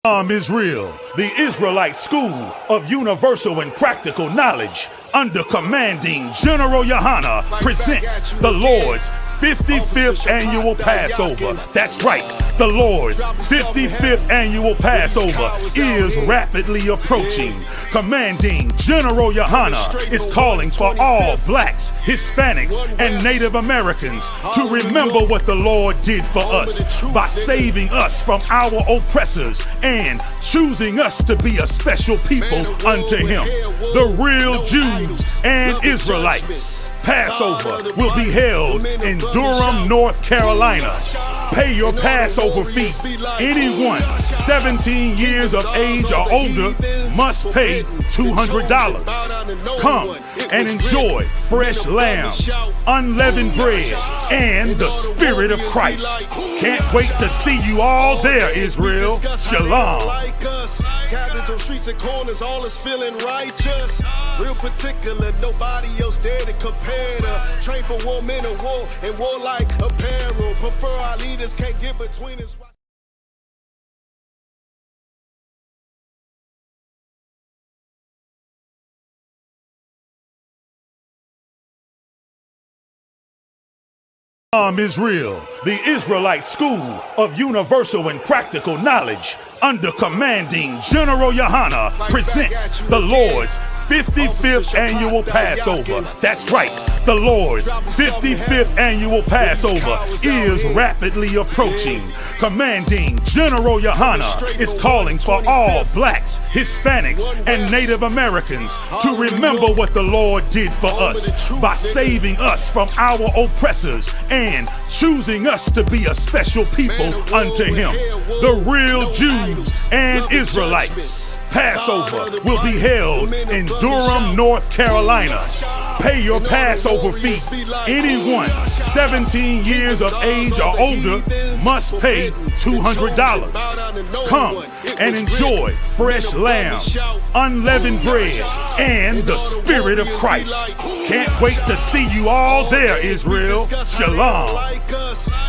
Israel, the Israelite School of Universal and Practical Knowledge, under commanding General Yahanna, presents the Lord's 55th Annual Passover. That's right, the Lord's 55th Annual Passover is rapidly approaching. Commanding General Yahanna is calling for all blacks, Hispanics, and Native Americans to remember what the Lord did for us by saving us from our oppressors and choosing us to be a special people unto Him, the real Jews and Israelites. Passover will be held in Durham, North Carolina. Pay your Passover fee. Anyone 17 years of age or older must pay $200. Come and enjoy fresh lamb, unleavened bread, and the Spirit of Christ. Can't wait to see you all there, Israel. Shalom. Cabins on streets and corners, all is feeling righteous. Real particular, nobody else there to compare to. Train for war, men of war, and war like apparel. Prefer our leaders, can't get between us. Israel, the Israelite School of Universal and Practical Knowledge, under commanding General Yahanna, presents the Lord's 55th Annual Passover. That's right, the Lord's 55th Annual Passover is rapidly approaching. Commanding General Yahanna is calling for all blacks, Hispanics, and Native Americans to remember what the Lord did for us by saving us from our oppressors and choosing us to be a special people unto Him, the real Jews and Israelites. Passover will be held in Durham, North Carolina. Pay your Passover fee. Anyone 17 years of age or older must pay $200. Come and enjoy fresh lamb, unleavened bread, and the Spirit of Christ. Can't wait to see you all there, Israel. Shalom.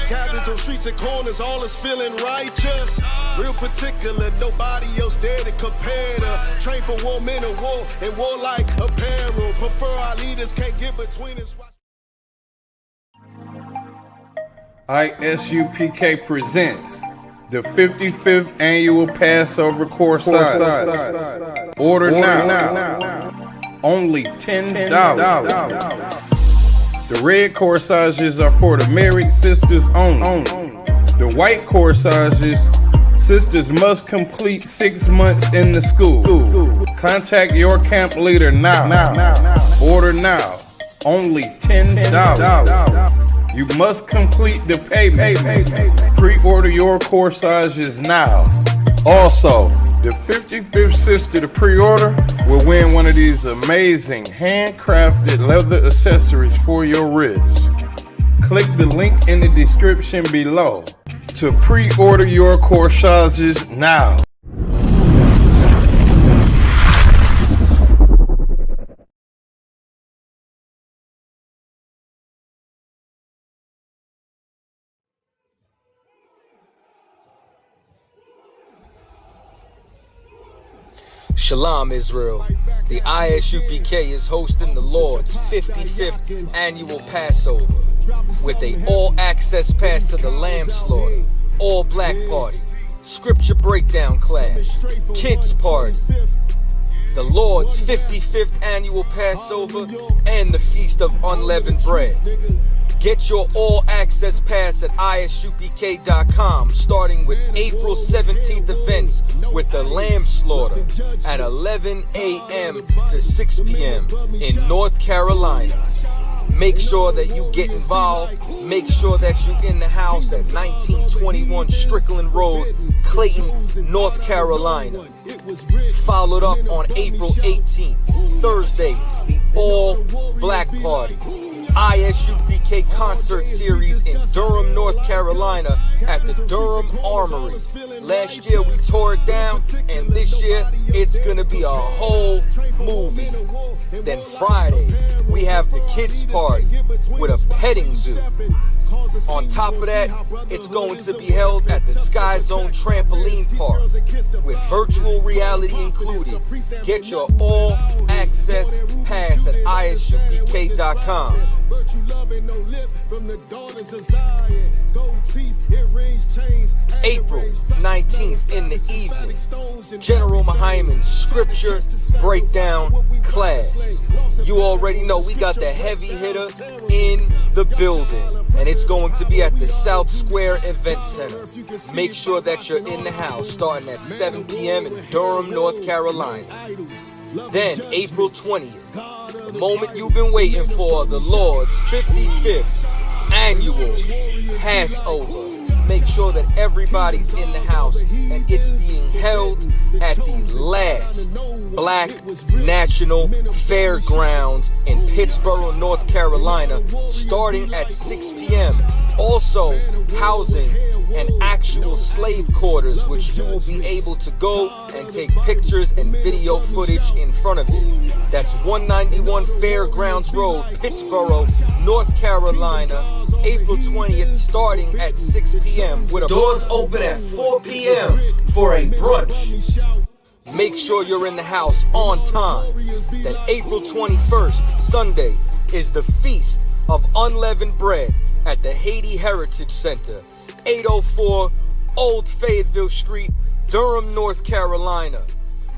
Cabins on streets and corners, all is feeling righteous. Real particular, nobody else there to compare to. Train for war, men of war, and war like apparel. Prefer our leaders, can't get between us. ISUPK presents the 55th Annual Passover Corsage. Order now. Only $10. The red corsages are for the married sisters only. The white corsages, sisters must complete 6 months in the school. Contact your camp leader now. Order now. Only $10. You must complete the payment. Pre-order your corsages now. Also, the 55th sister to pre-order will win one of these amazing handcrafted leather accessories for your wrist. Click the link in the description below to pre-order your corsages now. Shalom, Israel. The ISUPK is hosting the Lord's 55th Annual Passover with a all-access pass to the lamb slaughter, all-black party, scripture breakdown class, kids party, the Lord's 55th Annual Passover, and the Feast of Unleavened Bread. Get your all-access pass at ISUPK.com, starting with April 17th events with the lamb slaughter at 11 a.m. to 6 p.m. in North Carolina. Make sure that you get involved. Make sure that you're in the house at 1921 Strickland Road, Clayton, North Carolina. Followed up on April 18th, Thursday, the all-black party. ISUPK concert series in Durham, North Carolina at the Durham Armory. Last year we tore it down, and this year it's gonna be a whole movie. Then Friday we have the kids party with a petting zoo. On top of that, it's going to be held at the Sky Zone Trampoline Park with virtual reality included. Get your all-access pass at ISUPK.com. April 19th in the evening, General Hyman's Scripture Breakdown class. You already know we got the heavy hitter in the building, and it's going to be at the South Square Event Center. Make sure that you're in the house starting at 7 p.m. in Durham, North Carolina. Then, April 20th, the moment you've been waiting for, the Lord's 55th annual Passover. Make sure that everybody's in the house, and it's being held at the last Black National Fairgrounds in Pittsboro, North Carolina, starting at 6 p.m. Also housing an actual slave quarters, which you will be able to go and take pictures and video footage in front of it. That's 191 Fairgrounds Road, Pittsboro, North Carolina, April 20th, starting at 6 p.m. with doors open at 4 p.m. for a brunch. Make sure you're in the house on time. Then April 21st, Sunday, is the Feast of Unleavened Bread at the Haiti Heritage Center, 804 Old Fayetteville Street, Durham, North Carolina.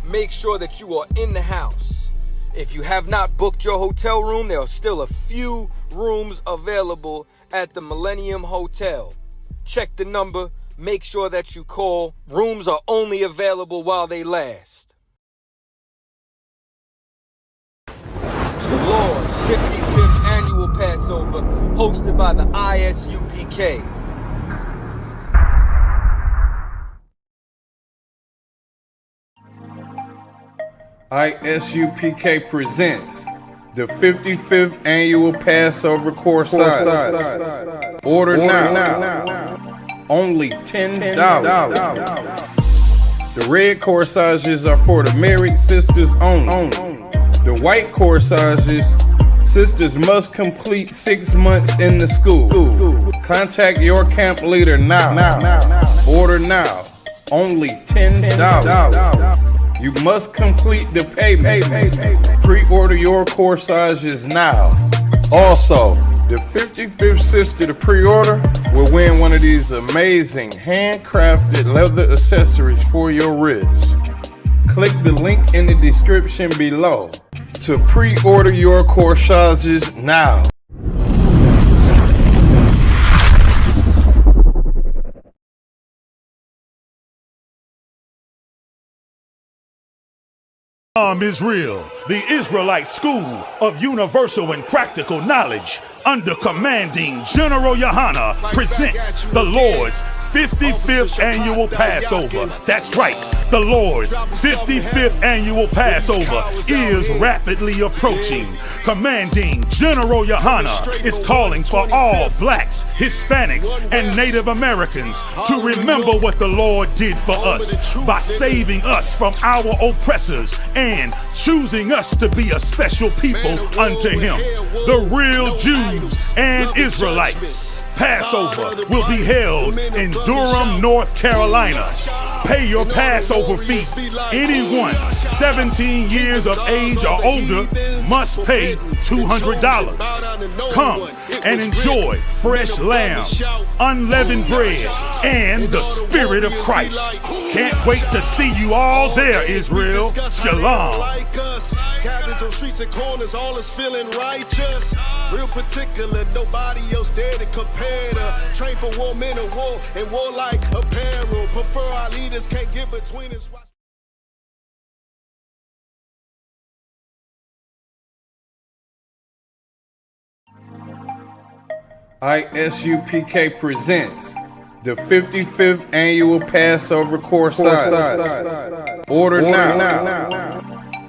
Make sure that you are in the house. If you have not booked your hotel room, there are still a few rooms available at the Millennium Hotel. Check the number. Make sure that you call. Rooms are only available while they last. The Lord's 55th Annual Passover, hosted by the ISUPK. ISUPK presents the 55th Annual Passover Corsage. Order now. Only $10. The red corsages are for the married sisters only. The white corsages, sisters must complete 6 months in the school. Contact your camp leader now. Order now. Only $10. You must complete the payment. Pre-order your corsages now. Also, the 55th sister to pre-order will win one of these amazing handcrafted leather accessories for your wrist. Click the link in the description below to pre-order your corsages now. Israel, the Israelite School of Universal and Practical Knowledge, under commanding General Yahanna, presents the Lord's 55th Annual Passover. That's right, the Lord's 55th Annual Passover is rapidly approaching. Commanding General Yahanna is calling for all blacks, Hispanics, and Native Americans to remember what the Lord did for us by saving us from our oppressors and choosing us to be a special people unto Him, the real Jews and Israelites. Passover will be held in Durham, North Carolina. Pay your Passover fee. Anyone 17 years of age or older must pay $200. Come and enjoy fresh lamb, unleavened bread, and the Spirit of Christ. Can't wait to see you all there, Israel. Shalom. Cabins on streets and corners, all is feeling righteous. Real particular, nobody else there to compare to. Train for war, men of war, and war like apparel. Prefer our leaders, can't get between us. ISUPK presents the 55th Annual Passover Corsage. Order now.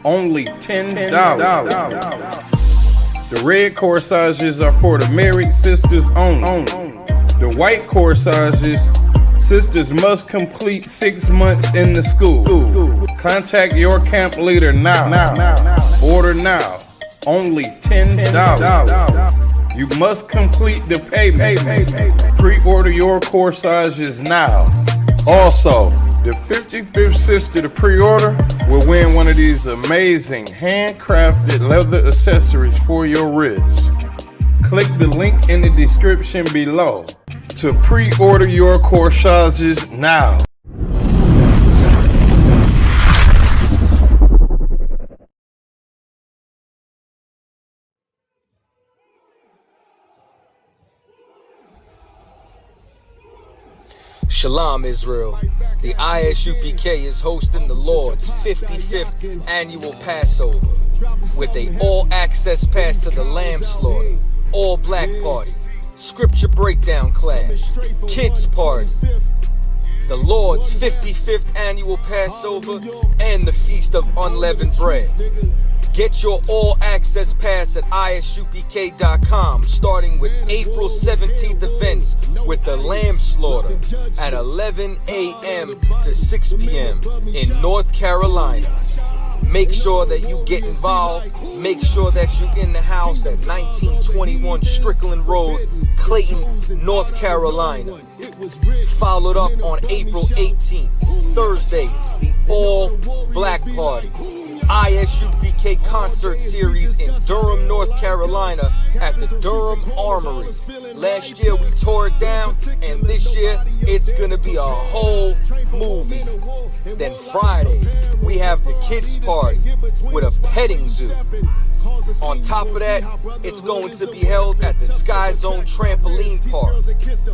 Only $10. The red corsages are for the married sisters only. The white corsages, sisters must complete 6 months in the school. Contact your camp leader now. Order now. Only $10. You must complete the payment. Pre-order your corsages now. Also, the 55th sister to pre-order will win one of these amazing handcrafted leather accessories for your wrist. Click the link in the description below to pre-order your corsages now. Shalom, Israel. The ISUPK is hosting the Lord's 55th annual Passover with a all-access pass to the lamb slaughter, all-black party, scripture breakdown class, kids party, the Lord's 55th annual Passover, and the Feast of Unleavened Bread. Get your all-access pass at ISUPK.com, starting with April 17th events with the lamb slaughter at 11 a.m. to 6 p.m. in North Carolina. Make sure that you get involved. Make sure that you're in the house at 1921 Strickland Road, Clayton, North Carolina. Followed up on April 18th, Thursday, the all-black party. ISUPK concert series in Durham, North Carolina at the Durham Armory. Last year we tore it down, and this year it's gonna be a whole movie. Then Friday we have the kids party with a petting zoo. On top of that, it's going to be held at the Sky Zone Trampoline Park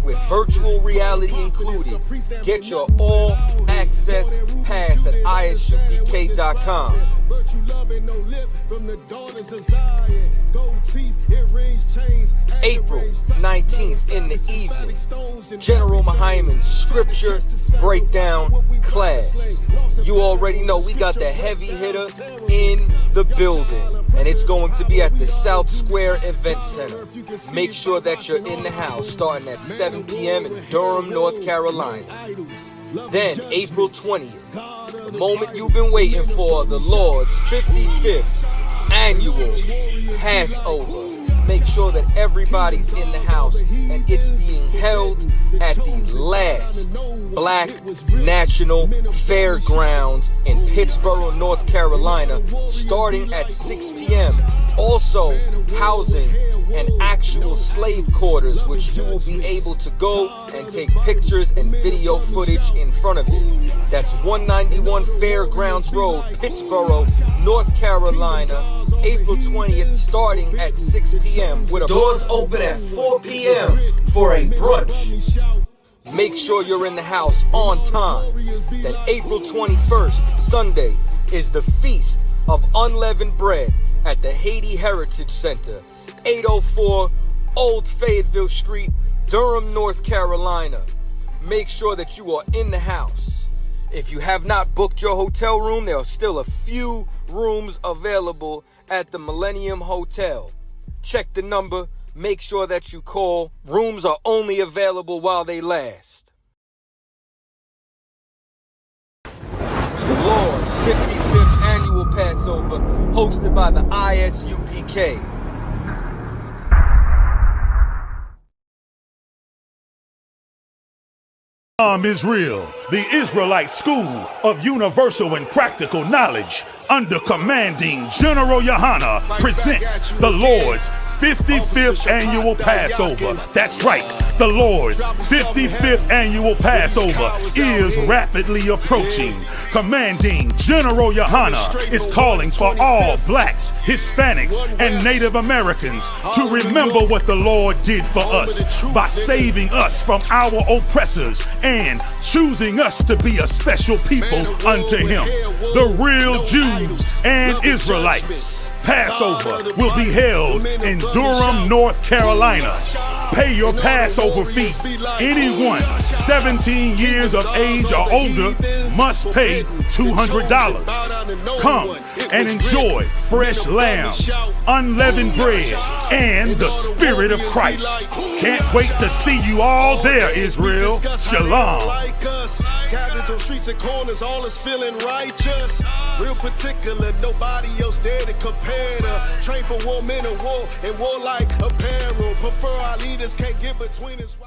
with virtual reality included. Get your all-access pass at ISUPK.com. April 19th in the evening, General Hyman's scripture breakdown class. You already know we got the heavy hitter in the building, and it's going to be at the South Square Event Center. Make sure that you're in the house starting at 7 p.m. in Durham, North Carolina. Then April 20th, the moment you've been waiting for, the Lord's 55th annual Passover. Make sure that everybody's in the house, and it's being held at the last Black National Fairgrounds in Pittsboro, North Carolina, starting at 6 p.m. Also housing an actual slave quarters, which you will be able to go and take pictures and video footage in front of it. That's 191 Fairgrounds Road, Pittsboro, North Carolina, April 20th, starting at 6 p.m. with a doors open at 4 p.m. for a brunch. Make sure you're in the house on time. Then April 21st, Sunday, is the Feast of Unleavened Bread at the Haiti Heritage Center, 804 Old Fayetteville Street, Durham, North Carolina. Make sure that you are in the house. If you have not booked your hotel room, there are still a few rooms available at the Millennium Hotel. Check the number. Make sure that you call. Rooms are only available while they last. The Lord's 55th annual Passover, hosted by the ISUPK. Israel, the Israelite School of Universal and Practical Knowledge, under commanding General Yahanna, presents the Lord's 55th annual Passover. That's right, the Lord's 55th annual Passover is rapidly approaching. Commanding General Yahanna is calling for all blacks, Hispanics, and Native Americans to remember what the Lord did for us by saving us from our oppressors and choosing us to be a special people unto Him, the real Jews and Israelites. Passover will be held in Durham, North Carolina. Pay your Passover fee. Anyone 17 years of age or older must pay $200. Come and enjoy fresh lamb, unleavened bread, and the Spirit of Christ. Can't wait to see you all there, Israel. Shalom. Cabins on streets and corners, all is feeling righteous. Real particular, nobody else there to compare to. Train for war, men of war, and war like apparel. Prefer our leaders, can't get between us.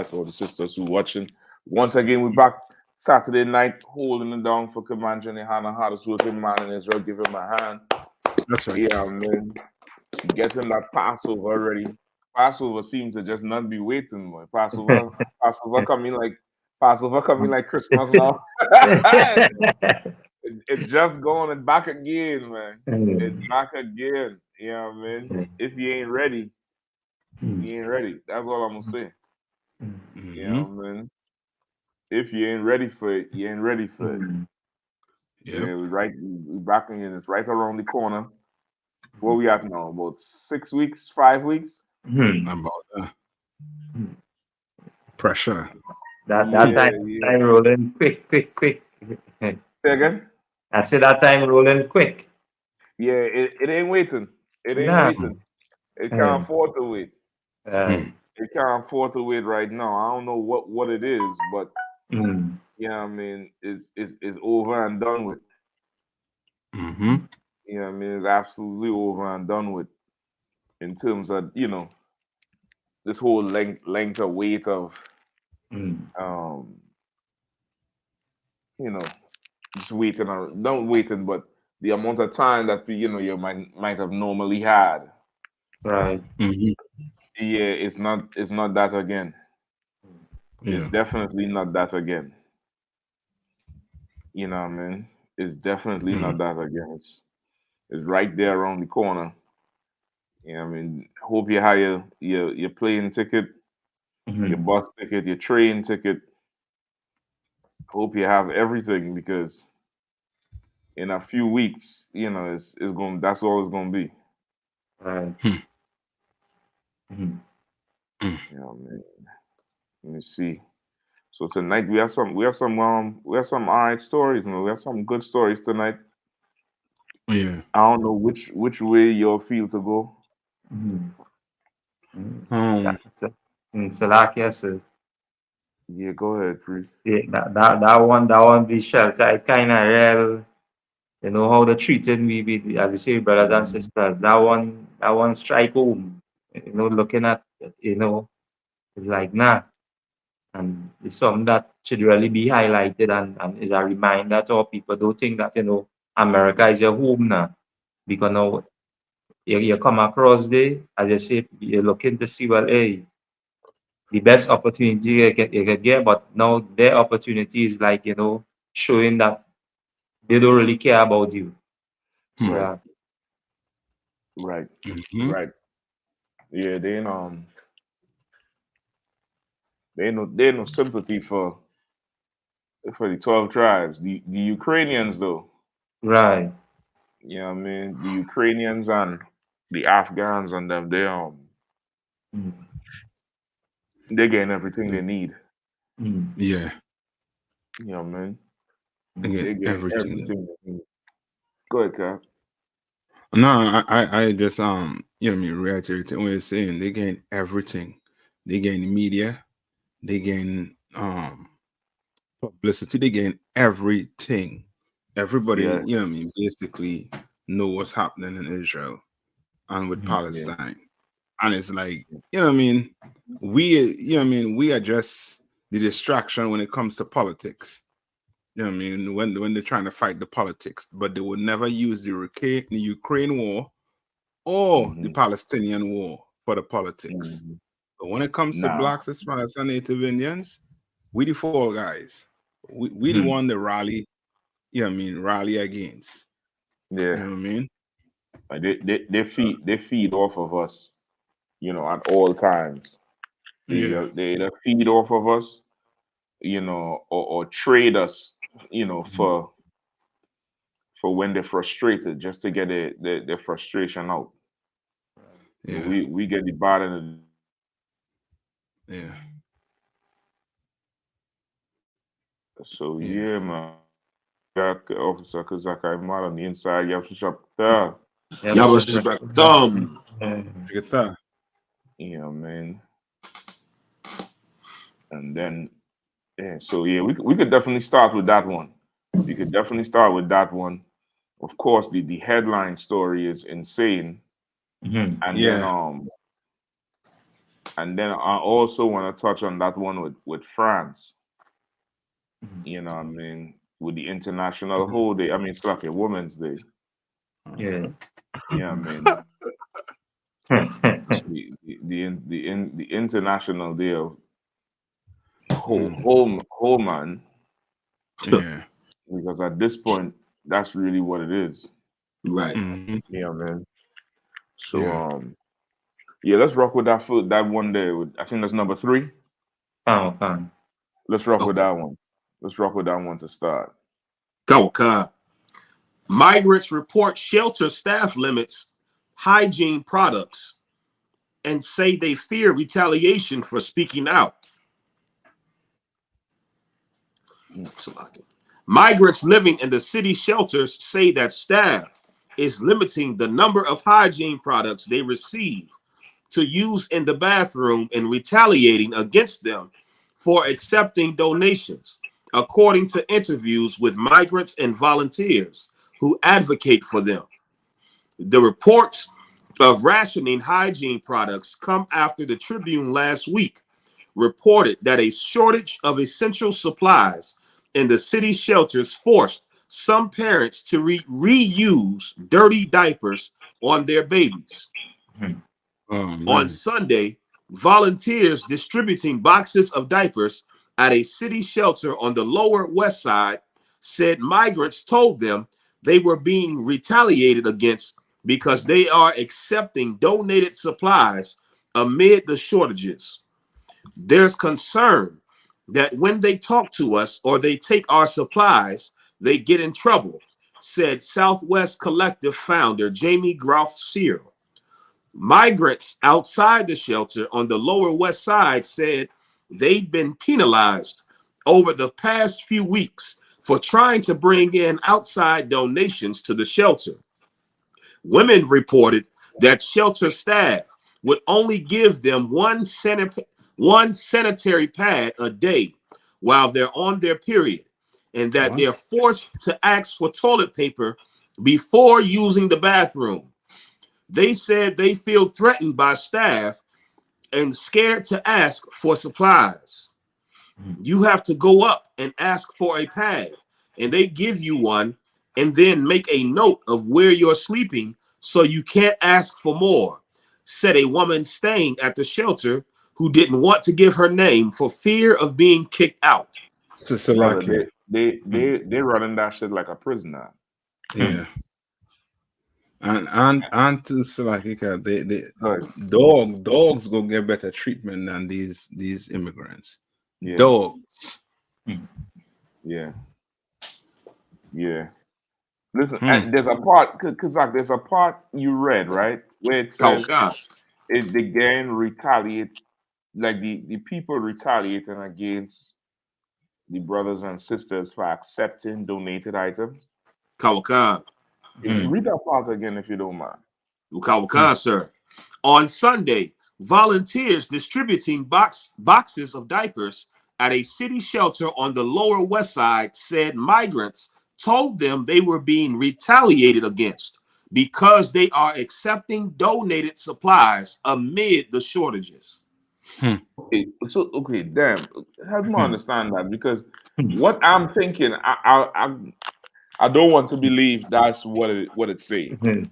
For the sisters who watching. Once again, we're back Saturday night, holding it down for Commander Yahanna, hardest working man in Israel. Give him a hand. That's right. Yeah, man. Getting that Passover already. Passover seems to just not be waiting, boy. Passover coming like Christmas now. It's just going and back again, man. It's back again. Yeah, man. If you ain't ready, you ain't ready. That's all I'm gonna say. Yeah, man. If you ain't ready for it, you ain't ready for it. Yep. Yeah, we're back again. It's right around the corner. Where we at now? About 6 weeks, 5 weeks? About pressure. That time rolling quick. Say again? I said that time rolling quick. Yeah, it ain't waiting. It ain't waiting. It can't afford to wait. It can't afford to wait right now. I don't know what it is, but yeah, I mean, it's over and done with. Yeah, I mean, it's absolutely over and done with in terms of, this whole length of weight of just waiting on not waiting, but the amount of time that you might have normally had. Right. Yeah, it's not that again. Yeah. It's definitely not that again. You know what I mean? It's definitely not that again. It's right there around the corner. Yeah, I mean, hope you have your plane ticket, your bus ticket, your train ticket. Hope you have everything, because in a few weeks, it's going. That's all it's going to be. Right. Yeah, man. Let me see. So tonight we have some all right stories, man. We have some good stories tonight. Yeah. I don't know which way you feel to go. Salakia, sir. Yeah, go ahead, Pri. Yeah, that one, the shelter, it kind of real. You know how they treated me, with, as you say, brothers and sisters. That one strike home. Looking at, it's like, nah. And it's something that should really be highlighted and is a reminder to our people. Don't think that, America is your home now. Because now you come across there, as you say, you're looking to see, well, hey, the best opportunity you can get, but now their opportunity is like, showing that they don't really care about you. So Right. Mm-hmm. Right. Yeah, they no sympathy for the 12 tribes. The Ukrainians though, right. you know what I mean? The Ukrainians and the Afghans and them, Mm. they're getting everything they need. Mm. Yeah, You know what I mean? again, They're getting everything. everything they need. Go ahead, Cap. No, I just you know what I mean, reiterating what you're saying. They gain everything. They gain media. They gain publicity. They gain everything. Everybody, Yeah. you know what I mean, basically know what's happening in Israel and with Yeah. Palestine. And it's like, you know what I mean, we address the distraction when it comes to politics. You know what I mean? When they're trying to fight the politics, but they would never use the Ukraine war or the hmm Palestinian war for the politics. hmm But when it comes to Nah. blacks, Hispanics, and Native Indians, we the fall guys. We the Mm. one that rally, you know what I mean, rally against. You Yeah. know what I mean? Like they feed off of us, at all times. Yeah. They either feed off of us, or trade us, for when they're frustrated, just to get their frustration out. Yeah. We get the bad and Yeah. so Yeah. yeah, man. Got Officer Kazaka Imal on the inside. You have to shop there. Yeah, Y'all but was just back thumb. Get that. Man. And then so yeah, we could definitely start with that one. We could definitely start with that one. Of course, the headline story is insane. Mhm. And then Yeah. I also want to touch on that one with France. Mhm. You know what I mean? With the international holiday. I mean, it's like a Women's Day. Yeah. You know what I mean? The international day of whole man, Yeah. because at this point, that's really what it is. Right. Mhm. You know what I mean? So Yeah. yeah, let's rock with that one there. I think that's number 3. Come. Let's rock with Okay. that one. Let's rock with that one to start. Kawaka. Migrants report shelter staff limits hygiene products and say they fear retaliation for speaking out. Migrants living in the city shelters say that staff is limiting the number of hygiene products they receive to use in the bathroom and retaliating against them for accepting donations, according to interviews with migrants and volunteers who advocate for them. The reports of rationing hygiene products come after the Tribune last week reported that a shortage of essential supplies in the city shelters forced some parents to reuse dirty diapers on their babies. Oh On man. Sunday, volunteers distributing boxes of diapers at a city shelter on the Lower West Side said migrants told them they were being retaliated against because they are accepting donated supplies amid the shortages. There's concern that when they talk to us or they take our supplies, they get in trouble, said Southwest Collective founder Jamie Groff-Sear. Migrants outside the shelter on the Lower West Side said they'd been penalized over the past few weeks for trying to bring in outside donations to the shelter. Women reported that shelter staff would only give them one sanitary pad a day while they're on their period, and that they're forced to ask for toilet paper before using the bathroom. They said they feel threatened by staff and scared to ask for supplies. You have to go up and ask for a pad, and they give you one and then make a note of where you're sleeping so you can't ask for more, said a woman staying at the shelter who didn't want to give her name for fear of being kicked out. So Brother, like they running that shit like a prisoner. yeah. And to Salakika, Good. dogs go get better treatment than these immigrants. Yeah. Dogs. Yeah. Yeah. Listen, there's a part, Kazak, there's a part you read, right? Where it says it again retaliates, like the people retaliating against the brothers and sisters for accepting donated items. Kawakan. Read that part again if you don't mind. Kawakan, sir. On Sunday, volunteers distributing boxes of diapers at a city shelter on the Lower West Side said migrants told them they were being retaliated against because they are accepting donated supplies amid the shortages. Okay, damn. Help me understand that, because what I'm thinking, I don't want to believe that's what it's saying.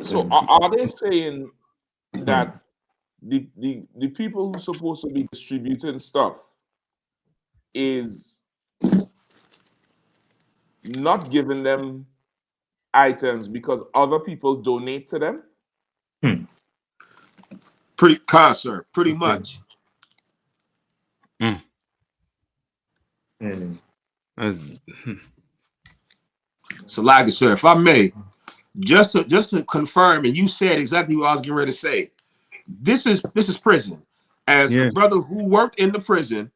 So are they saying that the people who's supposed to be distributing stuff is not giving them items because other people donate to them? Pretty much. So, like, sir, if I may, just to confirm, and you said exactly what I was getting ready to say. This is prison. As a brother who worked in the prison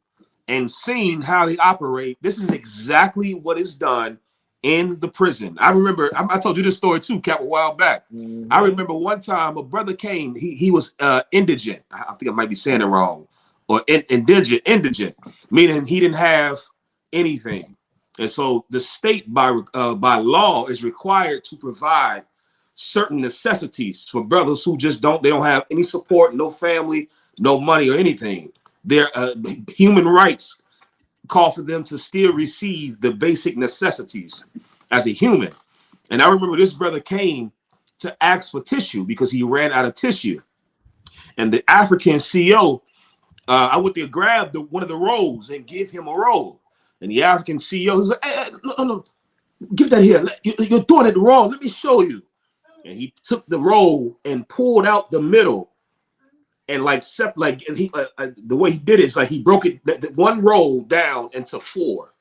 and seen how they operate, this is exactly what is done in the prison. I remember, I told you this story too, Cap, a while back. I remember one time a brother came, he was indigent. I think I might be saying it wrong. Or indigent, meaning he didn't have anything. And so the state by law is required to provide certain necessities for brothers who just don't have any support, no family, no money or anything. Their human rights call for them to still receive the basic necessities as a human. And I remember this brother came to ask for tissue because he ran out of tissue. And the African CEO, I went to grab one of the rolls and give him a roll. And the African CEO was like, hey, no, give that here. You're doing it wrong. Let me show you. And he took the roll and pulled out the middle, and the way he did it is like he broke it the one roll down into 4,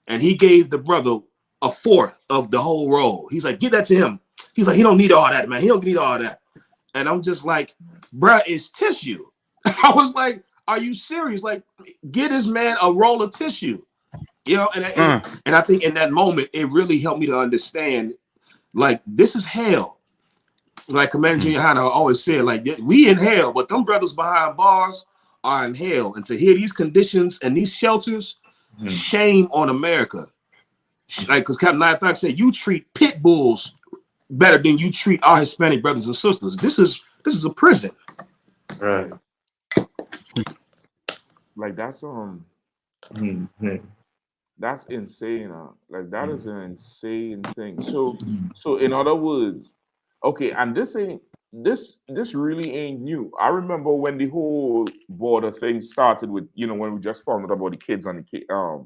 and he gave the brother a 1/4 of the whole roll. He's like, give that to him. He's like, he don't need all that, man. He don't need all that. And I'm just like, bruh, it's tissue. I was like, are you serious? Like, get this man a roll of tissue. You know, and I think in that moment it really helped me to understand, like, this is hell. Like Commander Yahanna always said, like, we in hell, but them brothers behind bars are in hell. And to hear these conditions and these shelters, shame on America. Like, because Captain Nythak said, you treat pit bulls better than you treat our Hispanic brothers and sisters. This is a prison. Right. Like, that's that's insane. Like, that is an insane thing. So in other words, okay, and this really ain't new. I remember when the whole border thing started with, when we just found out about the kids and the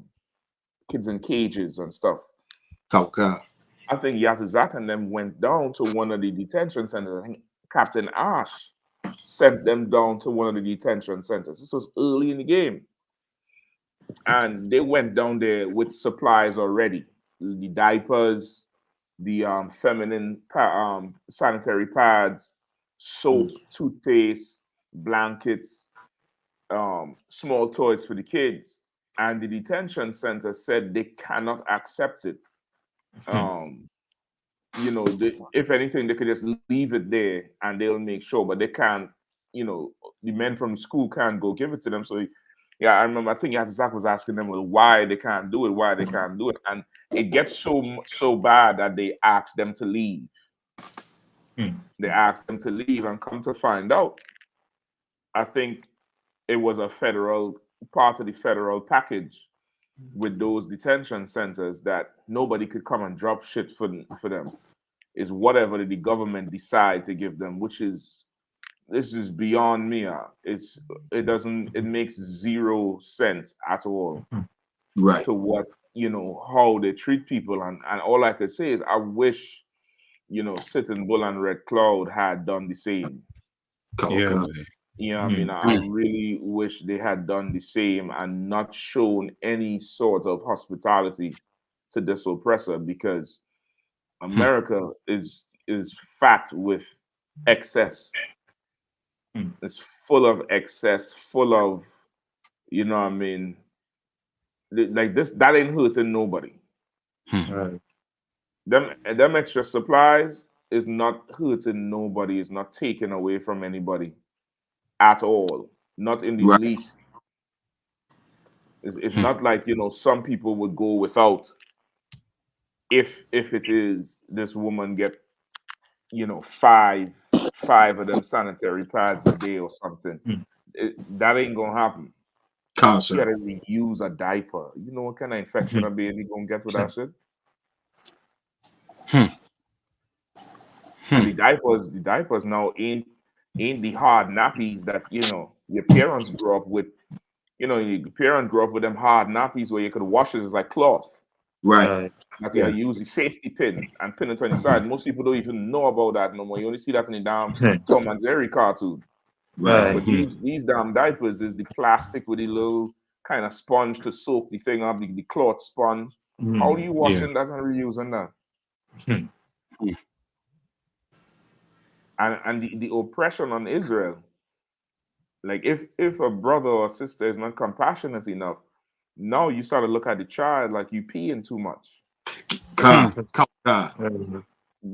kids in cages and stuff. Okay. I think Yatazak and them went down to one of the detention centers. I think Captain Ash sent them down to one of the detention centers. This was early in the game. And they went down there with supplies already. The diapers, the feminine sanitary pads, soap, toothpaste, blankets, small toys for the kids. And the detention center said they cannot accept it. If anything, they could just leave it there and they'll make sure, but they can't, the men from the school can't go give it to them. So yeah, I remember, I think Zach was asking them why they can't do it, and it gets so bad that they ask them to leave. They ask them to leave, and come to find out, I think it was a part of the federal package with those detention centers that nobody could come and drop shit for them. Is whatever the government decide to give them, this is beyond me. It makes zero sense at all. Right. To what how they treat people, and all I could say is I wish, Sitting Bull and Red Cloud had done the same. Yeah, man. I mean, I really wish they had done the same and not shown any sort of hospitality to this oppressor, because America is fat with excess. It's full of excess, full of, I mean, like this, that ain't hurting nobody. Right. Them extra supplies is not hurting nobody, is not taken away from anybody at all, not in the Right. least. It's not like, some people would go without if it is this woman get, five of them sanitary pads a day or something. That ain't gonna happen. You Concert. gotta reuse a diaper. You know what kind of infection a baby gonna get with that shit? And the diapers now ain't the hard nappies that your parents grew up with. Your parents grew up with them hard nappies where you could wash it as like cloth. Right. That you use the safety pin and pin it on the side. Most people don't even know about that no more. You only see that in the damn Tom and Jerry cartoon. Right. But these damn diapers is the plastic with the little kind of sponge to soak the thing up, the cloth sponge. How are you washing that and reusing that? And the oppression on Israel, like if a brother or sister is not compassionate enough, now you start to look at the child like you peeing too much.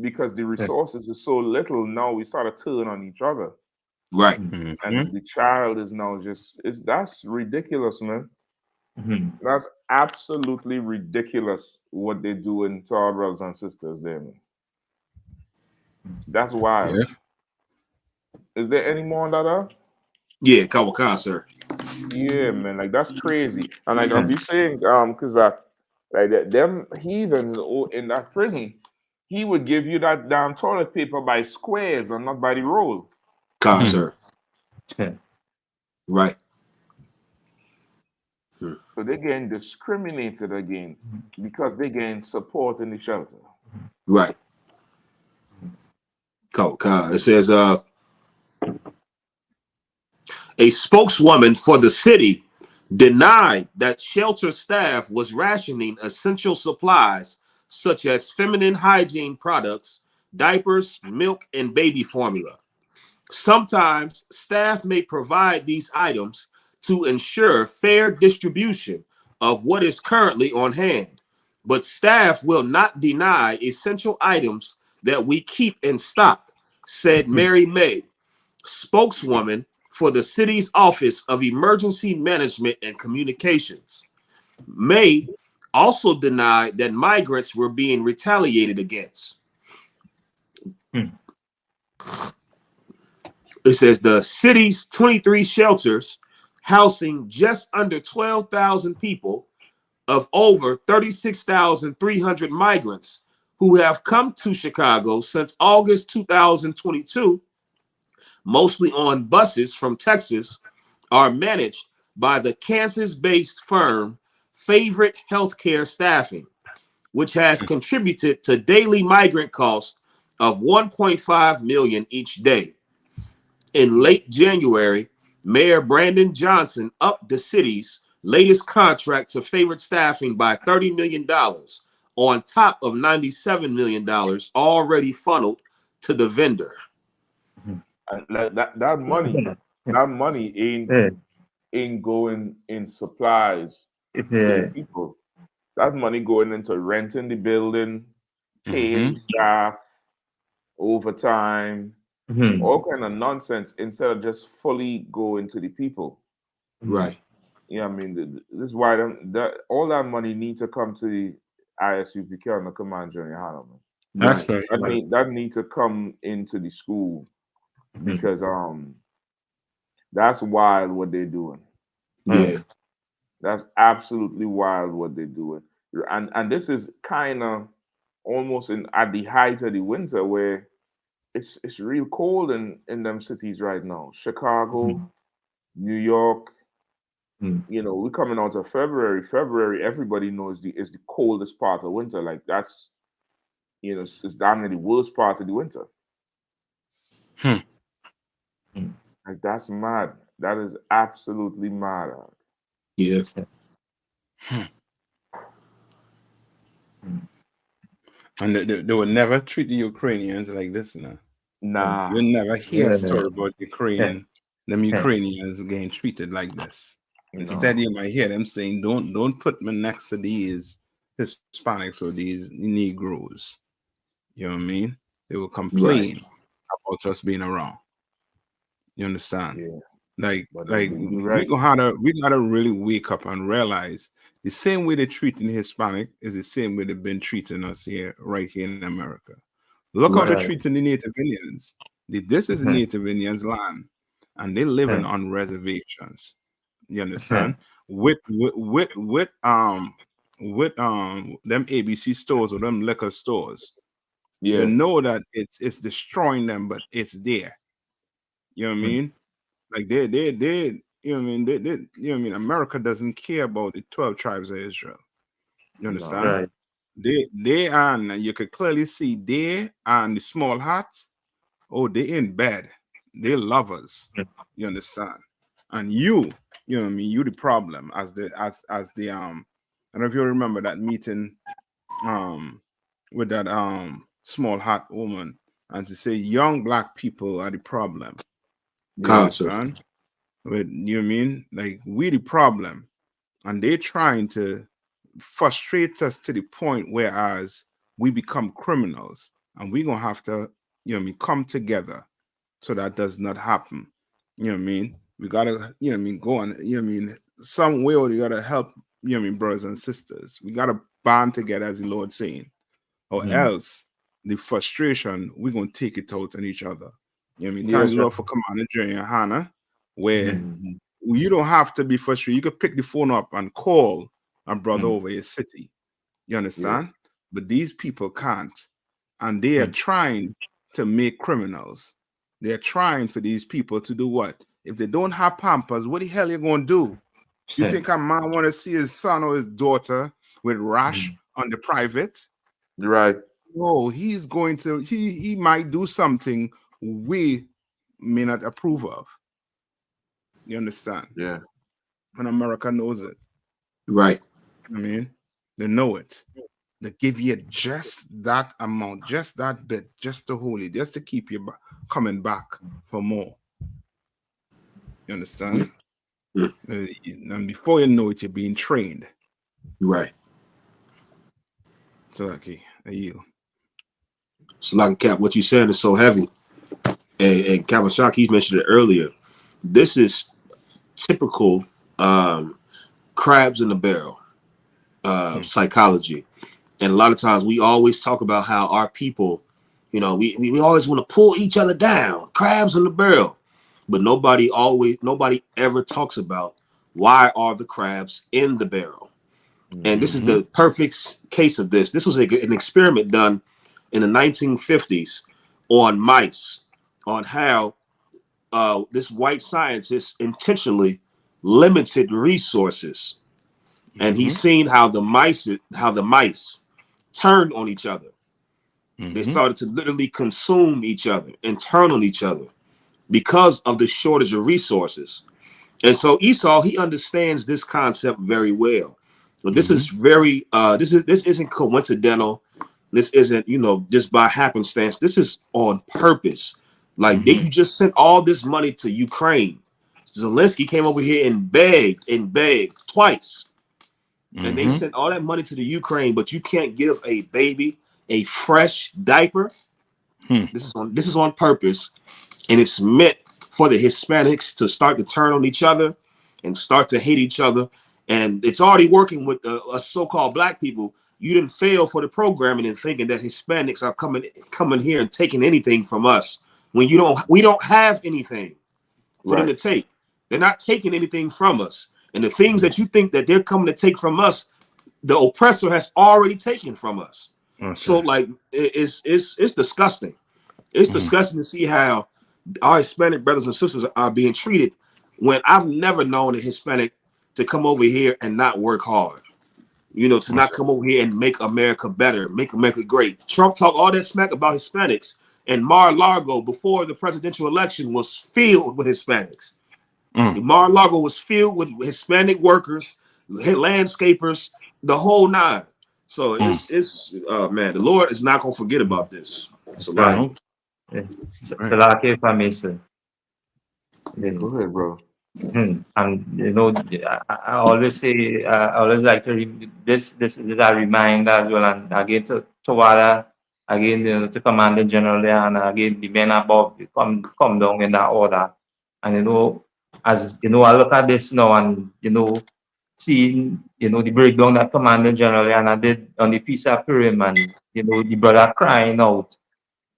Because the resources is so little, now we start to turn on each other. Right. And the child is now that's ridiculous, man. That's absolutely ridiculous what they're doing to our brothers and sisters there, man. That's wild. Yeah. Is there any more on that? Yeah, Kawakar, sir. Yeah, man, like that's crazy. And like as you saying, because like them heathens in that prison, he would give you that damn toilet paper by squares and not by the roll. Sir. Right. So they're getting discriminated against because they're getting support in the shelter. Right. Kawakar. It says a spokeswoman for the city denied that shelter staff was rationing essential supplies such as feminine hygiene products, diapers, milk, and baby formula. Sometimes staff may provide these items to ensure fair distribution of what is currently on hand, but staff will not deny essential items that we keep in stock, said Mary May, spokeswoman for the city's Office of Emergency Management and Communications. May also denied that migrants were being retaliated against. It says the city's 23 shelters housing just under 12,000 people of over 36,300 migrants who have come to Chicago since August 2022, mostly on buses from Texas, are managed by the Kansas-based firm Favorite Healthcare Staffing, which has contributed to daily migrant costs of $1.5 million each day. In late January, Mayor Brandon Johnson upped the city's latest contract to Favorite Staffing by $30 million on top of $97 million already funneled to the vendor. And that money ain't going in supplies to the people. That money going into renting the building, paying staff, overtime, all kind of nonsense instead of just fully going to the people. Right. Yeah, I mean, this is why all that money needs to come to the ISUPK and the Command General Yahanna. That's right. That need to come into the school because that's wild what they're doing. Yeah. That's absolutely wild what they're doing. And this is kind of almost at the height of the winter where it's real cold in them cities right now. Chicago, New York, You know, we're coming on to February. February, everybody knows is the coldest part of winter. Like that's, you know, it's damn near the worst part of the winter. Like that's mad. That is absolutely mad. Yeah. And they would never treat the Ukrainians like this now. Nah. You'll never hear a story about them Ukrainians getting treated like this. Instead, you might hear them saying, don't put me next to these Hispanics or these Negroes. You know what I mean? They will complain about us being around. You understand? Yeah. Like right. we gotta really wake up and realize the same way they're treating Hispanic is the same way they've been treating us right here in America. Look how they're treating the Native Indians. This is Native Indians' land, and they're living on reservations. You understand? With them ABC stores or them liquor stores. Yeah. They know that it's destroying them, but it's there. You know what I mean? Like they you know what I mean? They you know what I mean? America doesn't care about the 12 tribes of Israel. You understand? Right. They and you could clearly see they and the small hats. Oh, they in bed. They lovers. You understand? And you know what I mean? You the problem as the I don't know if you remember that meeting with that small hat woman, and to say young black people are the problem. You understand? But you know what I mean? Like we the problem, and they're trying to frustrate us to the point whereas we become criminals, and we're gonna have to, you know what I mean, come together so that does not happen. You know what I mean? We gotta, you know what I mean, go on, you know what I mean, some way or you gotta help, you know what I mean, brothers and sisters. We gotta band together as the Lord saying, or else the frustration, we're gonna take it out on each other. You know what I mean? Thank the Lord for Commander Yahanna, where you don't have to be frustrated. You could pick the phone up and call a brother over your city. You understand? But these people can't. And they are trying to make criminals. They're trying for these people to do what? If they don't have Pampers, what the hell are you going to do? You think a man want to see his son or his daughter with rash on the private? Right. Oh, he's going to, he might do something we may not approve of. You understand? Yeah. And America knows it. Right. I mean, they know it. They give you just that amount, just that bit, just to hold it, just to keep you coming back for more. You understand? And before you know it, you're being trained. Right. So, okay, you. So, like Cap, what you said is so heavy. And Kawasaki mentioned it earlier. This is typical crabs in the barrel psychology. And a lot of times we always talk about how our people, you know, we always want to pull each other down, crabs in the barrel. But nobody ever talks about why are the crabs in the barrel. And this is the perfect case of this. This was an experiment done in the 1950s on mice, on how this white scientist intentionally limited resources. And he's seen how the mice turned on each other. They started to literally consume each other and turn on each other because of the shortage of resources. And so Esau, he understands this concept very well. But this is very this isn't coincidental. This isn't, you know, just by happenstance. This is on purpose. Like you just sent all this money to Ukraine. Zelensky came over here and begged twice. And they sent all that money to the Ukraine, but you can't give a baby a fresh diaper. This is on purpose, and it's meant for the Hispanics to start to turn on each other and start to hate each other. And it's already working with us so-called black people. You didn't fail for the programming and thinking that Hispanics are coming here and taking anything from us when we don't have anything for them to take. They're not taking anything from us. And the things that you think that they're coming to take from us, the oppressor has already taken from us. So like it's disgusting. It's disgusting to see how our Hispanic brothers and sisters are being treated when I've never known a Hispanic to come over here and not work hard. You know, to not come over here and make America better, make America great. Trump talked all that smack about Hispanics, and Mar-a-Lago before the presidential election was filled with Hispanics. Mar-a-Lago was filled with Hispanic workers, landscapers, the whole nine. So it's man, the Lord is not gonna forget about this. It's a lot. The lack of information. Go ahead, bro. And you know, I always say, I always like to this is a reminder as well, and again to Wada, again to Commander General Yahanna, again the men above come down in that order, and you know, as you know, I look at this now, and you know, seeing the breakdown that Commander General Yahanna did on the peace of Purim, and you know, the brother crying out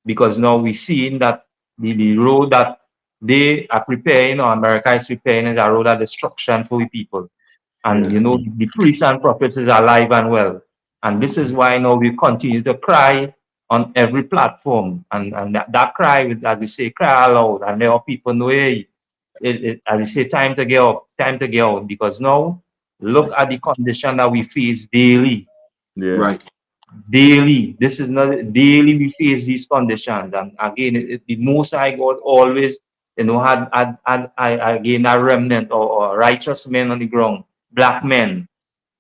because now we're seeing that the road that they are preparing, or America is preparing, is a road of destruction for the people. And you know, the priests and prophets is alive and well. And this is why now we continue to cry on every platform. And that cry, as we say, cry aloud. And now people know, hey, as we say, time to get up, time to get out. Because now, look at the condition that we face daily. Right. Daily, this is not daily. We face these conditions, and again, the Most High God always, you know, had again a remnant or righteous men on the ground, black men,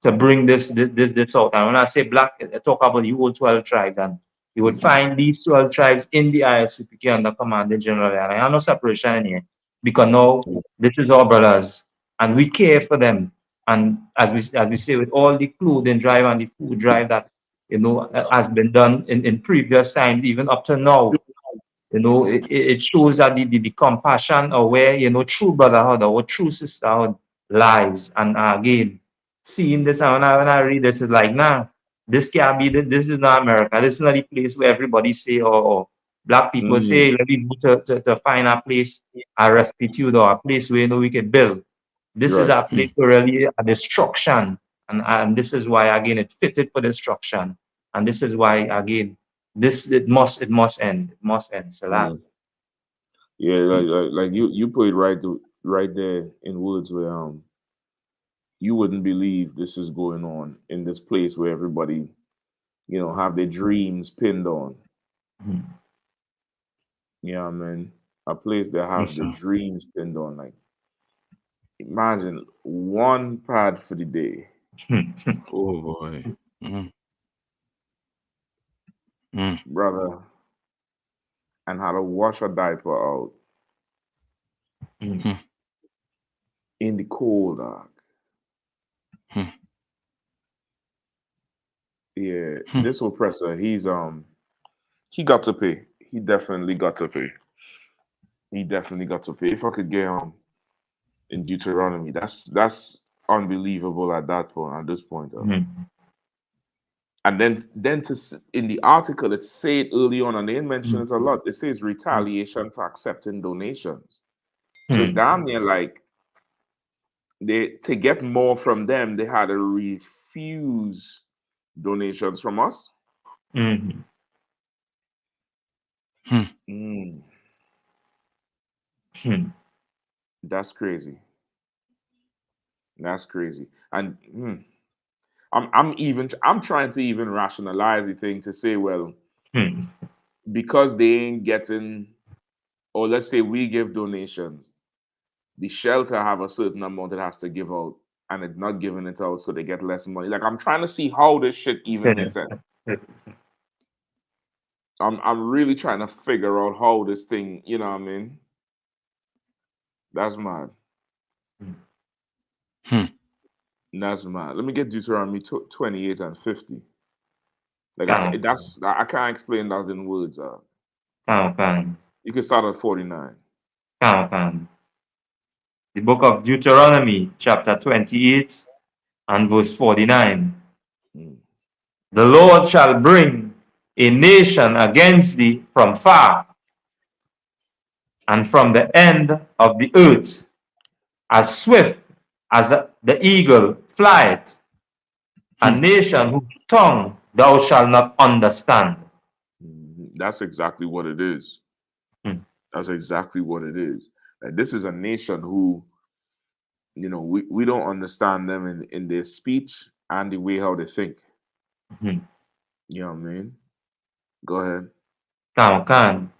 to bring this out. And when I say black, I talk about the whole 12 tribes, and you would find these 12 tribes in the ISUPK under Commander General. And I have no separation in here because now this is our brothers, and we care for them. And as we say, with all the clothing drive and the food drive that you know has been done in previous times, even up to now, you know, it shows that the compassion, or where you know true brotherhood or true sisterhood lies. And again, seeing this, and when I read this, it's like, nah, this can't be. This is not America. This is not the place where everybody say, or black people say, let me go to find a place, a restitute, or a place where you know we can build. This is a place where really a destruction, and this is why again it fitted for destruction, and this is why again it must end. It must end. So that. Yeah, like you put it right there in words where you wouldn't believe this is going on in this place where everybody, you know, have their dreams pinned on. Yeah, man. A place that have their dreams pinned on. Like, imagine one pad for the day. Oh boy. Brother. And how to wash a diaper out. In the cold, dog. Yeah, this oppressor, he got to pay. He definitely got to pay. He definitely got to pay. If I could get in Deuteronomy, that's unbelievable at this point. And then in the article, it said early on, and they didn't mention it a lot. It says retaliation for accepting donations. So it's damn near like to get more from them, they had to refuse donations from us. That's crazy. That's crazy. And I'm trying to even rationalize the thing to say, well, because they ain't getting, or let's say we give donations, the shelter have a certain amount it has to give out, and it's not giving it out, so they get less money. Like, I'm trying to see how this shit even makes sense. I'm really trying to figure out how this thing, you know what I mean? That's mad. That's mad. Let me get Deuteronomy 28 and 50. Like, I can't explain that in words. You can start at 49. The book of Deuteronomy, chapter 28 and verse 49. The Lord shall bring a nation against thee from far, and from the end of the earth, as swift as the eagle flieth, a nation whose tongue thou shalt not understand. That's exactly what it is. That's exactly what it is. And this is a nation who you know, we don't understand them in their speech and the way how they think. Mhm. You know what I mean? Go ahead. Can.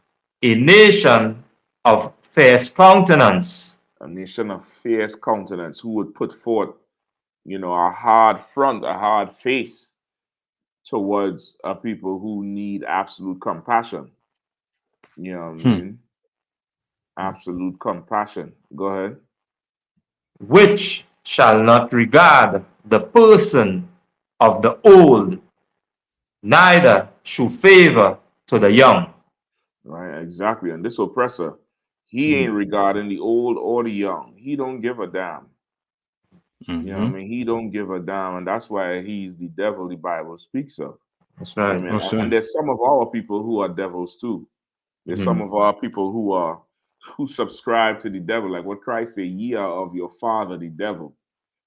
A nation of fierce countenance. A nation of fierce countenance who would put forth, you know, a hard front, a hard face towards a people who need absolute compassion. You know what I mean? Absolute compassion. Go ahead. Which shall not regard the person of the old, neither show favor to the young. Right, exactly. And this oppressor, he ain't regarding the old or the young. He don't give a damn. You know what I mean? He don't give a damn, and that's why he's the devil the Bible speaks of. That's You right. know what I mean? And there's some of our people who are devils too. There's some of our people who subscribe to the devil, like what Christ said, ye are of your father the devil,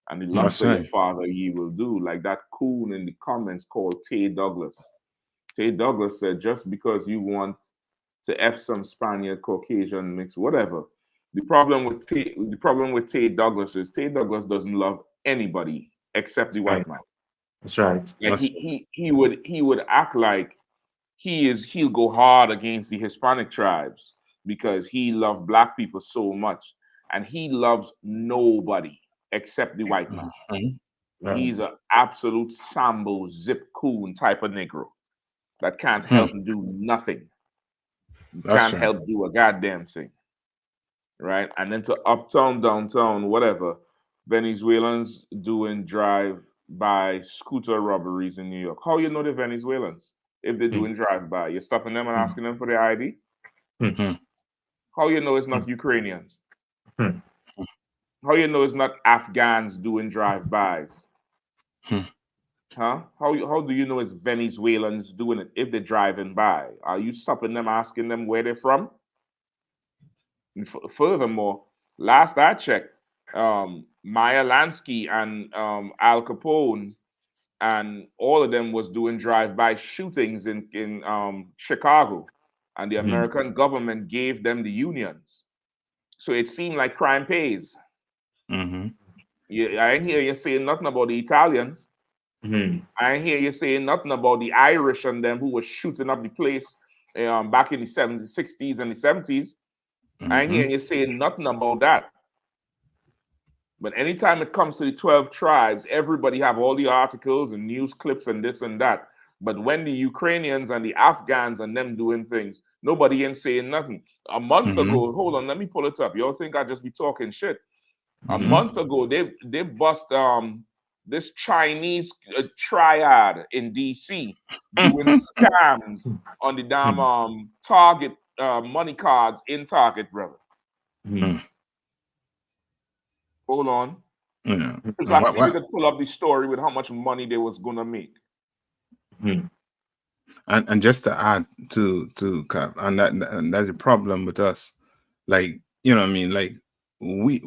and the lust of your father ye will do. Like that coon in the comments called Tay Douglas. Tay Douglas said, just because you want to F some Spaniard, Caucasian mix, whatever. The problem with Tay Douglas is Tay Douglas doesn't love anybody except the white man. That's right. Like he would act like he'll go hard against the Hispanic tribes because he loves black people so much, and he loves nobody except the white man. He's an absolute Sambo zip coon type of Negro that can't help do nothing. Can't help do a goddamn thing. Right? And then to uptown, downtown, whatever, Venezuelans doing drive-by scooter robberies in New York. How you know the Venezuelans? If they're doing drive-by, you're stopping them and asking them for their ID? How you know it's not Ukrainians? How you know it's not Afghans doing drive-bys? Huh? How do you know it's Venezuelans doing it if they're driving by? Are you stopping them, asking them where they're from? And furthermore, last I checked, Meyer Lansky and Al Capone and all of them was doing drive-by shootings in Chicago, and the American government gave them the unions. So it seemed like crime pays. I ain't hear you saying nothing about the Italians. I ain't hear you saying nothing about the Irish and them who was shooting up the place back in the 70s, 60s, and the 70s. I ain't hearing you saying nothing about that. But anytime it comes to the 12 tribes, everybody have all the articles and news clips and this and that. But when the Ukrainians and the Afghans and them doing things, nobody ain't saying nothing. A month ago, hold on, let me pull it up. Y'all think I just be talking shit? A month ago, they bust this Chinese triad in DC doing scams on the damn Target money cards in Target, brother. Hold on. Because I see we could pull up the story with how much money they was gonna make. And just to add to Cap, and that's a problem with us. Like, you know what I mean? Like we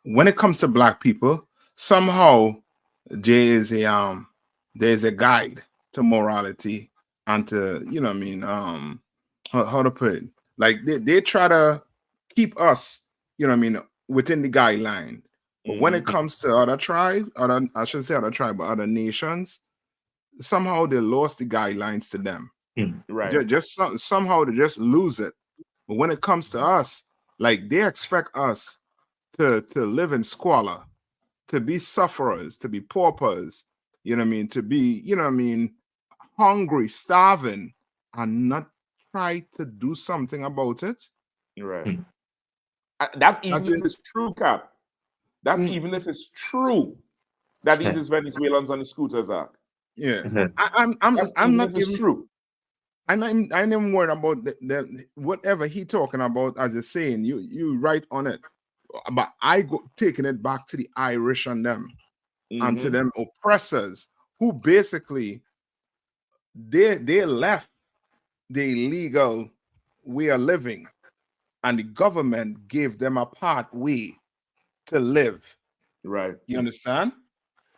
when it comes to black people, somehow there's a guide to morality and to, you know what I mean, how to put it. Like they try to keep us, you know what I mean, within the guideline. But when it comes to other tribes, I shouldn't say other tribe, but other nations, somehow they lost the guidelines to them. Right. Just somehow they just lose it. But when it comes to us, like they expect us to live in squalor, to be sufferers, to be paupers, you know what I mean, to be, you know what I mean, hungry, starving, and not try to do something about it. Right. That's even if it's true, Cap. That's even if it's true that these is Venezuelans on the scooters are. Yeah. I'm not even true. I'm not even worried about whatever he talking about. As you're saying, you right on it. But I go taking it back to the Irish and them, and to them oppressors who basically they left the legal way of living, and the government gave them a pathway to live. Right. You understand?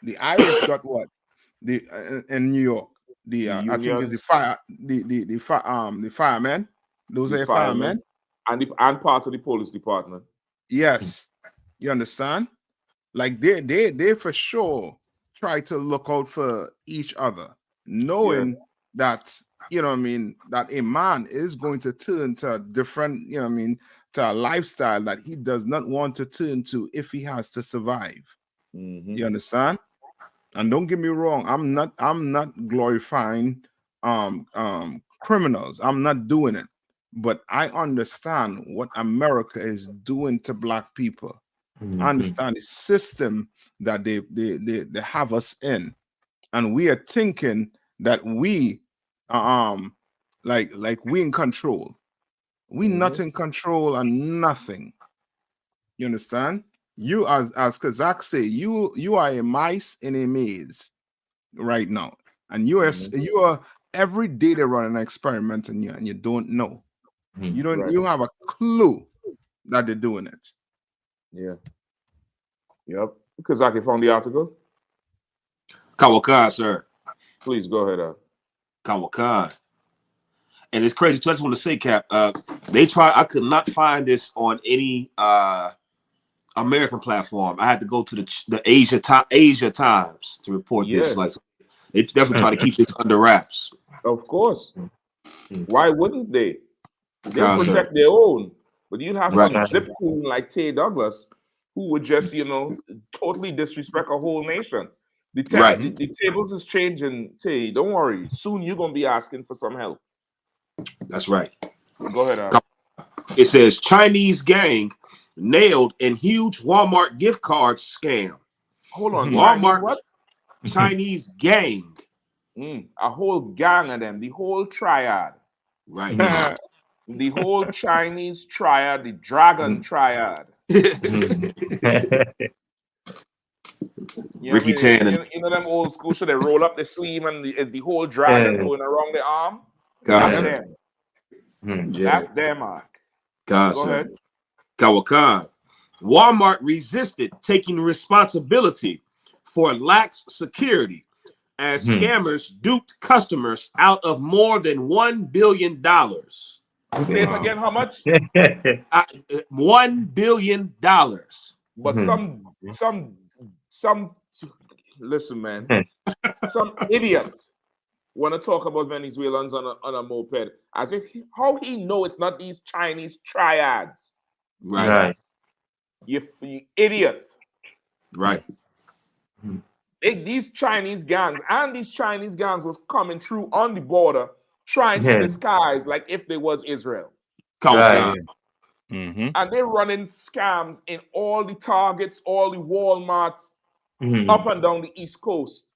The Irish got what? In New York. I think it's the firemen. Those are firemen. And part of the police department. Yes. You understand? like they for sure try to look out for each other, knowing that, you know what I mean, that a man is going to turn to a different, you know what I mean, to a lifestyle that he does not want to turn to if he has to survive. You understand? And don't get me wrong, I'm not glorifying criminals. I'm not doing it. But I understand what America is doing to Black people. I understand the system that they have us in, and we are thinking that we like we in control. We not in control and nothing. You understand? You, as Kazak say, you are a mice in a maze right now, and you are every day they run an experiment and you don't know. You don't you have a clue that they're doing it. Yeah. Yep. Kazaki found the article. Kawakan, sir. Please go ahead. Kawakan. And it's crazy too. I just want to say, Cap, I could not find this on any American platform. I had to go to the Asia Times to report this. Like, they definitely try to keep this under wraps. Of course. Why wouldn't they? They'll protect their own. But you'd have some zip coon like Tay Douglas who would just, totally disrespect a whole nation. The tables is changing, Tay. Don't worry. Soon you're going to be asking for some help. That's right. Go ahead, It says Chinese gang nailed in huge Walmart gift card scam. Hold on. Walmart, what? Chinese gang. A whole gang of them. The whole triad. Right. The whole Chinese triad, the dragon triad. Ricky Tan. You know them old school, so they roll up the sleeve and the whole dragon going around the arm? That's them. That's them, Mark. Go ahead. Kawakan. Walmart resisted taking responsibility for lax security as scammers duped customers out of more than $1 billion. Say it again, how much? $1 billion. But some listen, man. Some idiots want to talk about Venezuelans on a moped as if how he know it's not these Chinese triads. Right. You idiot. Right. These Chinese gangs was coming through on the border trying to disguise like if they was Israel. Right. And they're running scams in all the Targets, all the Walmarts, up and down the East Coast.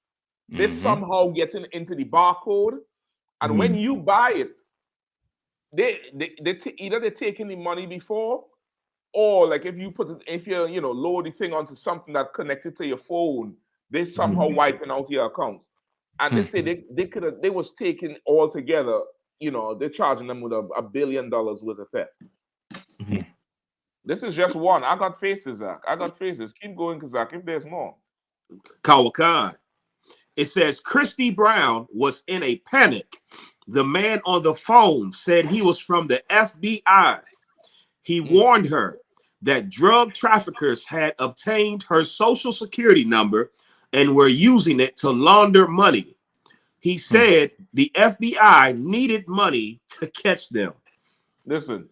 They somehow getting into the barcode, and when you buy it, either they're taking the money before, or like if you load the thing onto something that connected to your phone, they somehow wiping out your accounts. And they say they was taking all together, they're charging them with $1 billion worth of theft. This is just one. I got faces, Zach. I got faces. Keep going, Zach, if there's more. Kawakan. It says Christy Brown was in a panic. The man on the phone said he was from the FBI. He warned her that drug traffickers had obtained her social security number and were using it to launder money. He said the FBI needed money to catch them. Listen,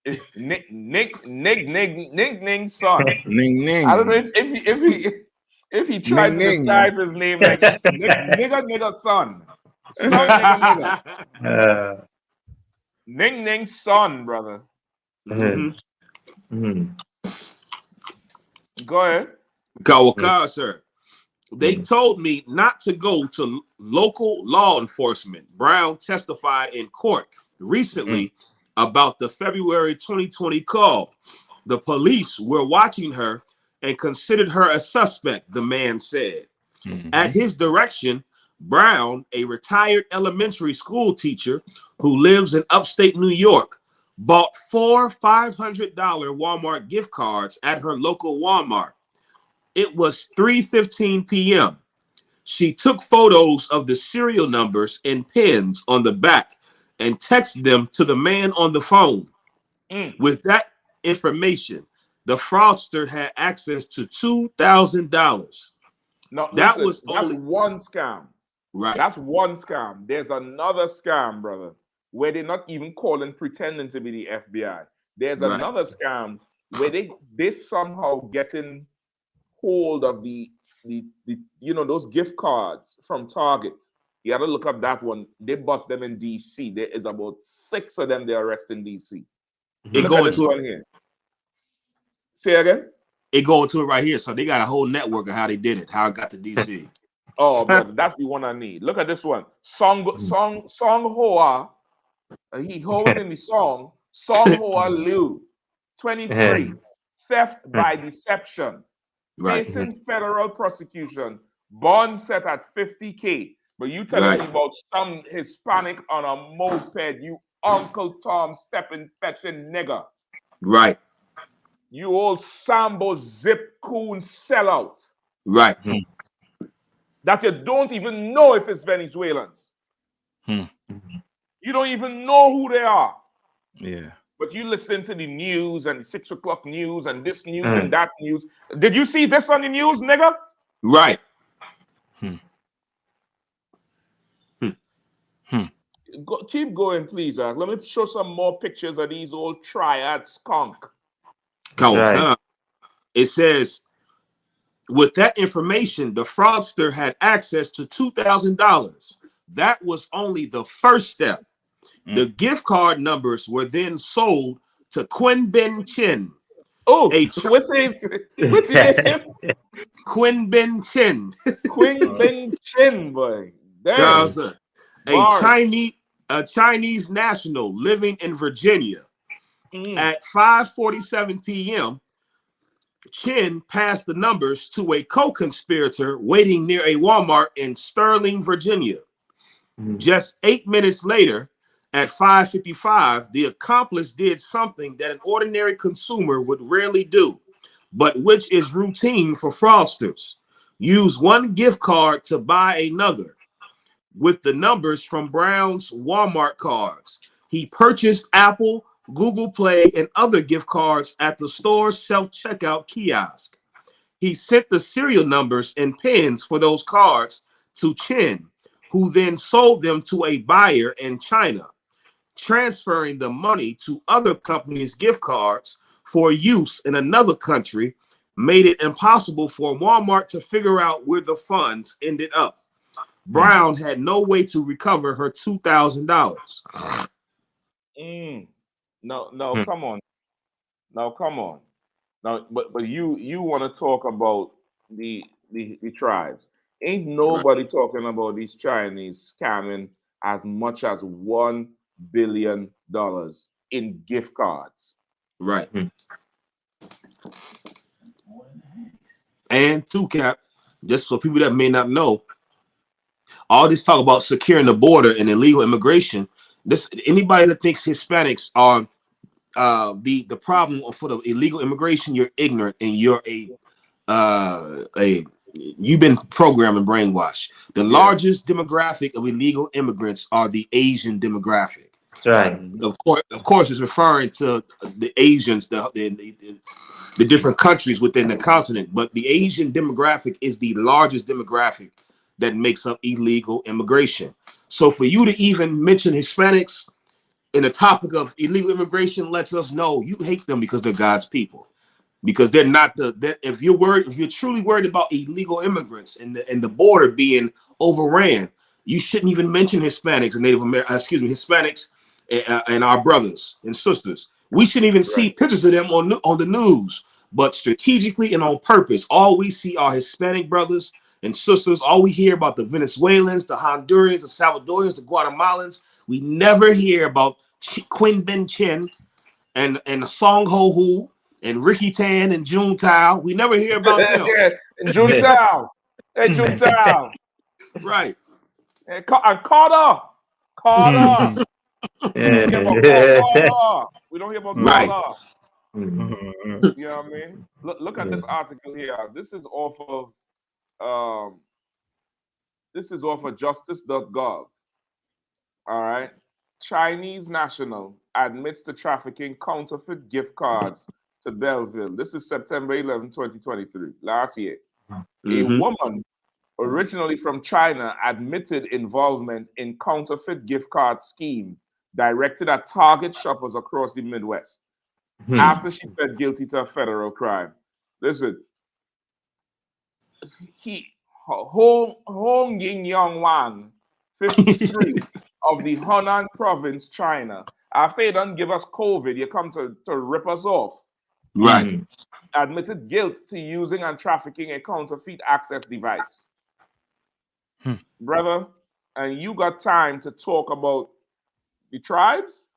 it's Nick Ning's son. Ning. I don't know if he tried to disguise his name like nigga son. Nigga. Ning's son, brother. Go ahead. Kawakan, sir. They told me not to go to local law enforcement. Brown testified in court recently about the February 2020 call. The police were watching her and considered her a suspect, the man said. At his direction, Brown, a retired elementary school teacher who lives in upstate New York, bought 4 $500 Walmart gift cards at her local Walmart. It was 3:15 p.m. She took photos of the serial numbers and pins on the back and texted them to the man on the phone. With that information, the fraudster had access to $2,000. No, That listen, was that's only one scam. right. That's one scam. There's another scam, brother, where they're not even calling, pretending to be the FBI. There's Right. another scam where they somehow getting hold of the those gift cards from Target. You gotta look up that one. They bust them in DC. There is about 6 of them they arrest in DC. It Look go at this into one here. Say again. It go into it right here. So they got a whole network of how they did it, how it got to DC. Oh, brother, that's the one I need. Look at this one. Song Hoa. He hoeing in the song. Song Hoa Liu, 23. Theft by deception. Right. Facing federal prosecution. Bond set at 50K. But you telling me about some Hispanic on a moped, you Uncle Tom stepping fetching nigger. Right. You old Sambo zip coon sellout. Right. That you don't even know if it's Venezuelans. You don't even know who they are. Yeah. But you listen to the news and the 6 o'clock news and this news and that news. Did you see this on the news, nigga? Right. Keep going, please. Let me show some more pictures of these old triad skunk. It says, with that information, the fraudster had access to $2,000. That was only the first step. The gift card numbers were then sold to Quinn Ben Chin. Oh, what's his name? Quinn Ben Chin. Quinn Ben Chin, boy. Damn. A Chinese national living in Virginia. At 5:47 p.m., Chin passed the numbers to a co-conspirator waiting near a Walmart in Sterling, Virginia. Just 8 minutes later, at 5:55, the accomplice did something that an ordinary consumer would rarely do, but which is routine for fraudsters. Use one gift card to buy another. With the numbers from Brown's Walmart cards, he purchased Apple, Google Play, and other gift cards at the store's self-checkout kiosk. He sent the serial numbers and pins for those cards to Chen, who then sold them to a buyer in China. Transferring the money to other companies' gift cards for use in another country made it impossible for Walmart to figure out where the funds ended up. Brown had no way to recover her $2,000. No, come on. Now, come on. Now, but you want to talk about the tribes. Ain't nobody talking about these Chinese scamming as much as $1 billion in gift cards. Right. And two, Cap, just for people that may not know, all this talk about securing the border and illegal immigration, anybody that thinks Hispanics are the problem for the illegal immigration, you're ignorant and you're you've been programmed and brainwashed. The largest demographic of illegal immigrants are the Asian demographic. Right. Of course, it's referring to the Asians, the different countries within the continent. But the Asian demographic is the largest demographic that makes up illegal immigration. So for you to even mention Hispanics in the topic of illegal immigration lets us know you hate them because they're God's people. Because they're not if you're truly worried about illegal immigrants and the border being overran, you shouldn't even mention Hispanics and Hispanics and our brothers and sisters. We shouldn't even see pictures of them on the news. But strategically and on purpose, all we see are Hispanic brothers and sisters. All we hear about the Venezuelans, the Hondurans, the Salvadorians, the Guatemalans. We never hear about Quinn Ben Chin and Song Ho Hu and Ricky Tan and June Tao. We never hear about them. June Tao. Hey, June Tao. Right. And Carter. We don't hear about Carter. You know what I mean? Look at this article here. This is off of justice.gov. All right. Chinese national admits to trafficking counterfeit gift cards to Belleville. This is September 11, 2023, last year. A Mhm. woman originally from China admitted involvement in counterfeit gift card scheme directed at Target shoppers across the Midwest after she pled guilty to a federal crime. Listen, Hong Ying Yong Wang, 53, of the Hunan province, China. After you done give us COVID, you come to rip us off. Right. Admitted guilt to using and trafficking a counterfeit access device. Brother, and you got time to talk about the tribes?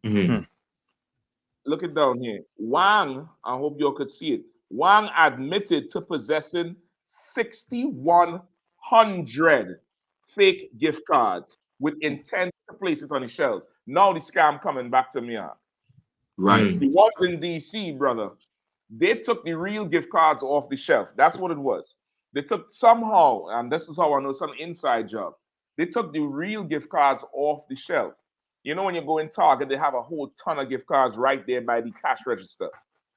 Look it down here. Wang, I hope you all could see it. Wang admitted to possessing 6,100 fake gift cards with intent to place it on his shelves. Now the scam coming back to me. Right. The ones in DC, brother, they took the real gift cards off the shelf. That's what it was. They took somehow, and this is how I know some inside job. They took the real gift cards off the shelf. You know, when you go in Target, they have a whole ton of gift cards right there by the cash register.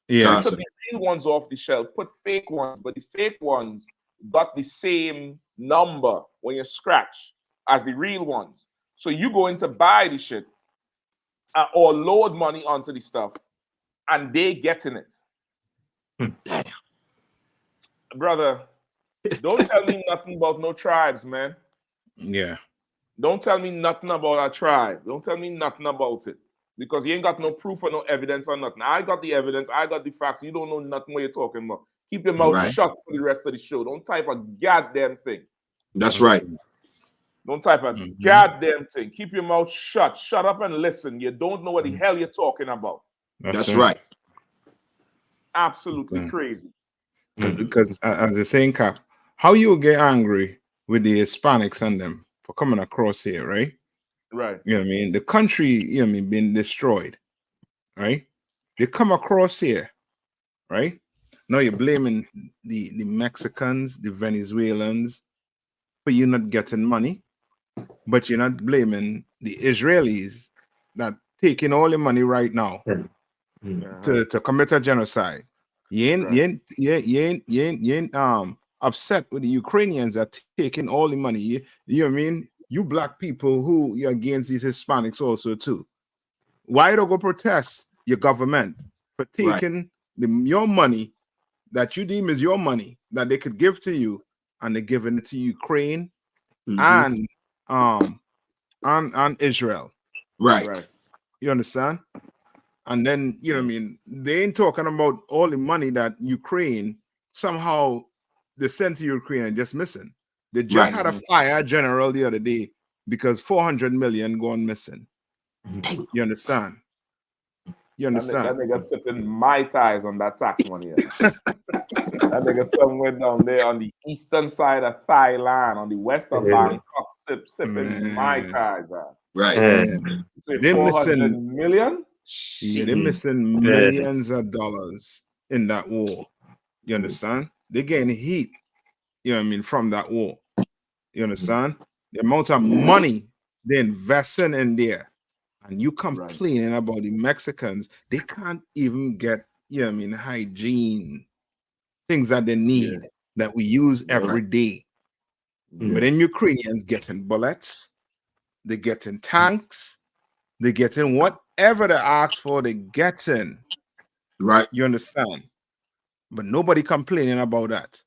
Yeah. They took the real ones off the shelf, put fake ones, but the fake ones got the same number when you scratch as the real ones. So you go in to buy the shit or load money onto the stuff, and they getting it. Damn. Brother, don't tell me nothing about no tribes, man. Yeah. Don't tell me nothing about our tribe. Don't tell me nothing about it. Because you ain't got no proof or no evidence or nothing. I got the evidence. I got the facts. You don't know nothing what you're talking about. Keep your mouth shut for the rest of the show. Don't type a goddamn thing. That's right. Don't type a goddamn thing. Keep your mouth shut. Shut up and listen. You don't know what the hell you're talking about. That's right. Absolutely crazy. Because as they're saying, Cap, how you get angry with the Hispanics and them for coming across here, right? Right. You know what I mean? The country, you know what I mean, being destroyed, right? They come across here, right? Now you're blaming the Mexicans, the Venezuelans for you not getting money, but you're not blaming the Israelis that taking all the money right now to commit a genocide. You ain't upset with the Ukrainians that taking all the money. You know what I mean? You black people who you're against these Hispanics also too. Why don't go protest your government for taking your money that you deem is your money that they could give to you, and they're giving it to Ukraine and Israel. Right. You understand? And then, you know what I mean, they ain't talking about all the money that Ukraine somehow they sent to Ukraine and just missing. They just had a fire general the other day because 400 million gone missing. You understand? You understand? That nigga sipping Mai Tais on that tax money. That nigga somewhere down there on the eastern side of Thailand, on the western Bangkok, sipping Mai Tais. Right. They missing million? Yeah, they're missing millions of dollars in that war. You understand? They're getting heat, you know what I mean, from that war. You understand? The amount of money they're investing in there. And you complaining about the Mexicans, they can't even get, you know what I mean, hygiene, things that they need that we use every day. But then Ukrainians getting bullets, they're getting tanks, they're getting whatever they ask for, they're getting. Right. You understand? But nobody complaining about that.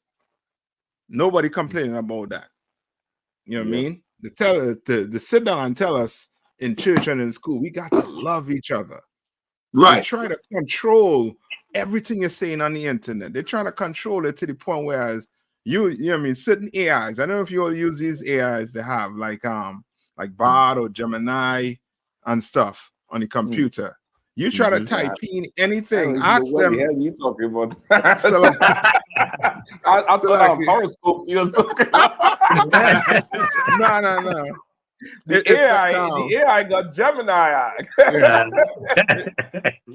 Nobody complaining about that. You know what I mean? They sit down and tell us in church and in school, we got to love each other. Right. They try to control everything you're saying on the internet. They're trying to control it to the point where you know what I mean, certain AIs. I don't know if you all use these AIs they have, like Bard or Gemini and stuff on the computer. You try to type in anything, ask them. What the hell are you talking about? So like, I thought horoscopes you was talking about. No. The AI got Gemini.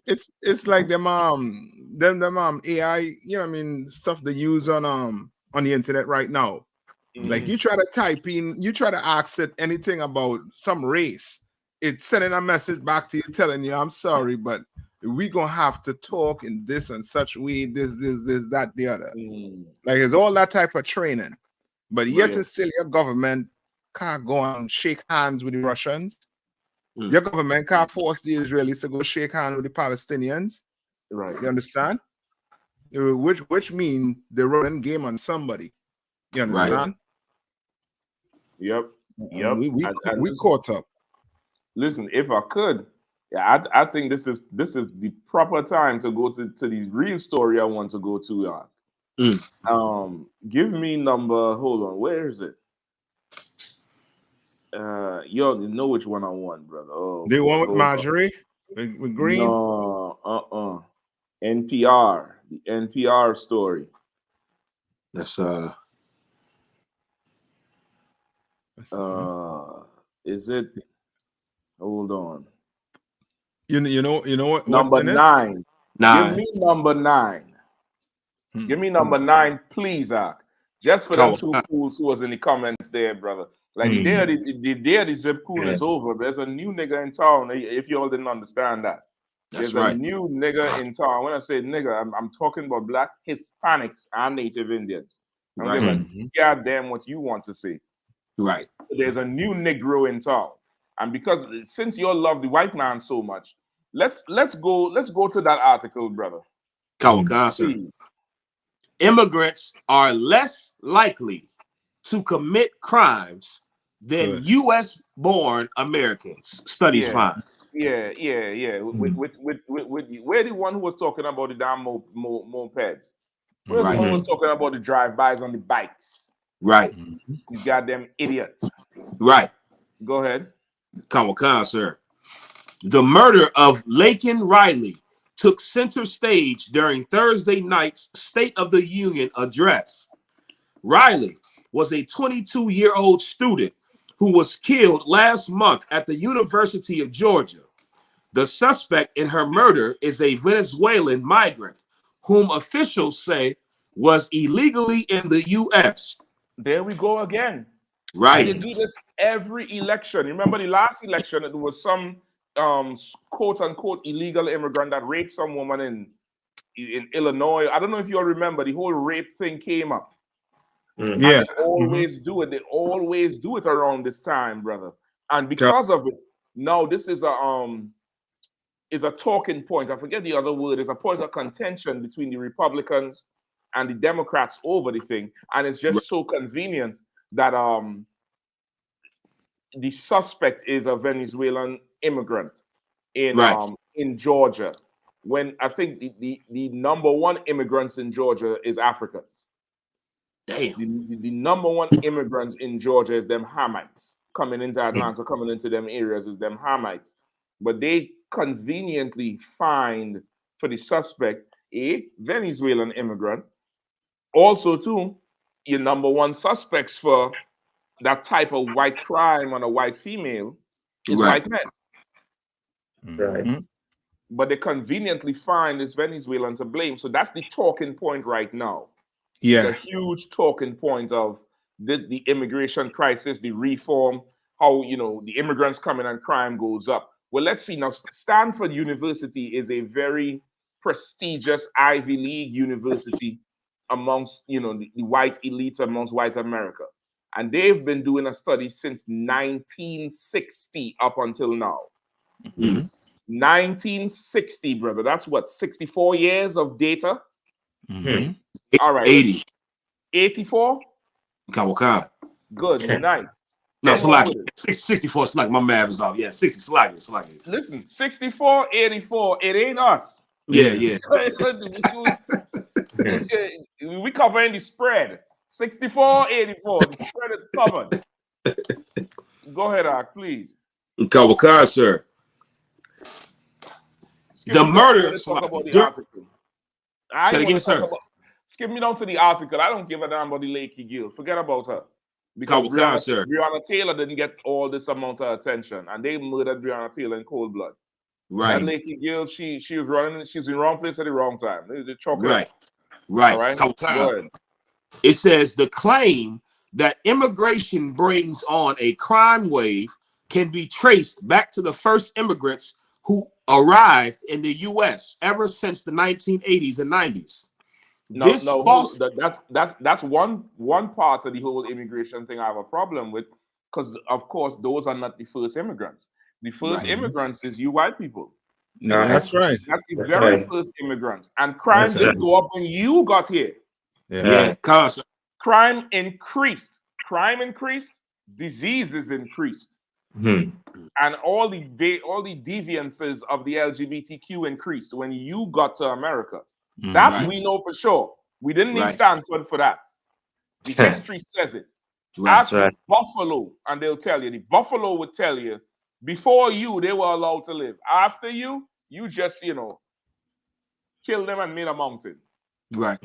It's like them AI, you know what I mean, stuff they use on the internet right now. Like you try to type in, you try to ask it anything about some race, it's sending a message back to you telling you, I'm sorry, but we gonna have to talk in this and such way, this, that, the other. Like it's all that type of training. But yet and still your government can't go and shake hands with the Russians. Your government can't force the Israelis to go shake hands with the Palestinians. Right. You understand? Which mean they're running game on somebody. You understand? Yep. We caught up. Listen, if I could, I think this is the proper time to go to the real story I want to go to. Give me number. Hold on, where is it? You already know which one I want, brother. Oh, the one with Marjorie with Green. No, NPR, the NPR story. That's Is it? Hold on. You know what? Number 9. 9. Give me number 9. Give me number 9, please, just for them two fools who was in the comments there, brother. Like the day the zip cool is over, there's a new nigga in town. If you all didn't understand that, there's a new nigga in town. When I say nigga, I'm talking about blacks, Hispanics, and Native Indians. I don't give a goddamn what you want to say. Right. There's a new Negro in town, and because since you all love the white man so much, let's go to that article, brother. Immigrants are less likely to commit crimes than U.S.-born Americans. Studies find. Yeah. With we're the one who was talking about the damn mopeds. We're the one who was talking about the drive-bys on the bikes. Right. You goddamn idiots. Right. Go ahead. Sir. The murder of Laken Riley took center stage during Thursday night's State of the Union address. Riley was a 22-year-old student who was killed last month at the University of Georgia. The suspect in her murder is a Venezuelan migrant whom officials say was illegally in the U.S. There we go again. Right. They do this every election. Remember the last election, there was some quote-unquote illegal immigrant that raped some woman in Illinois. I don't know if you all remember, the whole rape thing came up. Yeah. They always do it. They always do it around this time, brother. And because of it, now this is a talking point. I forget the other word. It's a point of contention between the Republicans and the Democrats over the thing. And it's just so convenient that the suspect is a Venezuelan immigrant in Georgia. When I think the number one immigrants in Georgia is Africans. Damn. The number one immigrants in Georgia is them Hamites. Coming into Atlanta, coming into them areas is them Hamites. But they conveniently find for the suspect a Venezuelan immigrant. Also, too, your number one suspects for that type of white crime on a white female is white men. Right. But they conveniently find this Venezuelan to blame. So that's the talking point right now. Yeah. The huge talking point of the immigration crisis, the reform, how, the immigrants coming and crime goes up. Well, let's see. Now, Stanford University is a very prestigious Ivy League university amongst, the white elites amongst white America. And they've been doing a study since 1960 up until now. 1960, brother. That's what, 64 years of data? All right. 80. 84? Good. Nice. No, slack. 64 slack. My math is off. Yeah, 60 slack. Listen, 64, 84, it ain't us. Yeah. We covering the spread. 64, 84. The spread is covered. Go ahead, Ark, please. Sir. The murder. Let's talk about the article. Say it again, sir. Skip me down to the article. I don't give a damn about the Lakey Gill. Forget about her. Because Breonna Taylor didn't get all this amount of attention, and they murdered Breonna Taylor in cold blood. Right. That Lakey Gill, she was running. She's in the wrong place at the wrong time. Right. All right. Go ahead. It says the claim that immigration brings on a crime wave can be traced back to the first immigrants who arrived in the U.S. ever since the 1980s and 90s. That's one part of the whole immigration thing I have a problem with, because of course those are not the first immigrants. The first immigrants is you white people. No, that's right. That's the very first immigrants. And crime did go up when you got here. Crime increased. Diseases increased. And all the deviances of the LGBTQ increased when you got to America. That we know for sure. We didn't need Stanford for that. The history says it. Ask Buffalo, and they'll tell you. The Buffalo would tell you, before you, they were allowed to live. After you, you just, killed them and made a mountain. Right.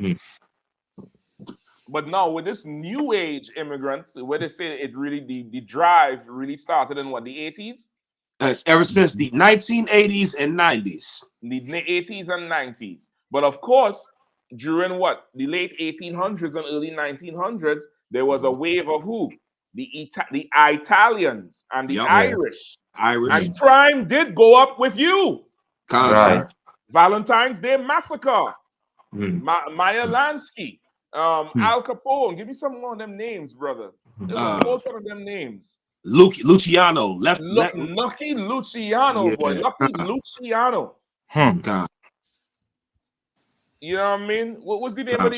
But now with this new age immigrants, where they say it really, the drive really started in what, the 80s? Ever since the 1980s and 90s. The 80s and 90s. But of course, during what? The late 1800s and early 1900s, there was a wave of who? The Italians and the Irish. And crime did go up with you. Valentine's Day Massacre. Meyer Lansky. Al Capone. Give me some more of them names, brother. Most of them names. Luciano. Lucky Luciano, boy. Lucky Luciano. You know what I mean? What was the name of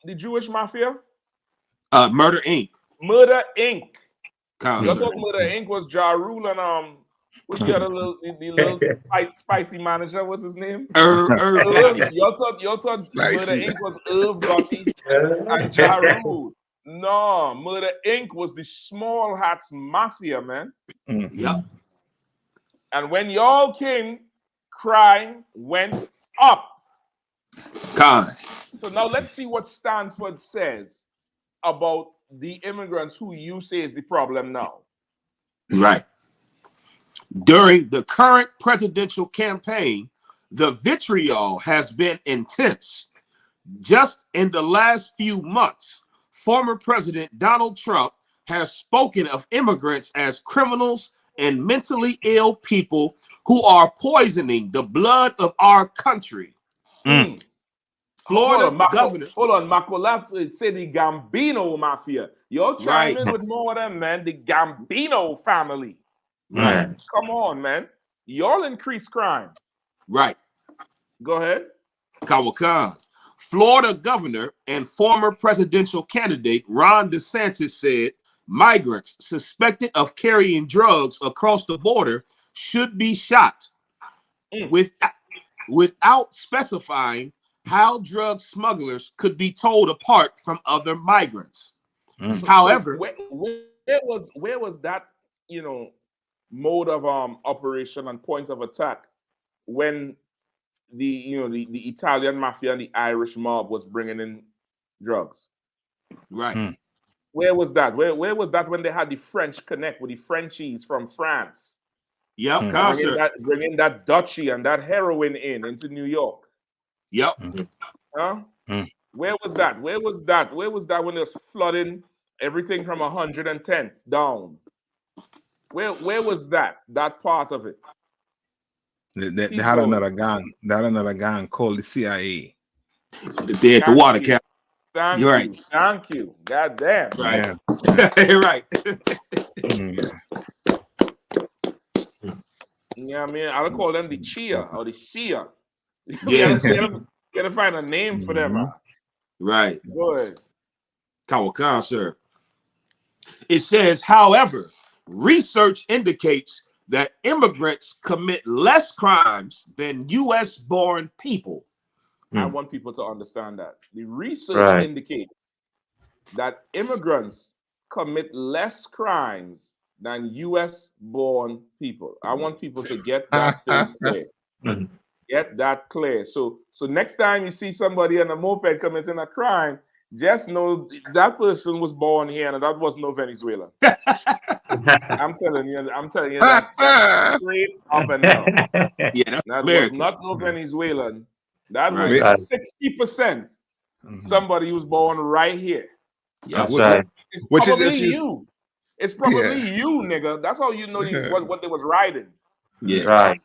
the Jewish mafia? Murder Inc. Murder Inc. You thought Murder Inc. was Ja Rule and what's the other little spicy manager? What's his name? Irv. Y'all thought Murder Inc. was Irv Gotti and Ja Rule. No, Murder Inc. was the small hats mafia, man. Yep. And when y'all came, crime went up. So now let's see what Stanford says about the immigrants who you say is the problem now. Right. During the current presidential campaign, the vitriol has been intense. Just in the last few months, former President Donald Trump has spoken of immigrants as criminals and mentally ill people who are poisoning the blood of our country. Florida governor. Hold on, Macolazzo said the Gambino mafia. You're chiming in with more of them, man. The Gambino family. Right. Come on, man. Y'all increase crime. Right. Go ahead. Kawakan. Florida governor and former presidential candidate Ron DeSantis said migrants suspected of carrying drugs across the border should be shot without specifying how drug smugglers could be told apart from other migrants. However, where was that, mode of operation and point of attack when the Italian mafia and the Irish mob was bringing in drugs? Right. Where was that? Where was that when they had the French connect with the Frenchies from France? Yep. Bringing that duchy and that heroin into New York. Yep. Huh? Where was that? Where was that when it was flooding everything from 110 down? Where was that part of it? They had another gang. They had another gang called the CIA. They at the water cap. Thank You're you. right. Thank you. God damn. Right. Right. Yeah, I mean, I'll call them the Chia or the Sia. Yeah. Gotta find a name for them. Right. Go ahead. Kawakan, sir. It says, however, research indicates that immigrants commit less crimes than U.S.-born people. I want people to understand that. The research indicates that immigrants commit less crimes than U.S.-born people. I want people to get that thing clear. Get that clear. So next time you see somebody on a moped committing a crime, just know that person was born here and that was no Venezuelan. I'm telling you that straight up and down. Yeah, that was not no Venezuelan. That was 60% somebody who was born right here. Yeah, it's probably you. It's probably you, nigga. That's how you know what they was riding. Yeah. Right.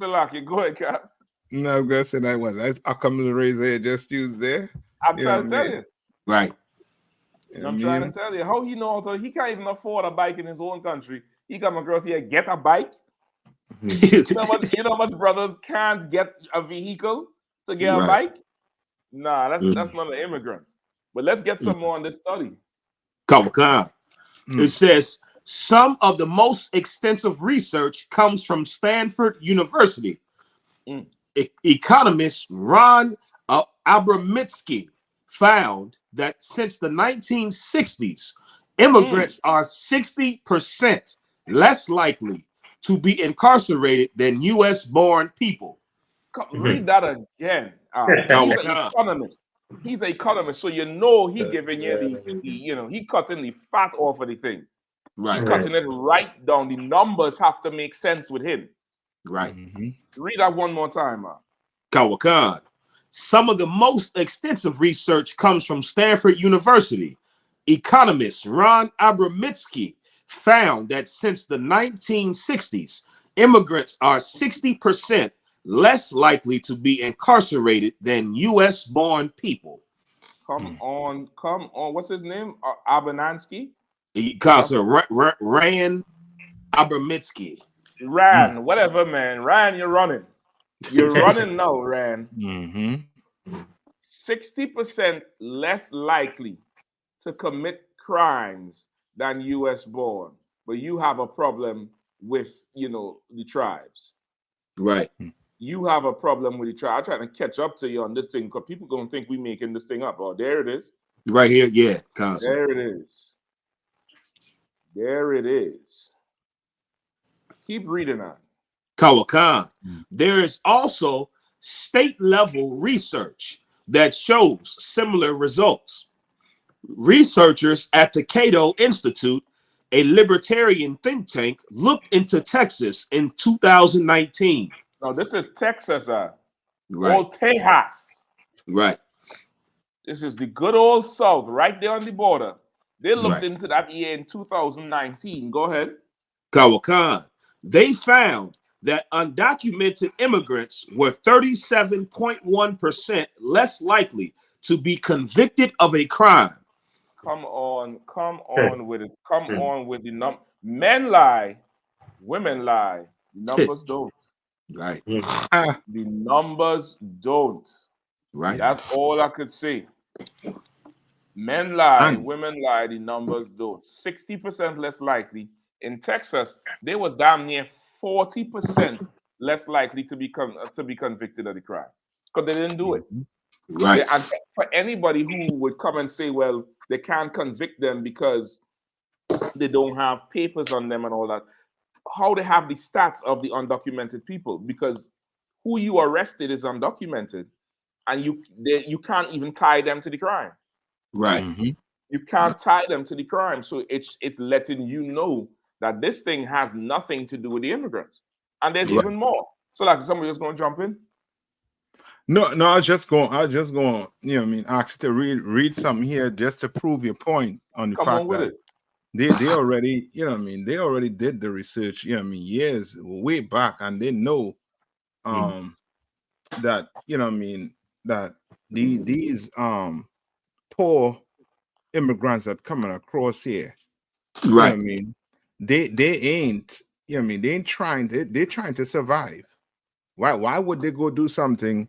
Salaki, go ahead, Cap. No, I was gonna say that one. That's Occam's razor just used there. I'm trying to tell you. Right. I'm trying to tell you. How he know also he can't even afford a bike in his own country. He come across here, get a bike. You know how much brothers can't get a vehicle to get a bike? Nah, that's not an immigrant. But let's get some more on this study. It says some of the most extensive research comes from Stanford University. Economist Ron Abramitsky found that since the 1960s, immigrants are 60% less likely to be incarcerated than U.S.-born people. Read that again. He's an economist. He's an economist, so you know he giving you he cutting the fat off of the thing. Right. He's cutting it right down. The numbers have to make sense with him. Right. Read that one more time, man. Kawakan. Some of the most extensive research comes from Stanford University. Economist Ron Abramitsky found that since the 1960s, immigrants are 60% less likely to be incarcerated than U.S.-born people. Come on. What's his name? Abanansky? Rand Abramitsky. Rand, whatever, man. Rand, you're running. You're running now, Rand. 60% less likely to commit crimes than U.S. born, but you have a problem with, the tribes. Right. You have a problem with the tribe. I'm trying to catch up to you on this thing because people gonna think we making this thing up. Oh, there it is. Right here, yeah. Concept. There it is. There it is. Keep reading on. Kawakan. There is also state-level research that shows similar results. Researchers at the Cato Institute, a libertarian think tank, looked into Texas in 2019. No, this is Texas, right? Old Tejas. Right. This is the good old South, right there on the border. They looked into that year in 2019. Go ahead. Kawakan. They found that undocumented immigrants were 37.1% less likely to be convicted of a crime. Come on with it. Come on with the number. Men lie, women lie. The numbers don't. Right. The numbers don't. Right. That's all I could say. Men lie, women lie, the numbers don't. 60% less likely. In Texas, they was damn near 40% less likely to be convicted of the crime because they didn't do it. Right. And for anybody who would come and say, well, they can't convict them because they don't have papers on them and all that, how they have the stats of the undocumented people? Because who you arrested is undocumented, and you can't even tie them to the crime. Right. You can't tie them to the crime. So it's letting you know that this thing has nothing to do with the immigrants. And there's even more. So like somebody just going to jump in? No, I was just going, ask you to read something here just to prove your point on the fact that they already, they already did the research, years way back, and they know that, that these poor immigrants that coming across here, right? They ain't, they ain't trying to, they're trying to survive. Why would they go do something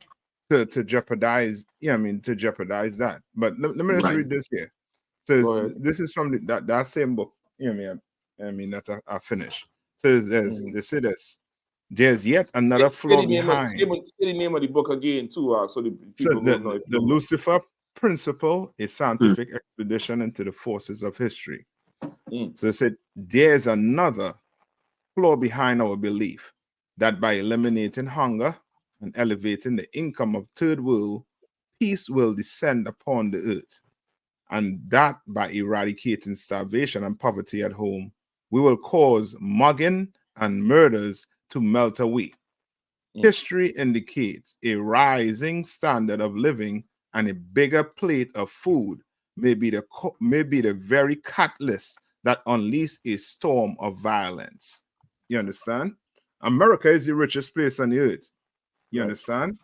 to jeopardize, to jeopardize that? But let me just read this here. So this is from that same book, that I finished. So they say this. There's yet another flaw behind. Say the name of the book again, too, so the people know. The Lucifer Principle, a scientific expedition into the forces of history. So it said, there's another flaw behind our belief that by eliminating hunger and elevating the income of third world, peace will descend upon the earth. And that by eradicating starvation and poverty at home, we will cause mugging and murders to melt away. History indicates a rising standard of living and a bigger plate of food may be the very catalyst that unleashes a storm of violence. You understand? America is the richest place on the earth. You Right. understand?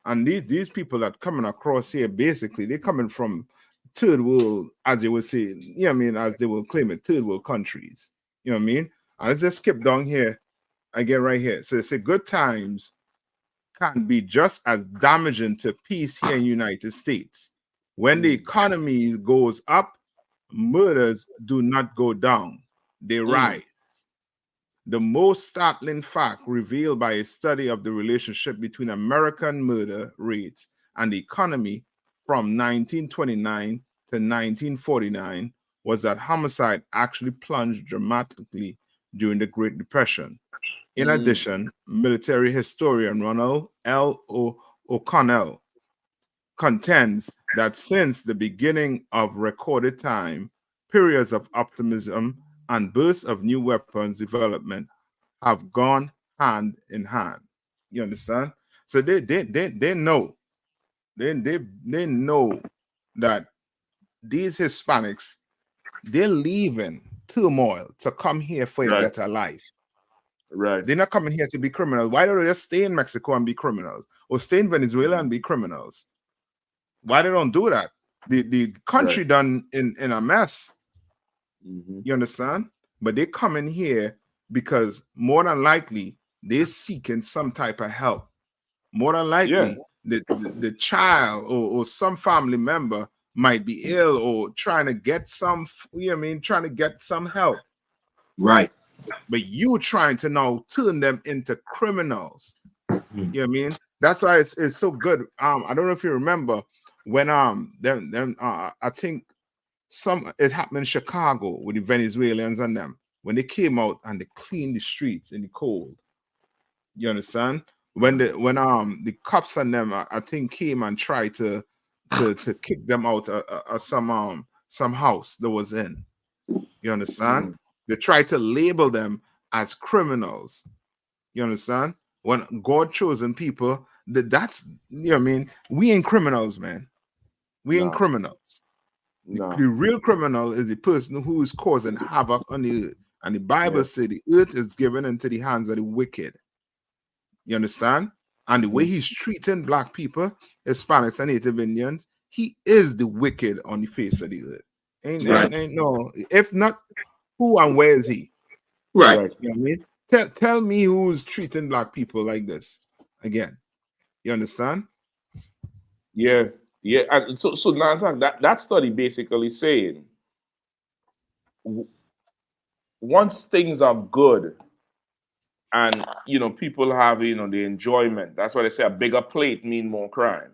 And these people that coming across here, basically, they're coming from third world, as you would say, you know what I mean, as they will claim it, third world countries. You know what I mean? And let's just skip down here again right here. So it's a good times can be just as damaging to peace here in the United States. When the economy goes up, murders do not go down, they rise. The most startling fact revealed by a study of the relationship between American murder rates and the economy from 1929 to 1949 was that homicide actually plunged dramatically during the Great Depression. In addition, military historian Ronald L. O'Connell contends that since the beginning of recorded time, periods of optimism and bursts of new weapons development have gone hand in hand. You understand? So they know. They know that these Hispanics, they're leaving turmoil to come here for a better life. Right. They're not coming here to be criminals. Why don't they just stay in Mexico and be criminals? Or stay in Venezuela and be criminals? Why they don't do that? The country done in a mess. You understand? But they come in here because more than likely they're seeking some type of help. More than likely the child or some family member might be ill or trying to get some, you know what I mean, trying to get some help. Right. But you trying to now turn them into criminals. You know what I mean? That's why it's so good. I don't know if you remember when I think it happened in Chicago with the Venezuelans and them when they came out and they cleaned the streets in the cold. You understand? When the cops and them I think came and tried to kick them out of some house that was in. You understand? They tried to label them as criminals. You understand? When God chosen people, that's, you know what I mean? We ain't criminals, man. We ain't criminals. The real criminal is the person who is causing havoc on the earth. And the Bible says the earth is given into the hands of the wicked. You understand? And the way he's treating black people, Hispanics and Native Indians, he is the wicked on the face of the earth. Ain't no, if not, who and where is he? Right. You know what I mean? Tell me who's treating black people like this again. You understand? Yeah. And so now that study basically saying once things are good and people have the enjoyment, that's why they say a bigger plate mean more crime.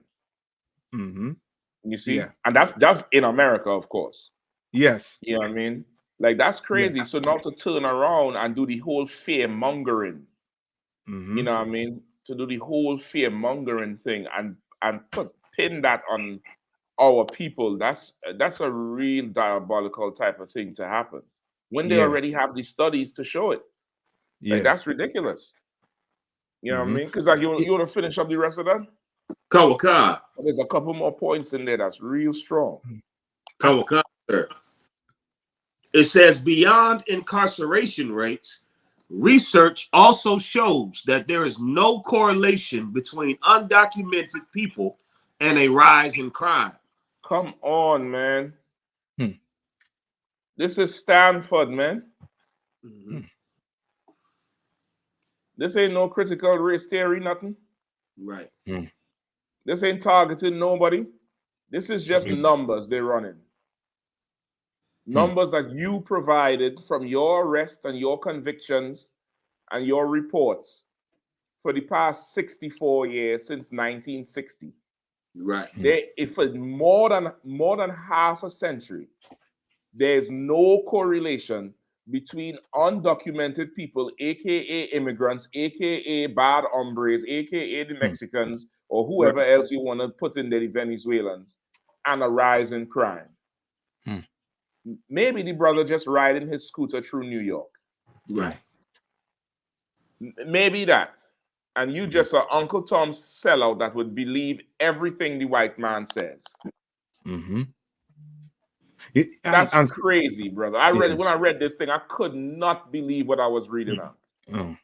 You see? Yeah. And that's in America, of course. Yes. You know what I mean? Like, that's crazy. So now to turn around and do the whole fear mongering, you know what I mean? To do the whole fear mongering thing and pin that on our people, that's a real diabolical type of thing to happen when they already have the studies to show it. Like, that's ridiculous. You know what I mean? Because like you want to finish up the rest of that? Kawaka. There's a couple more points in there that's real strong. Kawaka, sir. It says beyond incarceration rates, research also shows that there is no correlation between undocumented people and a rise in crime. Come on, man. This is Stanford, man. This ain't no critical race theory, nothing. Right. This ain't targeting nobody. This is just numbers they're running. Numbers that you provided from your arrest and your convictions and your reports for the past 64 years since 1960. Right. If for more than half a century, there's no correlation between undocumented people, aka immigrants, aka bad hombres, aka the Mexicans, or whoever else you want to put in there, the Venezuelans, and a rise in crime. Maybe the brother just riding his scooter through New York. Right. Maybe that. And you just an Uncle Tom sellout that would believe everything the white man says. That's crazy, brother. When I read this thing, I could not believe what I was reading on.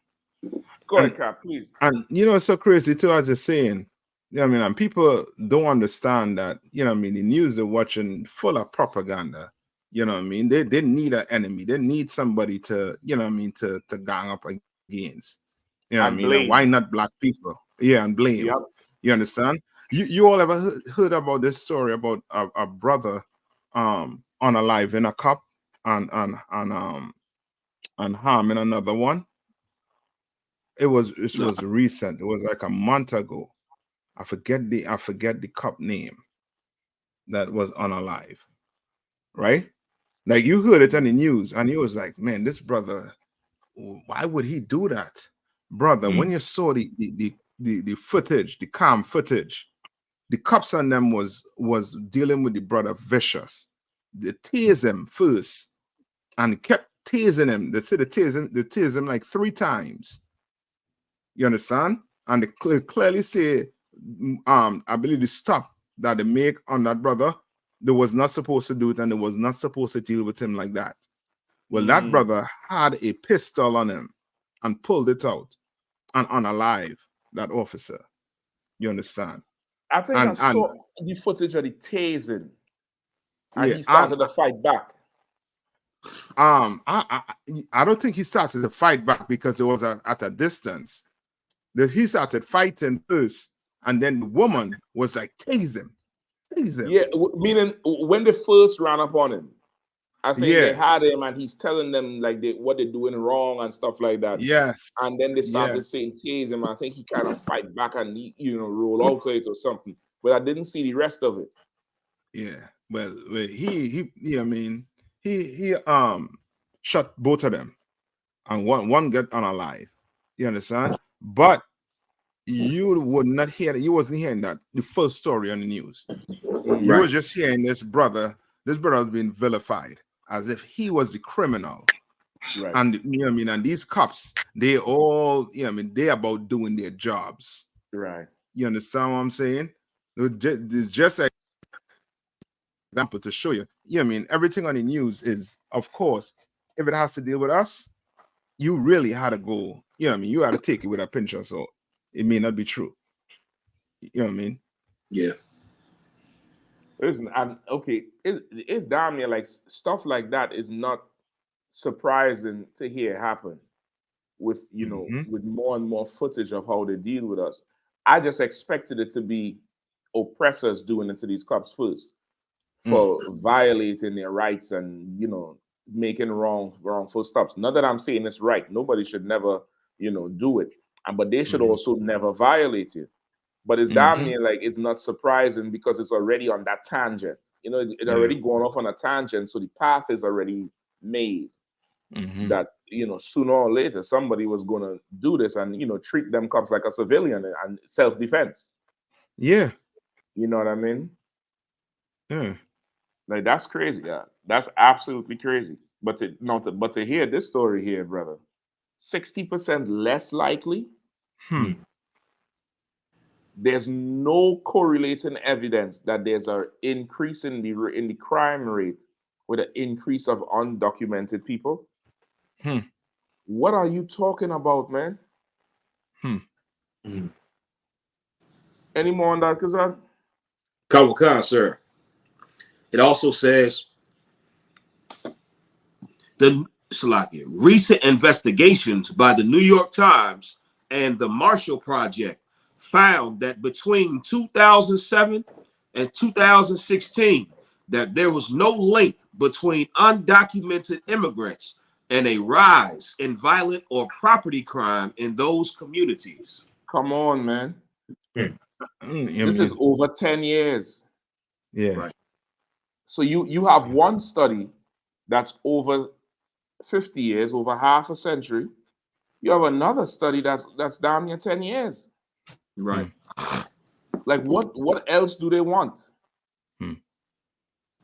Go ahead, Cap, please. And it's so crazy too, as you're saying. And people don't understand that, the news they're watching full of propaganda. They need an enemy. They need somebody to, to gang up against. And why not black people? Yeah, and blame. Yep. You understand? You all ever heard about this story about a brother unalive in a cup and harming another one? It was recent. It was like a month ago. I forget the cup name that was unalive. Right? Like you heard it on the news, and you was like, man, this brother, why would he do that? Brother, when you saw the footage, the cam footage, the cops on them was dealing with the brother vicious. They tased him first and kept tasing him. They said they tased him like 3 times. You understand? And they clearly say, I believe the stop that they make on that brother, they was not supposed to do it, and they was not supposed to deal with him like that. Well, that brother had a pistol on him and pulled it out and unalive that officer. You understand? I think I saw the footage of the tasing, and he started to fight back. I don't think he started to fight back because it was at a distance. He started fighting first, and then the woman was like, tase him. Yeah, meaning when they first ran up on him, I think they had him, and he's telling them like what they're doing wrong and stuff like that. Yes. And then they started saying tase him. I think he kind of fight back and roll out of it or something. But I didn't see the rest of it. Yeah. Well, he shot both of them, and one got unalive. You understand? But you would not hear that. You wasn't hearing that the first story on the news. You were just hearing this brother. This brother has been vilified as if he was the criminal. Right. And and these cops, they all, they're about doing their jobs. Right. You understand what I'm saying? It's just an example to show you. Everything on the news is, of course, if it has to deal with us, you really had to go. You had to take it with a pinch of salt. It may not be true. You know what I mean? Yeah. Listen, it's damn near like stuff like that is not surprising to hear happen with with more and more footage of how they deal with us. I just expected it to be oppressors doing it to these cops first for violating their rights and making wrongful stops. Not that I'm saying it's right. Nobody should never do it, but they should also never violate you. But it's damn near like it's not surprising because it's already on that tangent. It's already gone off on a tangent, so the path is already made. That sooner or later somebody was going to do this and treat them cops like a civilian and self-defense. Yeah, you know what I mean? Yeah, like that's crazy. Yeah, that's absolutely crazy. But to hear this story here, brother, 60% less likely. There's no correlating evidence that there's an increase in the crime rate with an increase of undocumented people. What are you talking about, man? Any more on that, Kazan? Kawaka, sir. It also says recent investigations by the New York Times and the Marshall Project found that between 2007 and 2016, that there was no link between undocumented immigrants and a rise in violent or property crime in those communities. Come on, man. This is over 10 years. Yeah. Right. So you have one study that's over 50 years, over half a century. You have another study that's damn near 10 years. Right. Like what else do they want?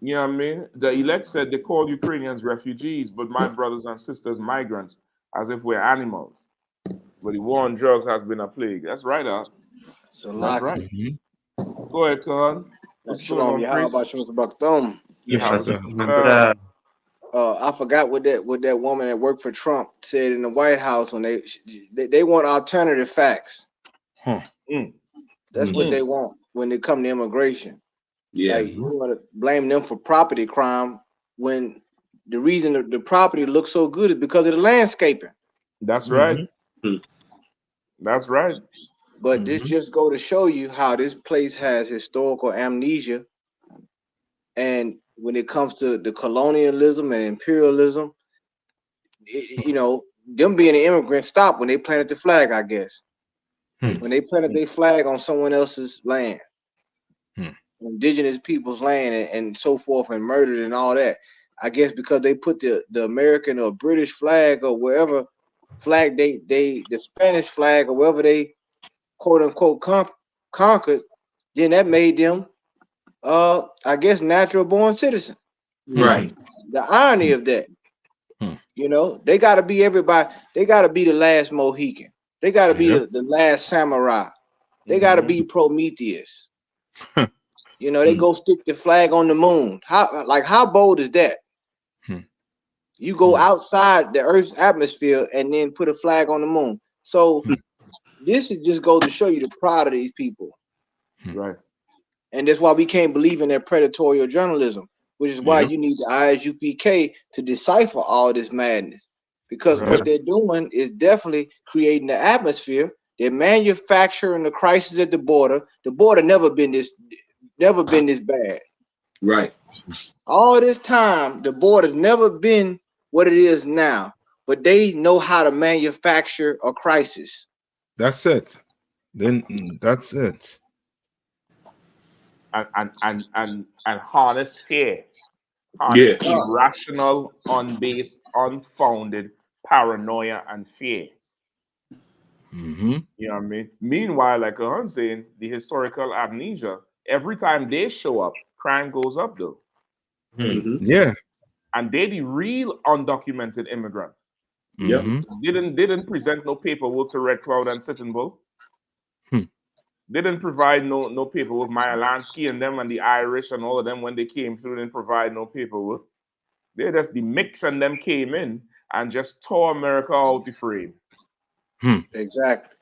You know what I mean? The elect said they call Ukrainians refugees, but my brothers and sisters migrants, as if we're animals. But the war on drugs has been a plague. That's right, So that's right. Go ahead, Khan. Shalom, Yahanna, I forgot what that woman that worked for Trump said in the White House when they want alternative facts. Huh. That's what they want when they come to immigration. Yeah. Like you want to blame them for property crime when the reason the property looks so good is because of the landscaping. That's right. That's right. But this just go to show you how this place has historical amnesia. And when it comes to the colonialism and imperialism, you know, them being an immigrant stopped when they planted the flag, I guess. When they planted their flag on someone else's land, indigenous people's land and so forth, and murdered and all that. I guess because they put the American or British flag or wherever flag they the Spanish flag or wherever they quote unquote conquered, then that made them I guess natural born citizen. Right. The irony of that. You know, they gotta be everybody, they gotta be the last Mohican. They gotta be the last samurai. They gotta be Prometheus. You know, they go stick the flag on the moon. How bold is that? You go outside the Earth's atmosphere and then put a flag on the moon. So this is just go to show you the pride of these people. Right. And that's why we can't believe in their predatory journalism, which is why you need the ISUPK to decipher all this madness. Because what they're doing is definitely creating the atmosphere. They're manufacturing the crisis at the border. The border never been this bad. Right. All this time, the border's never been what it is now. But they know how to manufacture a crisis. That's it. Then that's it. And harness fear. Harness irrational, unbased, unfounded paranoia and fear. You know what I mean? Meanwhile, like I'm saying, the historical amnesia, every time they show up, crime goes up though. Yeah. And they the real undocumented immigrant. Didn't present no paperwork to Red Cloud and Sitting Bull. They didn't provide no paperwork. Meyer Lansky and them and the Irish and all of them when they came through didn't provide no paperwork. They just the mix and them came in and just tore America out the frame. Exactly.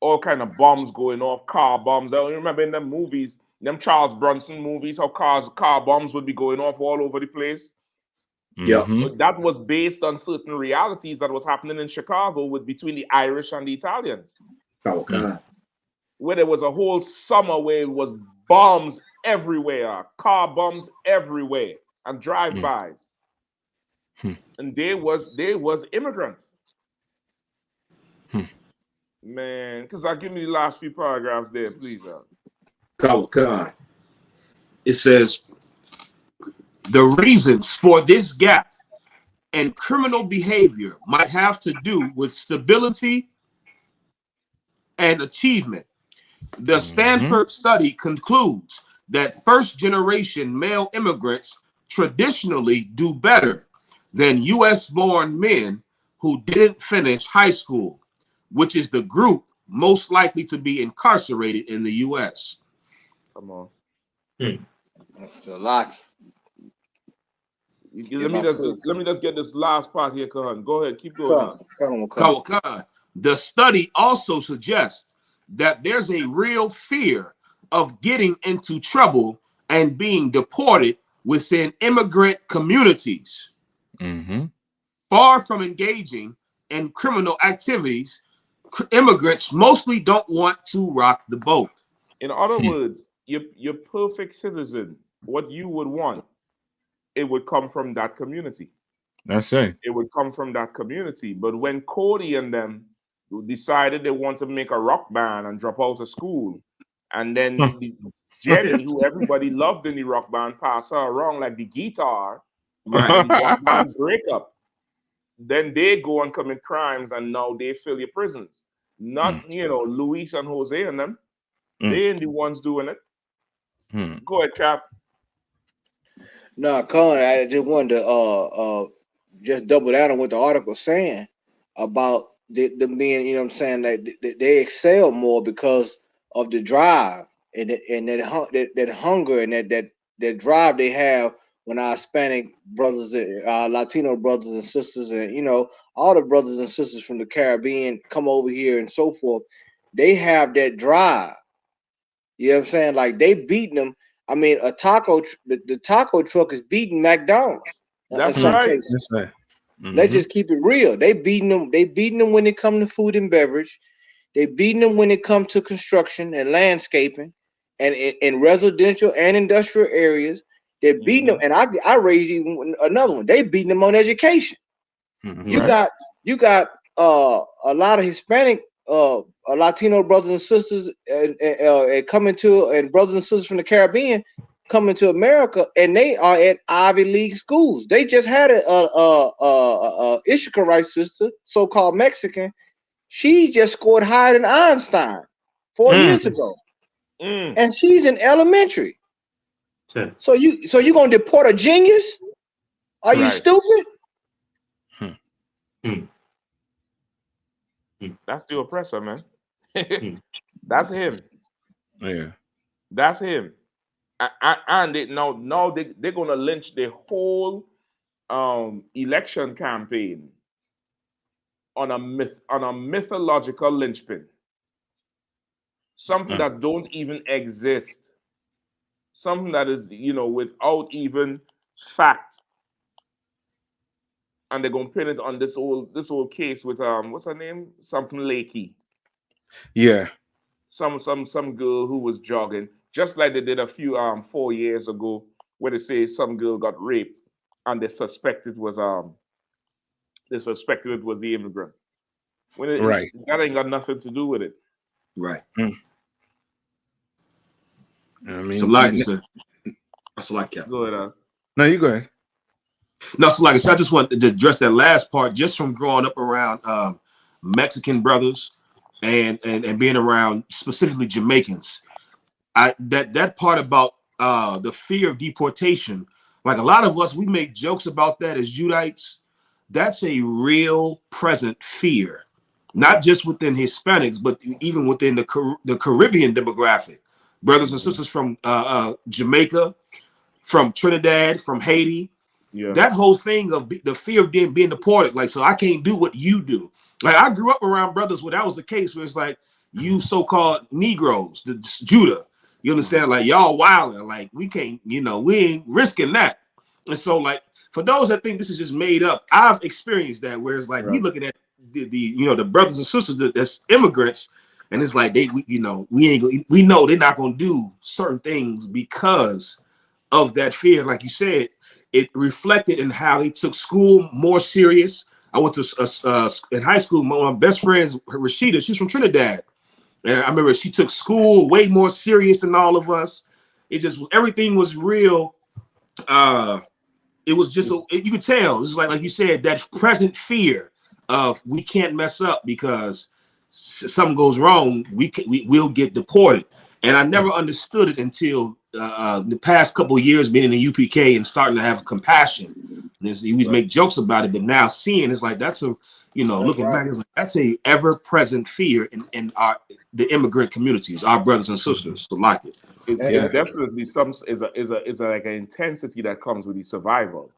All kind of bombs going off, car bombs. I remember in them movies, them Charles Bronson movies, how car bombs would be going off all over the place. But that was based on certain realities that was happening in Chicago between the Irish and the Italians. Oh God. Where there was a whole summer where it was bombs everywhere, car bombs everywhere, and drive-bys. And they was immigrants. Man, because I'll give me the last few paragraphs there, please. God. It says, the reasons for this gap and criminal behavior might have to do with stability and achievement. The Stanford study concludes that first-generation male immigrants traditionally do better than U.S.-born men who didn't finish high school, which is the group most likely to be incarcerated in the U.S. Come on. That's a lot. Let me just get this last part here, Kahan. Go ahead, keep going. The study also suggests that there's a real fear of getting into trouble and being deported within immigrant communities. Far from engaging in criminal activities, immigrants mostly don't want to rock the boat. In other words, your perfect citizen, what you would want, it would come from that community. That's it. It would come from that community. But when Cody and them decided they want to make a rock band and drop out of school, and then Jenny, who everybody loved in the rock band, passed her around like the guitar, and the rock band break up, then they go and commit crimes, and now they fill your prisons. Not, Luis and Jose and them. They ain't the ones doing it. Go ahead, Cap. No, Con, I just wanted to just double down on what the article saying about the being, you know what I'm saying, that they excel more because of the drive and that hunger and that drive they have when our Hispanic brothers, our Latino brothers and sisters, and all the brothers and sisters from the Caribbean come over here and so forth, they have that drive. You know what I'm saying? Like they beating them. I mean, the taco truck is beating McDonald's in That's some right. cases. That's right. Let's just keep it real. They beating them. They beating them when it comes to food and beverage. They beating them when it comes to construction and landscaping, and in residential and industrial areas. They're beating them. And I raised even another one. They beating them on education. You got a lot of Hispanic Latino brothers and sisters and coming to, and brothers and sisters from the Caribbean coming to America, and they are at Ivy League schools. They just had a Ishika Rice sister, so-called Mexican. She just scored higher than Einstein 4 years ago, and she's in elementary. So you gonna deport a genius? Are you stupid? That's the oppressor, man. That's him. Yeah. That's him. And they're gonna lynch the whole election campaign on a mythological linchpin. Something that don't even exist. Something that is, without even fact. And they're gonna pin it on this old case with what's her name? Something Lakey. Yeah. Some girl who was jogging, just like they did a few 4 years ago, where they say some girl got raped and they suspected it was the immigrant. When that ain't got nothing to do with it. Right. I mean, so like I said, that's like that. Go ahead. No, you go ahead. No, so like I said, I just wanted to address that last part, just from growing up around Mexican brothers and being around specifically Jamaicans. That part about the fear of deportation, like a lot of us, we make jokes about that as Judites. That's a real present fear, not just within Hispanics, but even within the Caribbean demographic. Brothers and sisters from Jamaica, from Trinidad, from Haiti. Yeah. That whole thing of the fear of being deported, like, so I can't do what you do. Like, I grew up around brothers where that was the case, where it's like, you so-called Negroes, the Judah, you understand? Like, y'all wilding, like, we can't, we ain't risking that. And so, like, for those that think this is just made up, I've experienced that, where it's like, we looking at the brothers and sisters that's immigrants, and it's like, we know they're not going to do certain things because of that fear. Like you said, it reflected in how they took school more serious. I went to in high school. My best friend's Rashida. She's from Trinidad, and I remember she took school way more serious than all of us. It just, everything was real. It was just you could tell. It's like you said, that present fear of we can't mess up because something goes wrong. We'll get deported. And I never understood it until the past couple of years being in the UPK and starting to have compassion. We always make jokes about it, but now seeing it's like that's a, looking back, it's like that's a ever-present fear in the immigrant communities, our brothers and sisters. So like it. It's definitely is like an intensity that comes with the survival.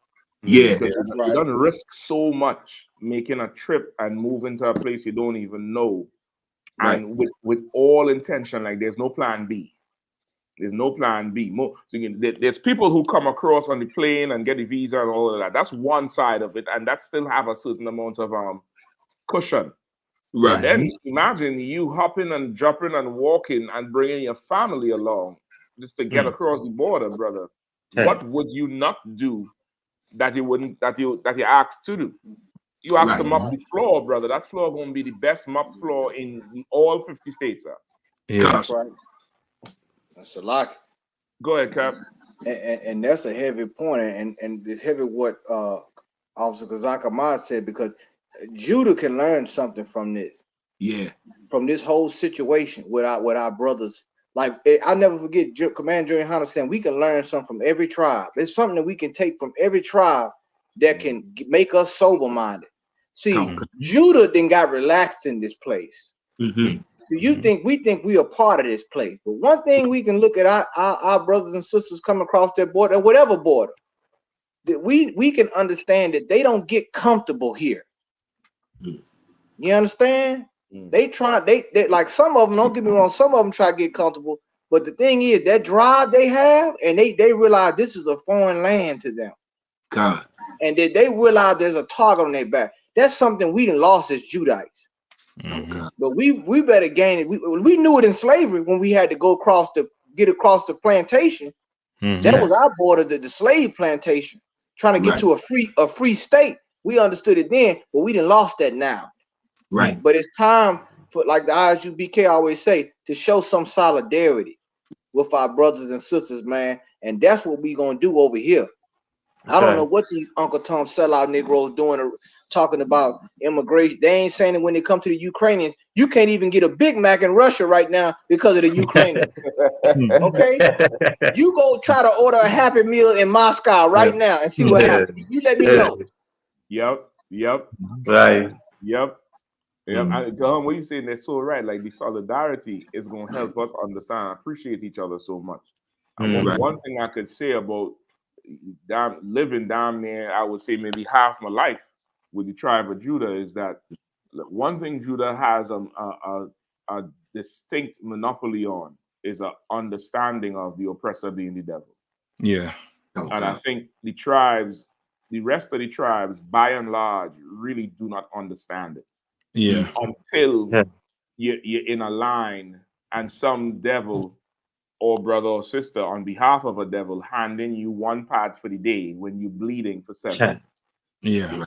Yeah, because you don't risk so much making a trip and moving to a place you don't even know. Right. And with all intention, like there's no plan B. There's no plan B. There's people who come across on the plane and get the visa and all of that. That's one side of it, and that still have a certain amount of cushion. Right. But then imagine you hopping and dropping and walking and bringing your family along just to get across the border, brother. Yeah. What would you not do that you asked to do? You have to mop the floor, brother. That floor going to be the best mop floor in all 50 states, sir. Yeah, that's right. That's a lot. Go ahead, Cap. And that's a heavy point, and it's heavy what Officer Kazaka Ahmad said, because Judah can learn something from this. Yeah. From this whole situation with our brothers. Like, I'll never forget Commander Yahanna saying we can learn something from every tribe. There's something that we can take from every tribe that can make us sober-minded. See, Judah then got relaxed in this place. Mm-hmm. So we think we are part of this place. But one thing we can look at our brothers and sisters coming across that border, whatever border, that we can understand that they don't get comfortable here. You understand? They try, they like, some of them, don't get me wrong, some of them try to get comfortable, but the thing is, that drive they have, and they realize this is a foreign land to them. God. And they realize there's a target on their back. That's something we done lost as Judites. But we better gain it. We knew it in slavery when we had to go get across the plantation. That was our border, the slave plantation, trying to get to a free state. We understood it then, but we done lost that now. Right. But it's time for, like the ISUPK always say, to show some solidarity with our brothers and sisters, man. And that's what we gonna do over here. I don't know what these Uncle Tom sellout Negroes doing, talking about immigration. They ain't saying that when they come to the Ukrainians, you can't even get a Big Mac in Russia right now because of the Ukrainians. Okay? You go try to order a Happy Meal in Moscow right now and see what happens. You let me know. Yep. Right. Yep. What you saying, that's so right. Like, the solidarity is gonna help us understand, appreciate each other so much. And one thing I could say about living down there, I would say maybe half my life with the tribe of Judah, is that one thing Judah has a distinct monopoly on is an understanding of the oppressor being the devil. Yeah. And I think the rest of the tribes, by and large, really do not understand it. Yeah. Until you're in a line and some devil or brother or sister on behalf of a devil handing you one pad for the day when you're bleeding for 7. Yeah.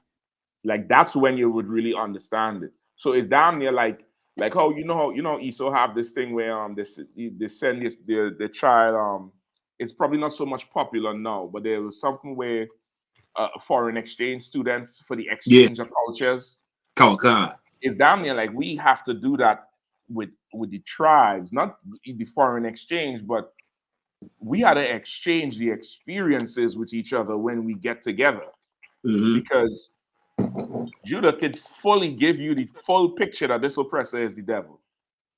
Like, that's when you would really understand it. So it's damn near like how ESO have this thing where they send the child, it's probably not so much popular now, but there was something where foreign exchange students for the exchange of cultures. It's damn near like we have to do that with the tribes, not the foreign exchange, but we had to exchange the experiences with each other when we get together. Because Judah could fully give you the full picture that this oppressor is the devil.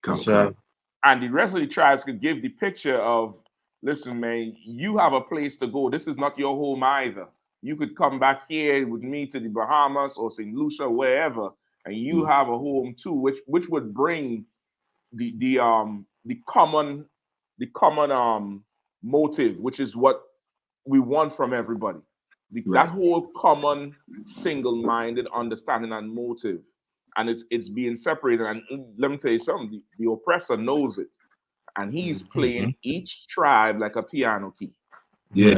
And the rest of the tribes could give the picture of, listen, man, you have a place to go. This is not your home either. You could come back here with me to the Bahamas or St. Lucia, wherever, and you have a home too, which would bring the common motive, which is what we want from everybody. That whole common single-minded understanding and motive, and it's being separated. And let me tell you something: the oppressor knows it, and he's playing each tribe like a piano key.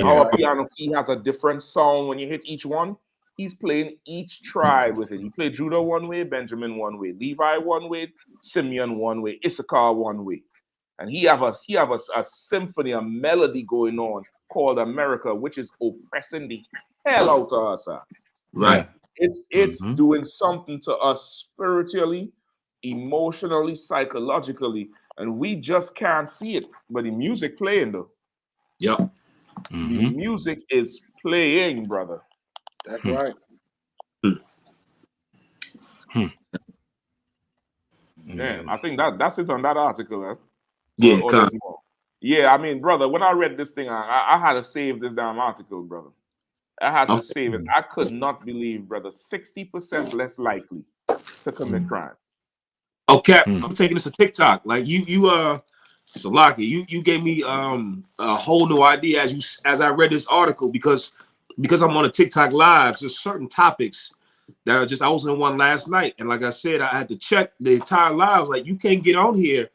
Our piano key has a different sound when you hit each one. He's playing each tribe with it. He played Judah one way, Benjamin one way, Levi one way, Simeon one way, Issachar one way, and he have a symphony, a melody going on called America, which is oppressing the hell out of us. Right. It's doing something to us spiritually, emotionally, psychologically, and we just can't see it. But the music playing though. Yep. The music is playing, brother. That's right. Man, I think that's it on that article. Or Yeah, yeah, I mean, brother, when I read this thing, I had to save this damn article, brother. I had to save it. I could not believe, brother, 60% less likely to commit crime. Okay, I'm taking this to TikTok. Like you Salaki, you gave me a whole new idea as I read this article because I'm on a TikTok live. There's certain topics that are just, I was in one last night, and like I said, I had to check the entire live. Like, you can't get on here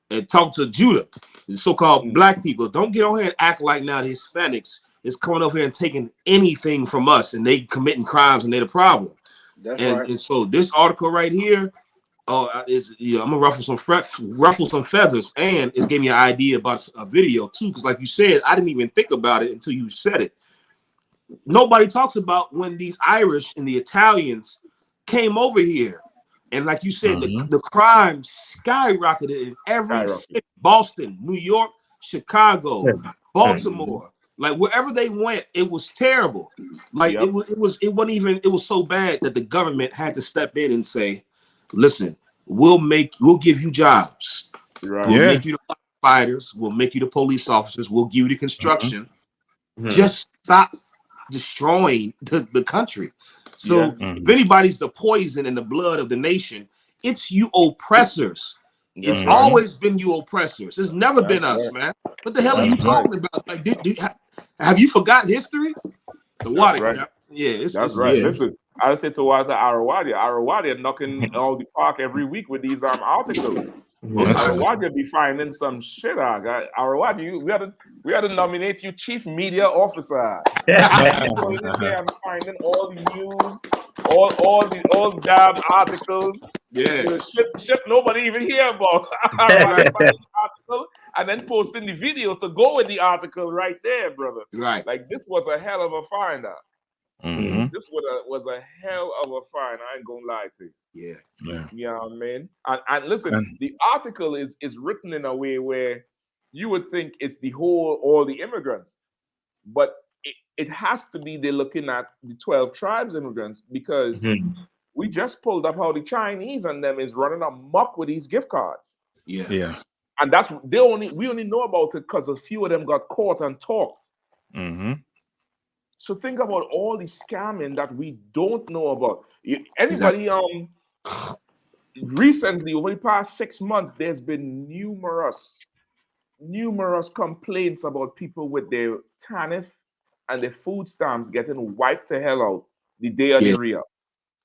and talk to Judah, the so-called black people. Don't get on here and act like now the Hispanics is coming over here and taking anything from us, and they committing crimes, and they're the problem. That's right. And so this article right here is, I'm gonna ruffle some feathers, and it gave me an idea about a video too, because like you said, I didn't even think about it until you said it. Nobody talks about when these Irish and the Italians came over here, and like you said, the crime skyrocketed in every city: Boston, New York, Chicago, Baltimore. Like wherever they went, it was terrible. Like it was so bad that the government had to step in and say, listen, we'll give you jobs. Right. We'll make you the firefighters, we'll make you the police officers, we'll give you the construction. Just stop destroying the country. So if anybody's the poison in the blood of the nation, it's you oppressors. It's always been you oppressors. It's never been us, man. What the hell are you talking about? Like, have you forgot history? The water, right. Yeah, That's right. Listen, I said to Walter Arawadia knocking all the park every week with these articles. Arawadia be finding some shit. Arawadia, we had to nominate you chief media officer. Going in there and finding all the news, all the damn articles. Yeah, shit nobody even hear about. Finding the article and then posting the video to go with the article right there, brother. Right. Like this was a hell of a find. This was a hell of a find. I ain't gonna lie to you. Yeah. You know what I mean? And listen, the article is written in a way where you would think it's all the immigrants, but it has to be they're looking at the 12 tribes immigrants because we just pulled up how the Chinese and them is running amok with these gift cards. Yeah. And that's we only know about it because a few of them got caught and talked. So think about all the scamming that we don't know about. Anybody recently over the past 6 months, there's been numerous complaints about people with their TANF and their food stamps getting wiped to hell out the day of the re-up.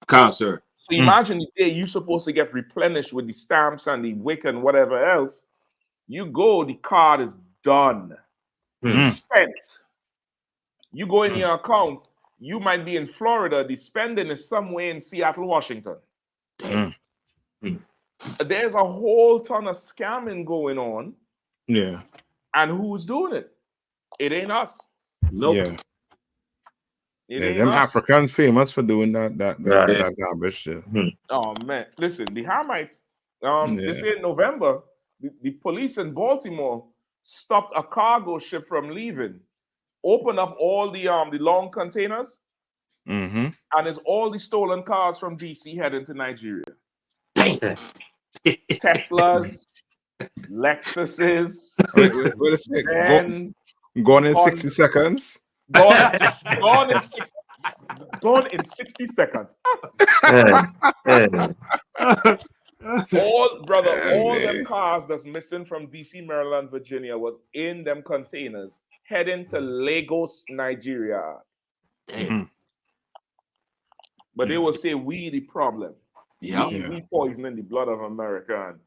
Concert. So imagine the day you're supposed to get replenished with the stamps and the WIC and whatever else. You go, the card is done. Spent. You go in your account, you might be in Florida, the spending is somewhere in Seattle, Washington. There's a whole ton of scamming going on. Yeah. And who's doing it? It ain't us. Nope. Yeah. It ain't them us. Africans famous for doing that garbage too. Oh man, listen, the Hamites, this in November, the police in Baltimore stopped a cargo ship from leaving, opened up all the long containers, and it's all the stolen cars from DC heading to Nigeria. Teslas, Lexuses, Wait a second. Gone in 60 seconds. Gone in 60 seconds. All them cars that's missing from DC, Maryland, Virginia was in them containers heading to Lagos, Nigeria. But they will say we the problem. We poisoning the blood of America. And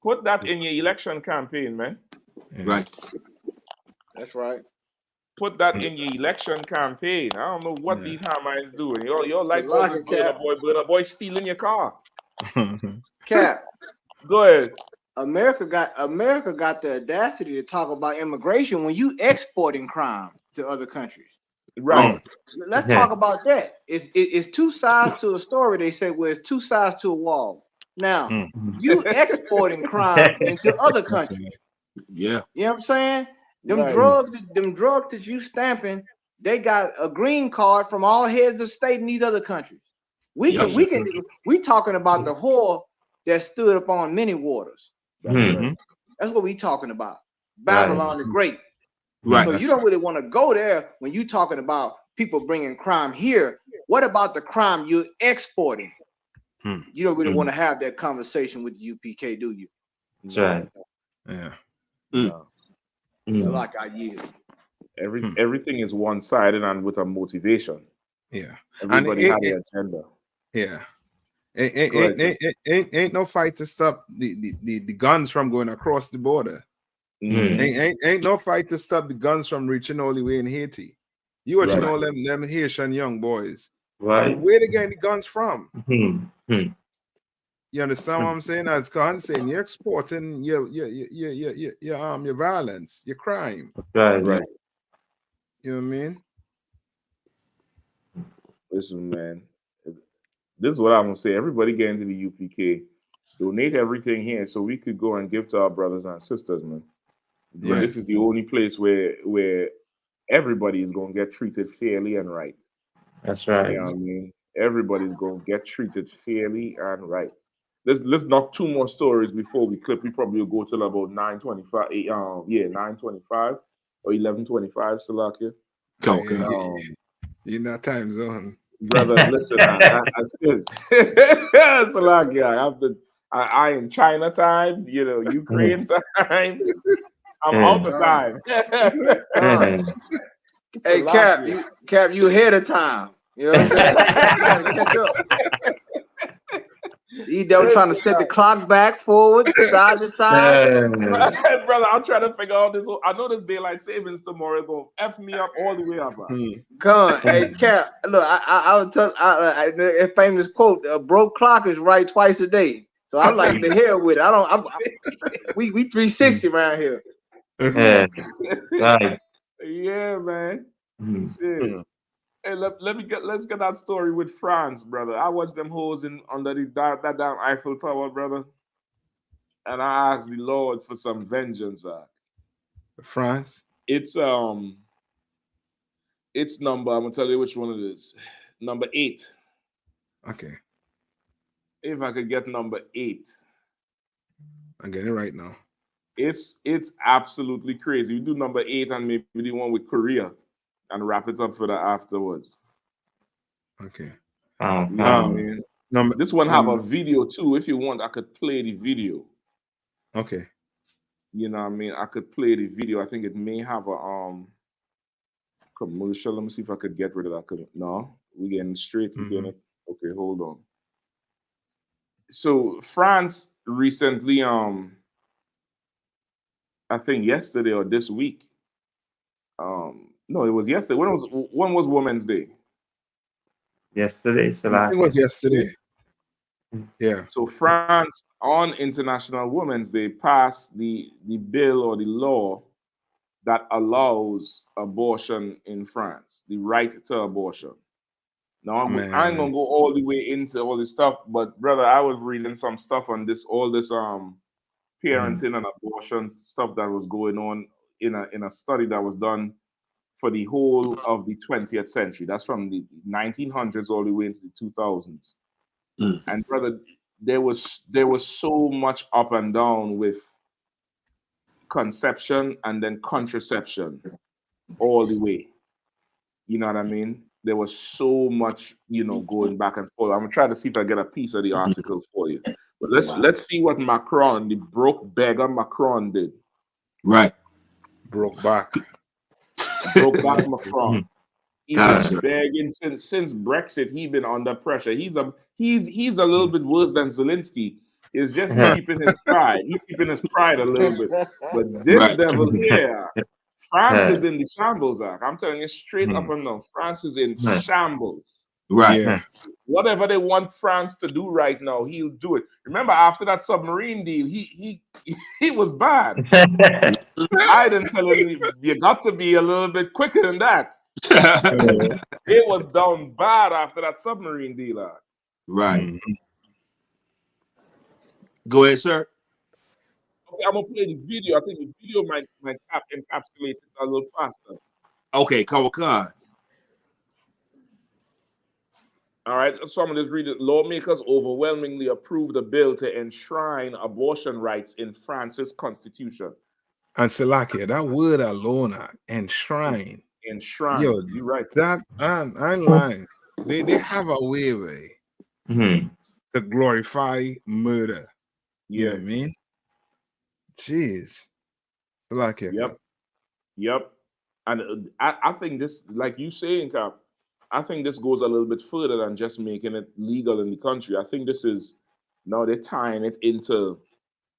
put that in your election campaign, man. Right. That's right. Put that in your election campaign. I don't know what these Hamites doing. You're like a boy stealing your car. Cap. Go ahead. America got the audacity to talk about immigration when you exporting crime to other countries. Right. Let's talk about that. It's two sides to a story. They say, well, it's two sides to a wall. Now, you exporting crime into other countries. Yeah. You know what I'm saying? Them drugs that you stamping, they got a green card from all heads of state in these other countries. We talking about the whore that stood up on many waters. That's what we talking about. Babylon the Great. Right. So you don't really want to go there when you talking about people bringing crime here. What about the crime you're exporting? You don't really want to have that conversation with the UPK, do you? That's right. Yeah. Like I yield. Everything is one-sided and with a motivation. Yeah. Everybody has an agenda. Yeah. Ain't no fight to stop the guns from going across the border. Ain't no fight to stop the guns from reaching all the way in Haiti. You watching all them Haitian young boys. Right. Where they getting the guns from? You understand what I'm saying? As Khan saying, you're exporting your violence, your crime. Right. You know what I mean? Listen, man. This is what I'm gonna say. Everybody get into the UPK, donate everything here so we could go and give to our brothers and sisters, man. But this is the only place where everybody is gonna get treated fairly and right. That's right. You know what I mean? Everybody's gonna get treated fairly and right. Let's knock two more stories before we clip. We probably will go till about 9:25. 9:25 or 11:25, Salakia. in that time zone. Brother, listen, I still it's a lot, yeah. I in China time, Ukraine time. I'm out of time. It's a Hey, lot, Cap, you ahead of time. You know what I'm saying? You gotta catch up. He was trying to set the clock back forward, side to side. Brother, I'm trying to figure out this. I know this daylight savings tomorrow is gonna F me up all the way up. Come on, hey Cap. Look, I was telling a famous quote: "A broke clock is right twice a day." So I'm like the hell with it. We 360 around here. Right. Yeah, man. Shit. Hey, let's get that story with France, brother. I watched them hoes under that damn Eiffel Tower, brother, and I asked the Lord for some vengeance. France. It's number. I'm gonna tell you which one it is. Number 8. Okay, If I could get number 8, I'm getting it right now. it's absolutely crazy. We do number 8 and maybe the one with Korea, and wrap it up for that afterwards. Okay. This one have a video too. If you want, I could play the video. Okay. You know what I mean? I could play the video. I think it may have a commercial. Let me see if I could get rid of that. No, we getting straight. Okay, hold on. So France recently, I think yesterday or this week. No, it was yesterday. When was Women's Day? Yesterday, so it was yesterday. Yeah. So France on International Women's Day passed the bill or the law that allows abortion in France, the right to abortion. Now I ain't gonna go all the way into all this stuff, but brother, I was reading some stuff on all this parenting and abortion stuff that was going on in a study that was done for the whole of the 20th century. That's from the 1900s all the way into the 2000s. And brother, there was so much up and down with conception and then contraception all the way. You know what I mean? There was so much, going back and forth. I'm gonna try to see if I get a piece of the article for you. But let's see what Macron, the broke beggar Macron, did. Right. Broke back Macron. He's been begging since Brexit. He's been under pressure. He's a little bit worse than Zelensky. It's just keeping his pride. He's keeping his pride a little bit. But this devil here, France is in the shambles. I'm telling you straight up and down. France is in shambles. Right. Yeah. Whatever they want France to do right now, he'll do it. Remember, after that submarine deal, he was bad. I didn't tell him you got to be a little bit quicker than that. It was down bad after that submarine deal. Right. Go ahead, sir. Okay, I'm gonna play the video. I think the video might encapsulate it a little faster. Okay, come on. All right, so I'm gonna just read it. Lawmakers overwhelmingly approved a bill to enshrine abortion rights in France's constitution. And Salakia, that word alone, enshrine. Enshrine. Yo, you're right. That I'm lying. They have a way to glorify murder. You know what I mean? Jeez. Salakia. Yep. And I think this, like you saying, Cap, I think this goes a little bit further than just making it legal in the country. I think this is now they're tying it into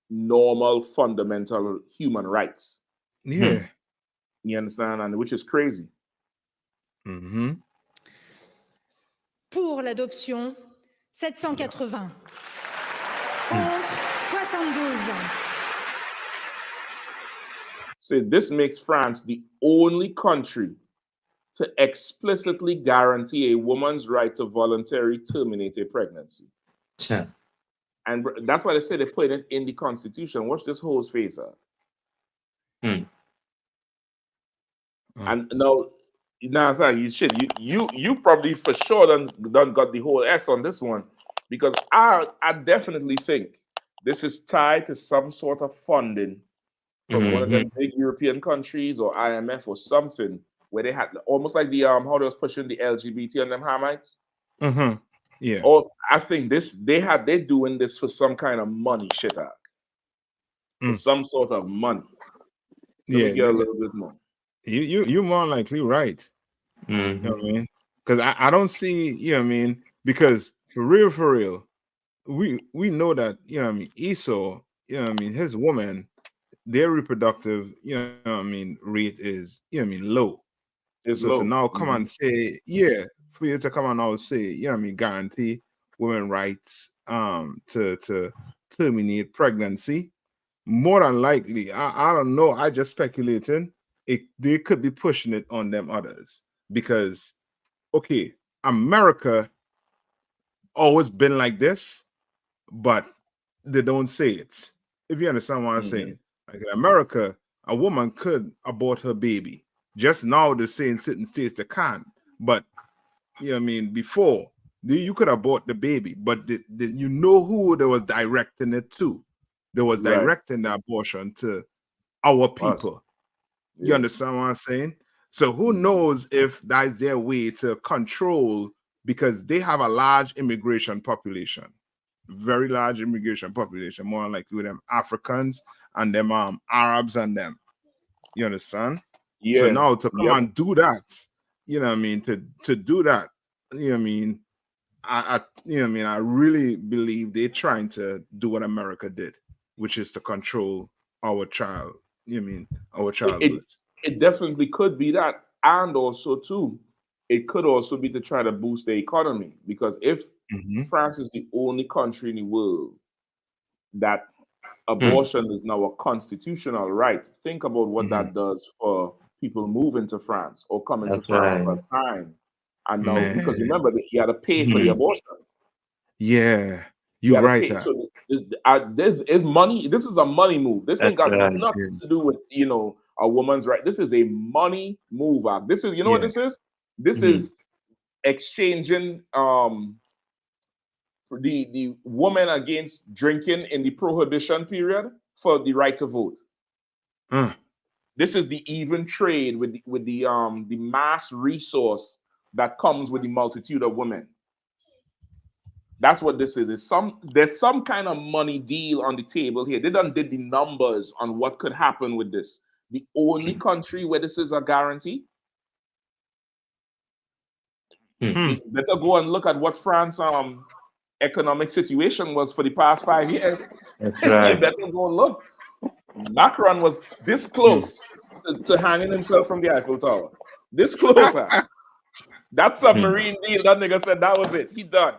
normal, fundamental human rights. Yeah. You understand? And which is crazy. Pour l'adoption, 780. Contre, 72. So this makes France the only country to explicitly guarantee a woman's right to voluntarily terminate a pregnancy. Sure. And that's why they say they put it in the Constitution. Watch this hole's face out. And now you probably for sure done got the whole S on this one, because I definitely think this is tied to some sort of funding from one of them big European countries or IMF or something where they had almost like the how they was pushing the LGBT on them Hamites. Yeah. Or I think they're doing this for some kind of money shit out. For some sort of money. Let me get a little bit more. You're more likely right. You know what I mean? Because I don't see, you know what I mean? Because for real, we know that, you know what I mean, Esau, you know what I mean, his woman, their reproductive, you know what I mean, rate is, you know what I mean, low. It's so low. to now come and say, for you to come and now say, you know what I mean, guarantee women rights to terminate pregnancy, more than likely, I don't know, I just speculating, they could be pushing it on them others. Because, okay, America always been like this, but they don't say it. If you understand what I'm saying. Like in America, a woman could abort her baby. Just now they're saying certain states they can't. But, you know what I mean, before, you could abort the baby, but you know who they was directing it to. They was directing the abortion to our people. You understand what I'm saying? So who knows if that's their way to control, because they have a large immigration population, very large immigration population, more likely with them Africans and them Arabs and them. You understand? Yeah. So now to come and do that, you know what I mean, to do that, you know what I mean, you know what I mean, I really believe they're trying to do what America did, which is to control our child. You know what I mean, our childhood. It definitely could be that, and also too, it could also be to try to boost the economy, because if France is the only country in the world that abortion is now a constitutional right, think about what that does for people moving to France or coming to France for a time. And now, because remember, you had to pay for the abortion. Yeah, you're right. So this is money. This is a money move. This ain't got nothing to do with, you know, a woman's right. This is a money move. This is, you know what this is? This is exchanging the woman against drinking in the prohibition period for the right to vote. This is the even trade with the mass resource that comes with the multitude of women. That's what this is. There's some kind of money deal on the table here. They done did the numbers on what could happen with this. The only country where this is a guarantee. Better go and look at what France economic situation was for the past 5 years. That's right. You better go and look. Macron was this close to hanging himself from the Eiffel Tower. This closer. That submarine deal, that nigga said that was it. He done.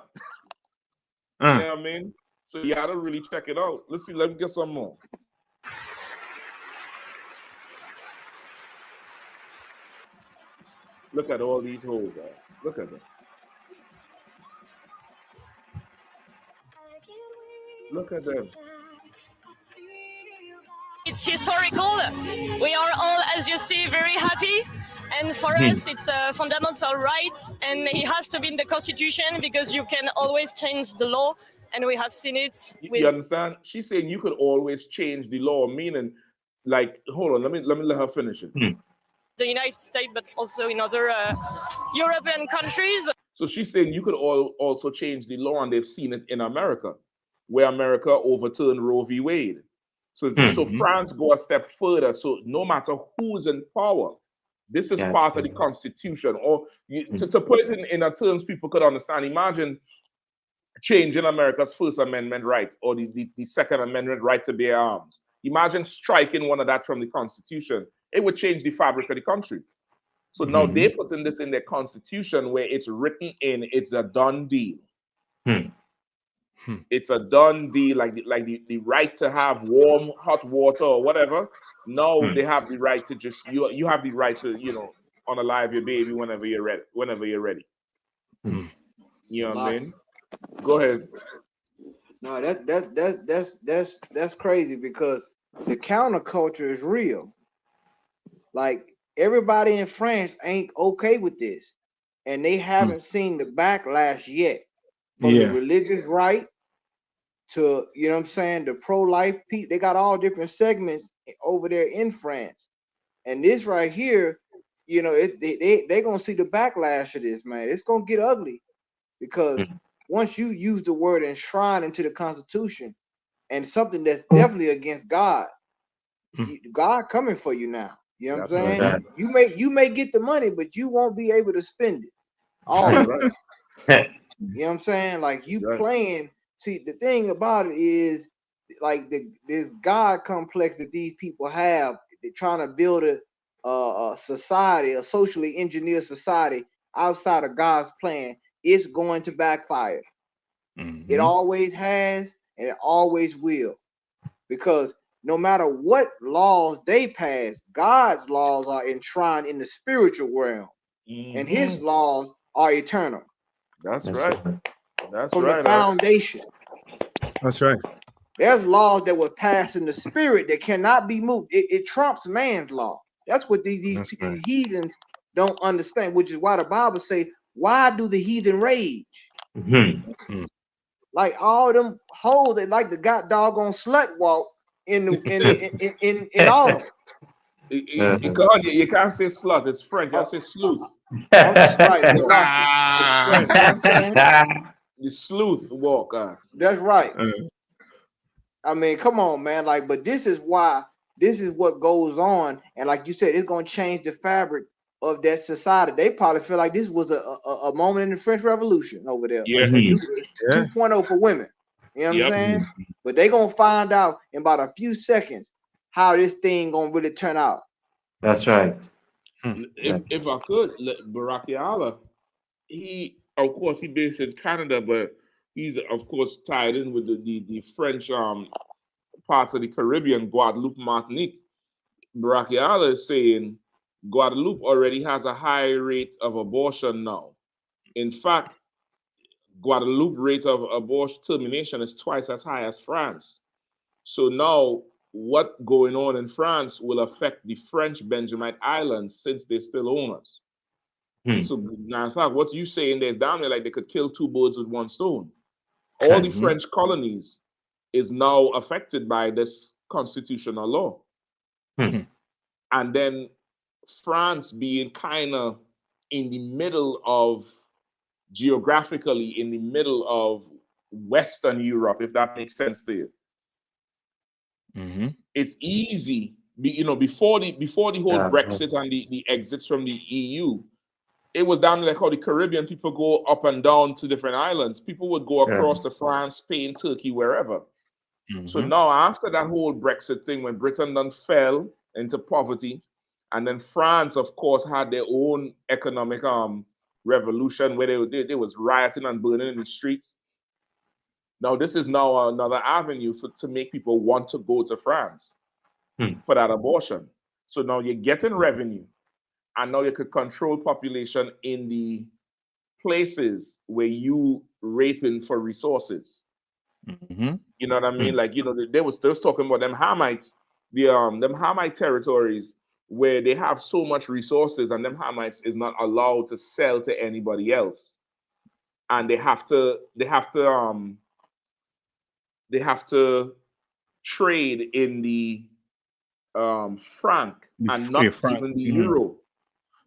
You know what I mean? So you gotta really check it out. Let's see, let me get some more. Look at all these holes. Look at them. Look at them. It's historical. We are all, as you see, very happy. And for us, it's a fundamental right. And it has to be in the Constitution, because you can always change the law. And we have seen it. You understand? She's saying you could always change the law, meaning, like, hold on, let me let her finish it. The United States, but also in other European countries. So she's saying you could also change the law, and they've seen it in America, where America overturned Roe v. Wade. So France go a step further. So no matter who's in power, this is part of the Constitution. Or to put it in a terms people could understand, imagine changing America's First Amendment right, or the Second Amendment right to bear arms. Imagine striking one of that from the Constitution. It would change the fabric of the country. So now they're putting this in their Constitution, where it's written in, it's a done deal. It's a done deal, like the right to have warm, hot water or whatever. Now they have the right to just, you have the right to, you know, unalive your baby whenever you're ready. You know what I mean? Go ahead. No, that's crazy, because the counterculture is real. Like, everybody in France ain't okay with this, and they haven't seen the backlash yet from the religious right to, you know what I'm saying, the pro-life people. They got all different segments over there in France, and this right here you know, they gonna see the backlash of this, man. It's gonna get ugly because once you use the word enshrine into the Constitution and something that's definitely against God, God coming for you now. You know what I'm saying? Right. You may get the money, but you won't be able to spend it. All of it. You know what I'm saying? Like you playing. See, the thing about it is, like this God complex that these people have. They're trying to build a society, a socially engineered society outside of God's plan. It's going to backfire. It always has, and it always will, because no matter what laws they pass, God's laws are enshrined in the spiritual realm, and His laws are eternal. That's right. That's from right. the foundation. That's right. There's laws that were passed in the spirit that cannot be moved. It trumps man's law. That's what these heathens don't understand, which is why the Bible say, why do the heathen rage? Like all them hoes that like the god doggone slut walk in autumn. God, you can't say slut. It's French. You say sleuth. That's right. The sleuth walk. That's right. I mean, come on, man. Like, but this is why. This is what goes on, and like you said, it's gonna change the fabric of that society. They probably feel like this was a moment in the French Revolution over there. Yeah. Like 2.0 for women. You know what I'm saying? But they gonna find out in about a few seconds how this thing gonna really turn out. That's right. If I could, Barack Yahanna, he of course he based in Canada, but he's of course tied in with the French parts of the Caribbean, Guadeloupe, Martinique. Barack Yahanna is saying Guadeloupe already has a high rate of abortion now. In fact, Guadeloupe rate of abortion termination is twice as high as France. So now what going on in France will affect the French Benjamin Islands since they still own us. So now in fact, what you saying there's down there like they could kill two birds with one stone. All the French colonies is now affected by this constitutional law. And then France being kind of in the middle of, geographically in the middle of Western Europe, if that makes sense to you. It's easy, before the whole Brexit and the exits from the EU, it was down like how the Caribbean people go up and down to different islands. People would go across to France, Spain, Turkey, wherever. So now after that whole Brexit thing, when Britain done fell into poverty, and then France, of course, had their own economic revolution where they was rioting and burning in the streets. Now this is now another avenue to make people want to go to France for that abortion. So now you're getting revenue, and now you could control population in the places where you raping for resources. You know what I mean? Like, they was talking about them Hamites, them Hamite territories where they have so much resources, and them Hamites is not allowed to sell to anybody else, and they have to trade in the franc and not even the euro.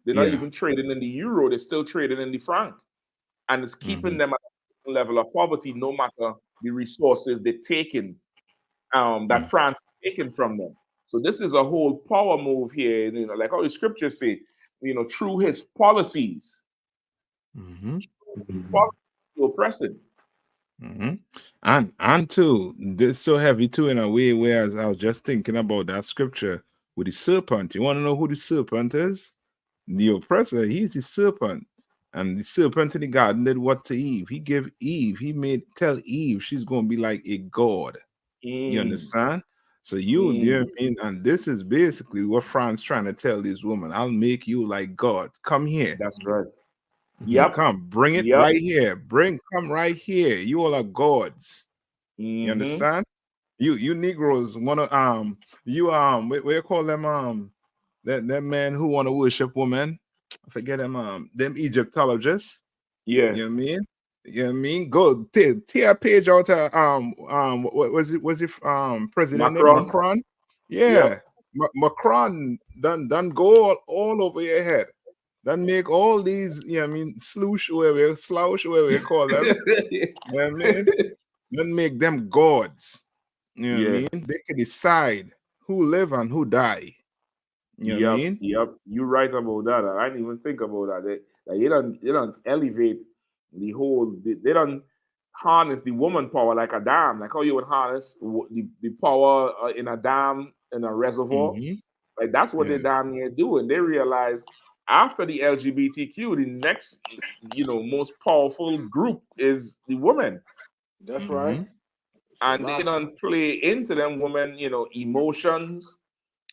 They're not even trading in the euro; they're still trading in the franc, and it's keeping them at a level of poverty, no matter the resources they're taking, that France is taking from them. So this is a whole power move here, like how the scriptures say, through his policies, oppressing. And too, this so heavy too in a way, whereas I was just thinking about that scripture with the serpent. You want to know who the serpent is? The oppressor. He's the serpent. And the serpent in the garden did what to Eve? He gave Eve, tell Eve she's going to be like a god. You understand? So you know what I mean? And this is basically what France trying to tell this woman. I'll make you like God. Come here. That's right. Come, bring it right here. Come right here. You all are gods. You understand? You Negroes wanna what you call them that man who wanna worship women. I forget them Egyptologists. Yeah. You know what I mean? You know what I mean? Go tear a page out what was it President Macron. Macron? Yeah. Macron done go all over your head. Done make all these, slouch, whatever you call them. You know what I mean? Done make them gods. You know what I mean? They can decide who live and who die. You know what I mean? Yep. You're right about that. I didn't even think about that. They don't elevate the whole. They don't harness the woman power like a dam. Like how you would harness the power in a dam in a reservoir. Like that's what they damn near do. And they realize after the LGBTQ, the next, most powerful group is the women. That's right. And they don't play into them women, emotions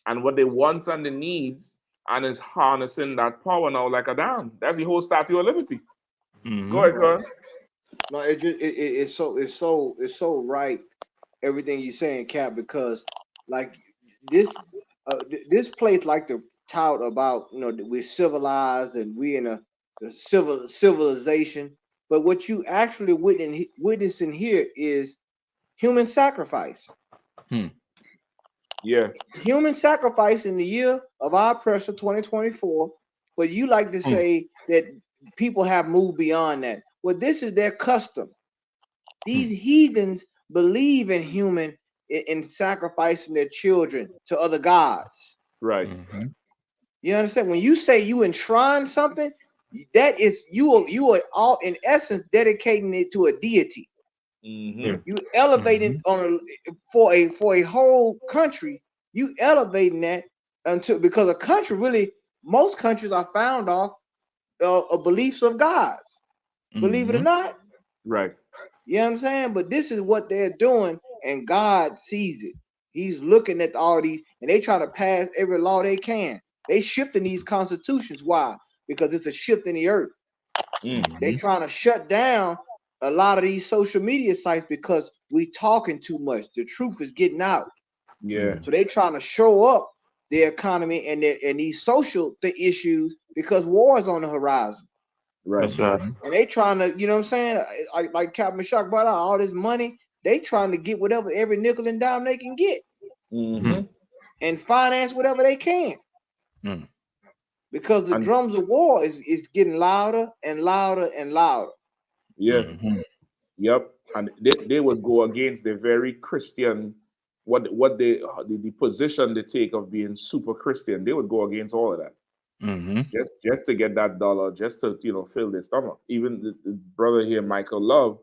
and what they wants and the needs, and is harnessing that power now like a dam. That's the whole Statue of Liberty. Go ahead, Kurt. No, it's so right. Everything you're saying, Cap, because like this place like to tout about, we're civilized and we in a civilization, but what you actually witnessing here is human sacrifice. Yeah. Human sacrifice in the year of our oppressor, 2024. But you like to say that people have moved beyond that. Well, this is their custom. These heathens believe in sacrificing their children to other gods. Right. You understand? When you say you enshrine something, that is you are all in essence dedicating it to a deity. You elevating for a whole country. You elevating that because a country really, most countries are found off beliefs of gods. Believe it or not. Right. You know what I'm saying? But this is what they're doing, and God sees it. He's looking at all these, and they try to pass every law they can. They shifting these constitutions. Why? Because it's a shift in the earth. They trying to shut down a lot of these social media sites because we talking too much. The truth is getting out. Yeah. So they trying to show up their economy and these social issues because war is on the horizon. Right. That's right. And they trying to, you know what I'm saying? Like Captain Shock brought out all this money. They trying to get whatever, every nickel and dime they can get. And finance whatever they can. Because the drums of war is getting louder and louder and louder. Yeah. Yep. And they would go against the very Christian, the position they take of being super Christian. They would go against all of that. Just to get that dollar, just to fill their stomach. Even the brother here, Michael Love,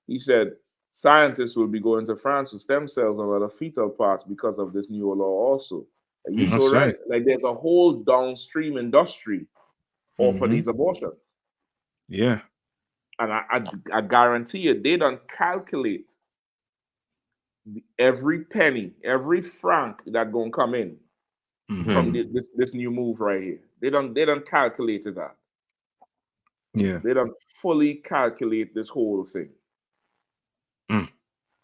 he said scientists will be going to France for stem cells and other fetal parts because of this new law also. Are you so right? Like there's a whole downstream industry for these abortions. Yeah. And I guarantee you, they don't calculate every penny, every franc that gonna come in from this new move right here. They don't calculate it out. Yeah. They don't fully calculate this whole thing.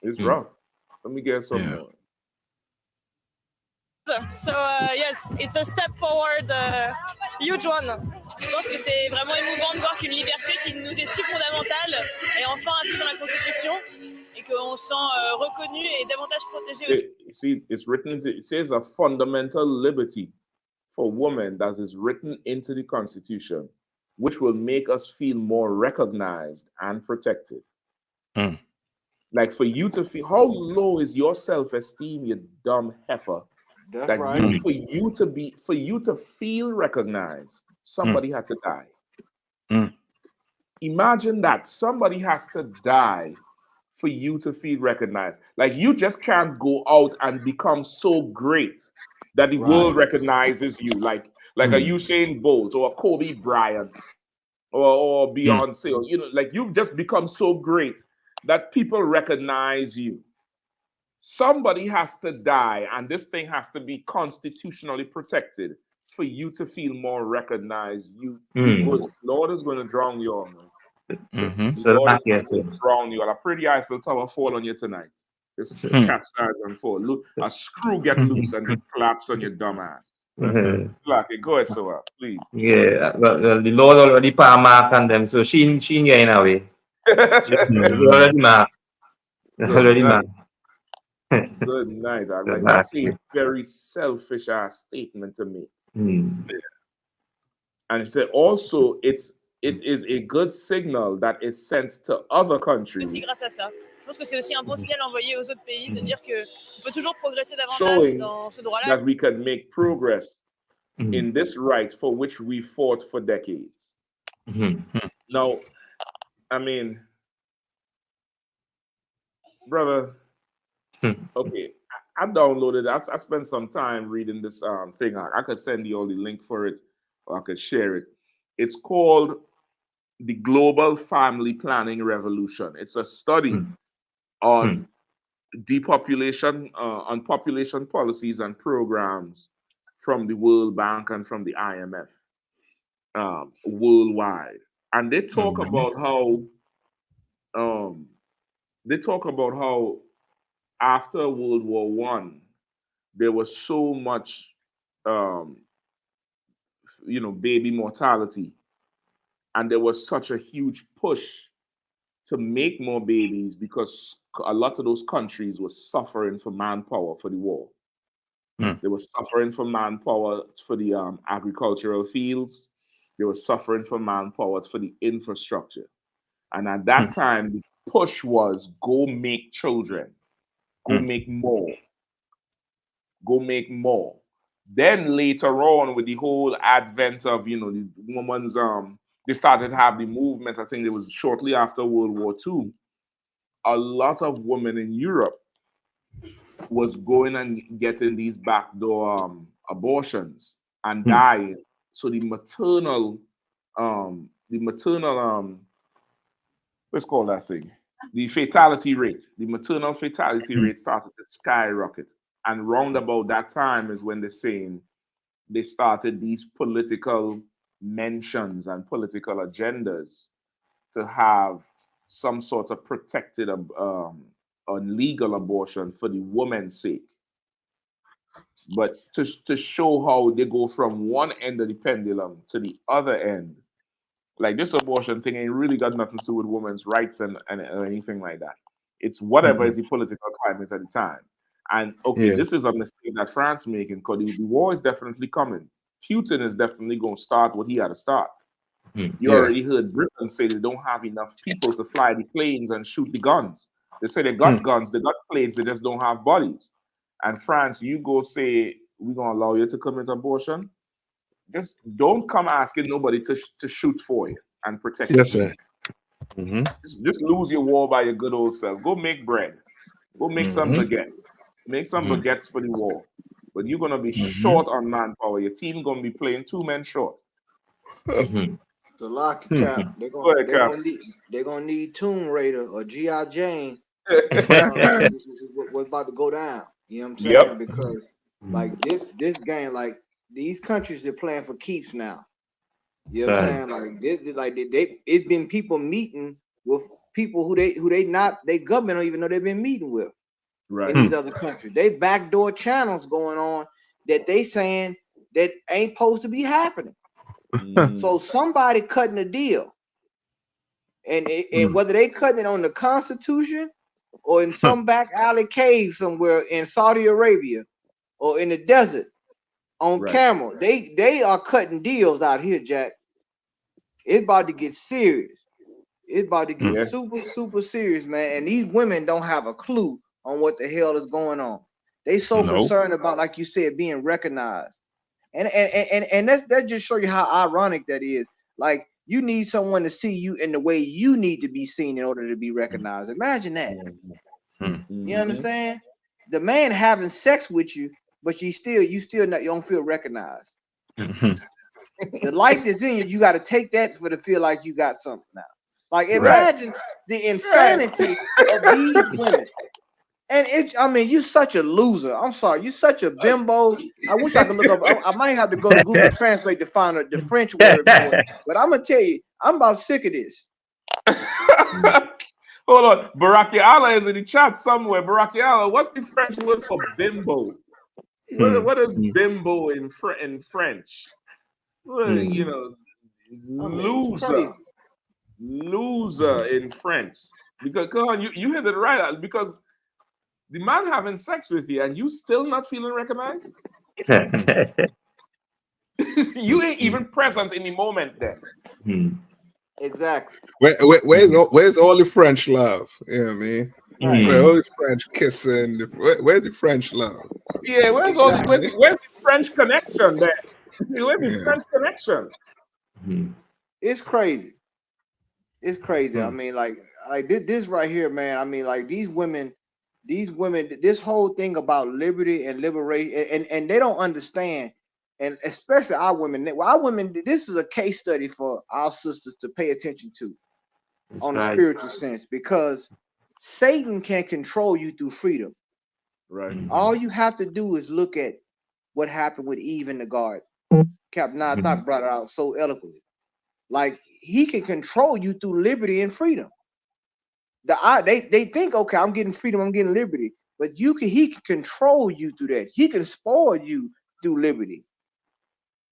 It's rough. Let me get some more. So yes, it's a step forward, huge one. Je pense que c'est vraiment émouvant de voir qu'une liberté qui nous est si fondamentale est enfin inscrite dans la Constitution et qu'on se sent reconnu et davantage protégé. See, it says a fundamental liberty for women that is written into the Constitution, which will make us feel more recognized and protected. Like for you to feel, how low is your self-esteem, you dumb heifer? That's that right. for you to feel recognized, somebody had to die. Imagine that somebody has to die for you to feel recognized. Like you just can't go out and become so great that the world recognizes you. Like a Usain Bolt or a Kobe Bryant or Beyonce, or like you've just become so great that people recognize you. Somebody has to die, and this thing has to be constitutionally protected for you to feel more recognized. Lord is going to drown you all, man. Lord is going to drown you all. A pretty Eiffel Tower fall on you tonight. Just capsize and fall. Look, a screw get loose and it collapse on your dumb ass. Like it, go ahead, so please. Yeah, well, the Lord already put a mark on them, so she ain't getting away. Already marked. Already marked. Good night. Like that's a very selfish ass statement to me. And he said also it is a good signal that is sent to other countries. Aussi grâce à ça. Je pense que c'est aussi un bon signal envoyé aux autres pays de dire que on peut toujours progresser davantage Showing dans ce droit-là. that we can make progress in this right for which we fought for decades. Now, I mean, brother, okay, I downloaded it. I spent some time reading this thing. I could send you all the link for it, or I could share it. It's called the Global Family Planning Revolution. It's a study on depopulation, on population policies and programs from the World Bank and from the IMF worldwide. And they talk about how after World War One, there was so much baby mortality, and there was such a huge push to make more babies because a lot of those countries were suffering for manpower for the war. They were suffering for manpower for the agricultural fields. They were suffering for manpower for the infrastructure. And at that time, the push was go make children, go make more, go make more. Then later on, with the whole advent of, the woman's, they started to have the movement. I think it was shortly after World War II. A lot of women in Europe was going and getting these backdoor abortions and dying. So the maternal, let's call that thing, the fatality rate, the maternal fatality rate started to skyrocket. And round about that time is when they're saying they started these political mentions and political agendas to have some sort of protected legal abortion for the woman's sake. But to show how they go from one end of the pendulum to the other end, like this abortion thing ain't really got nothing to do with women's rights and anything like that. It's whatever is the political climate at the time. And this is a mistake that France making because the war is definitely coming. Putin is definitely going to start what he had to start. You already heard Britain say they don't have enough people to fly the planes and shoot the guns. They say they got guns, they got planes, they just don't have bodies. And France, you go say, we're going to allow you to commit abortion. Just don't come asking nobody to shoot for you and protect you. Yes, sir. Just lose your war by your good old self. Go make bread. Go make some baguettes. Make some baguettes for the war. But you're going to be short on manpower. Your team going to be playing 2 men short. So lock it, Cap. They're gonna need Tomb Raider or G.I. Jane. What's about to go down? You know what I'm saying? Because like this game, like these countries are playing for keeps now. You know what I'm saying? Like it's been people meeting with people who they government don't even know they've been meeting with in these other countries. They backdoor channels going on that they saying that ain't supposed to be happening. So somebody cutting a deal, and whether they cutting it on the Constitution or in some back alley cave somewhere in Saudi Arabia or in the desert on camera, they are cutting deals out here, Jack. It's about to get serious. It's about to get super serious, man. And these women don't have a clue on what the hell is going on. They so concerned about, like you said, being recognized. And that just show you how ironic that is. Like you need someone to see you in the way you need to be seen in order to be recognized. Imagine that. You understand? The man having sex with you, but you don't feel recognized. The life that's in you, you got to take that for to feel like you got something now. Like imagine the insanity of these women. And you're such a loser. I'm sorry, you're such a bimbo. I wish I could look up. I might have to go to Google Translate to find the French word for it. But I'm gonna tell you, I'm about sick of this. Hold on, Barakiala is in the chat somewhere. Barakiala, what's the French word for bimbo? What is bimbo in French? Well, loser in French. Because come on, you hit it right because The man having sex with you and you still not feeling recognized? You ain't even present in the moment then. Exactly. Where's all the French love? You know what I mean? Right. Where all the French kissing? Where's the French love? Yeah, where's the French connection there? Where's the French connection? It's crazy. It's crazy. I mean, like this right here, man. I mean, like these women, this whole thing about liberty and liberation, and they don't understand. And especially our women. Our women, this is a case study for our sisters to pay attention to on a spiritual sense, because Satan can control you through freedom. Right. All you have to do is look at what happened with Eve in the garden. Captain Doc brought it out so eloquently. Like, he can control you through liberty and freedom. They think, okay, I'm getting freedom, I'm getting liberty, but he can control you through that. He can spoil you through liberty.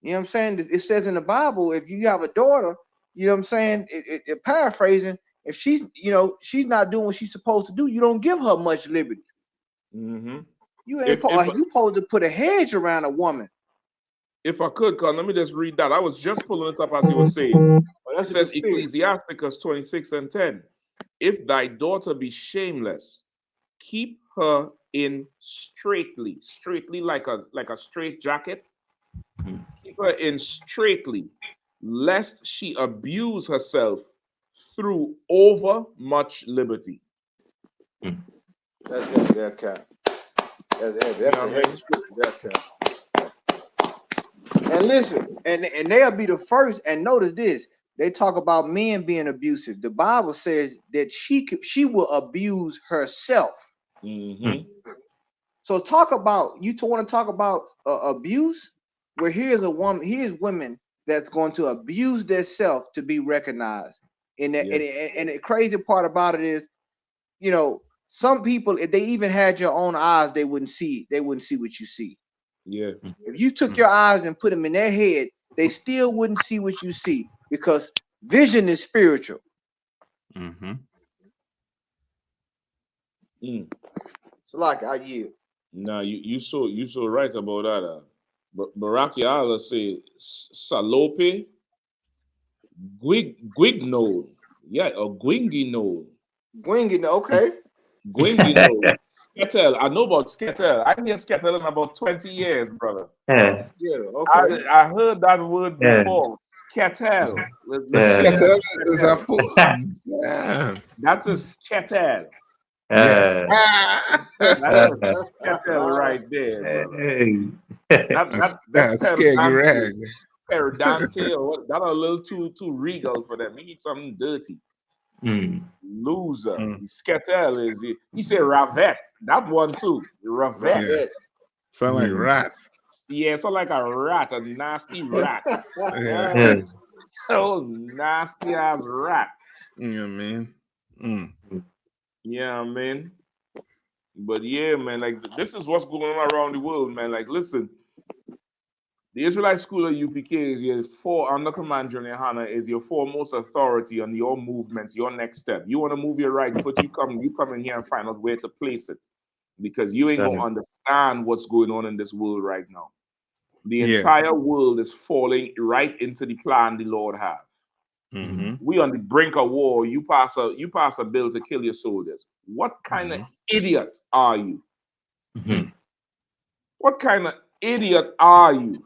You know what I'm saying? It says in the Bible, if you have a daughter, you know what I'm saying? It paraphrasing, if she's not doing what she's supposed to do, you don't give her much liberty. Mm-hmm. You supposed to put a hedge around a woman. If I could, let me just read that. I was just pulling it up as you were saying. It says Ecclesiasticus 26:10. If thy daughter be shameless, keep her in straitly like a straight jacket. Keep her in straitly, lest she abuse herself through over much liberty. That's heavy, that cap. That's heavy. That's a heavy scripture, that cap. And listen, and they'll be the first. And notice this: they talk about men being abusive. The Bible says that she will abuse herself. Mm-hmm. So want to talk about abuse? Where here's women that's going to abuse themselves to be recognized. And the crazy part about it is, some people, if they even had your own eyes, they wouldn't see what you see. Yeah. If you took your eyes and put them in their head, they still wouldn't see what you see, because vision is spiritual. Mm-hmm. So like I yield. Nah, you so right about that. Baraki Allah say salope guigno. Yeah, or guingino. Guingino, okay. Guingino. Sketel. I know about Sketel. I hear Sketel in about 20 years, brother. Yes. Yeah, okay. I heard that word before. Sketel. Sketel is a fool. Yeah. That's a sketel. Yeah. That's a sketel right there, brother. That's Peridante, or what? That's a little too regal for them. He needs something dirty. Loser. Sketel is he said ravet. That one too. Ravet. Yeah. Sound like rat. Yeah, sound like a rat, a nasty rat. Yeah. Oh, nasty ass rat. Yeah, man. Yeah, man. But yeah, man, like this is what's going on around the world, man. Like, listen, the Israelite School of UPK is under Command General Yahanna is your foremost authority on your movements, your next step. You want to move your right foot, you come in here and find out where to place it, because you ain't gonna understand what's going on in this world right now. The entire world is falling right into the plan the Lord has. We on the brink of war. You pass a bill to kill your soldiers. What kind of idiot are you? What kind of idiot are you?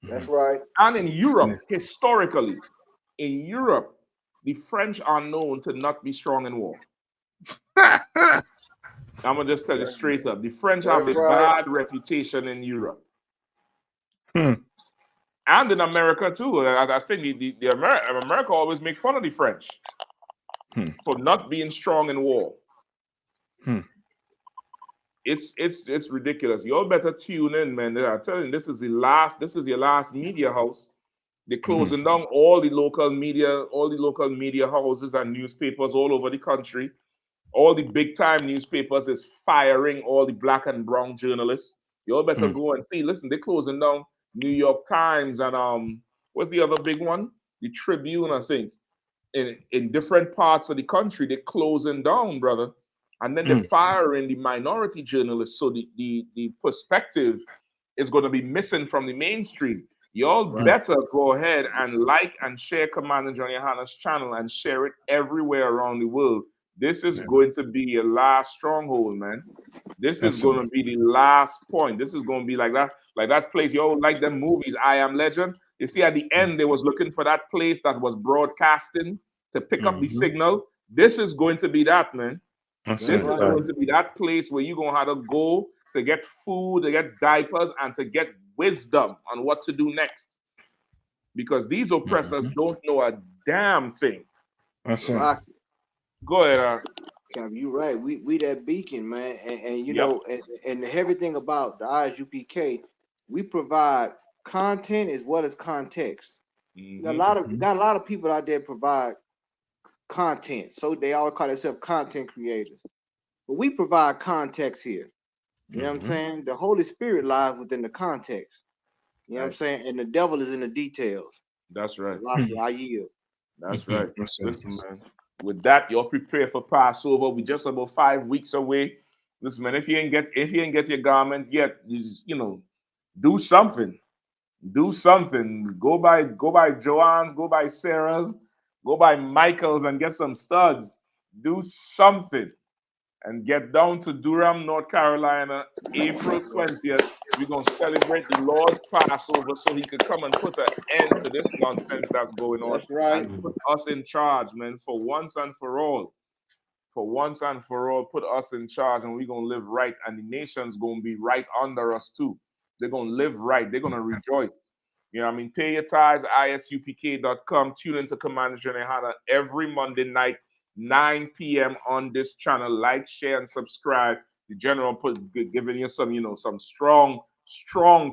That's right. And in Europe, historically, the French are known to not be strong in war. I'm gonna just tell you straight up: the French have a bad reputation in Europe. And in America too. I think America always make fun of the French for not being strong in war. It's ridiculous. Y'all better tune in, man. I'm telling you, this is your last media house. They're closing down all the local media houses and newspapers all over the country. All the big time newspapers is firing all the black and brown journalists. Y'all better go and see. Listen, they're closing down New York Times and what's the other big one? The Tribune, I think. In different parts of the country, they're closing down, brother. And then they're firing the minority journalists. So the perspective is going to be missing from the mainstream. Y'all better go ahead and like and share Commander John Yahanna's channel and share it everywhere around the world. This is going to be your last stronghold, man. This is going to be the last point. This is going to be like that place. Y'all like them movies, I Am Legend. You see, at the end, they was looking for that place that was broadcasting to pick up the signal. This is going to be that, man. This is going to be that place where you're going to have to go to get food, to get diapers, and to get wisdom on what to do next. Because these oppressors don't know a damn thing. Go ahead, Cap, you right. We that beacon, man. And you know, and the heavy thing about the ISUPK, we provide content as well as context. Got a lot of people out there provide content. So they all call themselves content creators. But we provide context here. You know what I'm saying? The Holy Spirit lies within the context. You know what I'm saying? And the devil is in the details. That's right. I yield. That's right. Listen, man. With that, you're prepared for Passover. We're just about 5 weeks away. Listen, man, if you ain't get your garment yet, you know, do something. Do something. Go by Joann's, go by Sarah's, go by Michael's and get some studs. Do something. And get down to Durham, North Carolina, April 20th. We're going to celebrate the Lord's Passover so he could come and put an end to this nonsense that's going on. That's right. And put us in charge, man, for once and for all. For once and for all, put us in charge and we're going to live right. And the nation's going to be right under us too. They're going to live right. They're going to rejoice. You know what I mean? Pay your tithes, ISUPK.com. Tune into Commander John Yahanna every Monday night, 9 p.m. on this channel. Like, share, and subscribe. The general giving you some, you know, some strong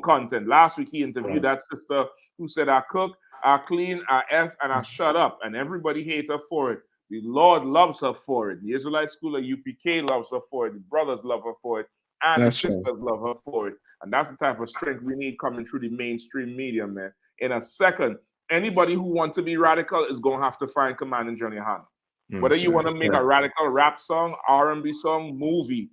content. Last week he interviewed that sister who said, I cook, I clean, I F, and I shut up. And everybody hates her for it. The Lord loves her for it. The Israelite School of UPK loves her for it. The brothers love her for it. And the sisters love her for it. And that's the type of strength we need coming through the mainstream media, man. In a second, anybody who wants to be radical is going to have to find Commander John Yahanna. Whether you want to make a radical rap song, R&B song, movie,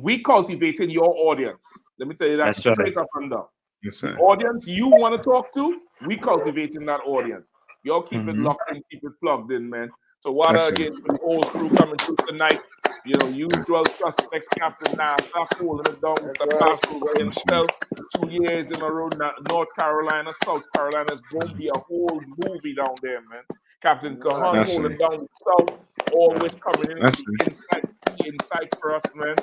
we cultivating your audience. Let me tell you that straight up and down. The audience you want to talk to, we cultivating that audience. Y'all keep it locked in, keep it plugged in, man. So what again for the whole crew coming through tonight? You know, usual suspects, Captain Now, stop holding it down with the Passover himself. 2 years in a row, North Carolina, South Carolina is going to be a whole movie down there, man. Captain Kahan holding down the South, always coming in insight for us, man.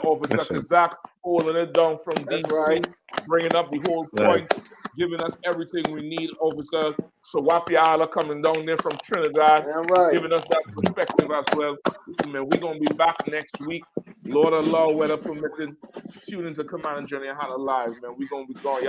Officer Zach holding it down from DC, bringing up the whole point, giving us everything we need. Officer Sawapiala coming down there from Trinidad, giving us that perspective as well. Man, we're going to be back next week. Lord Allah, weather permitting. Tune into Commander John Yahanna Live, man. We're going to be going.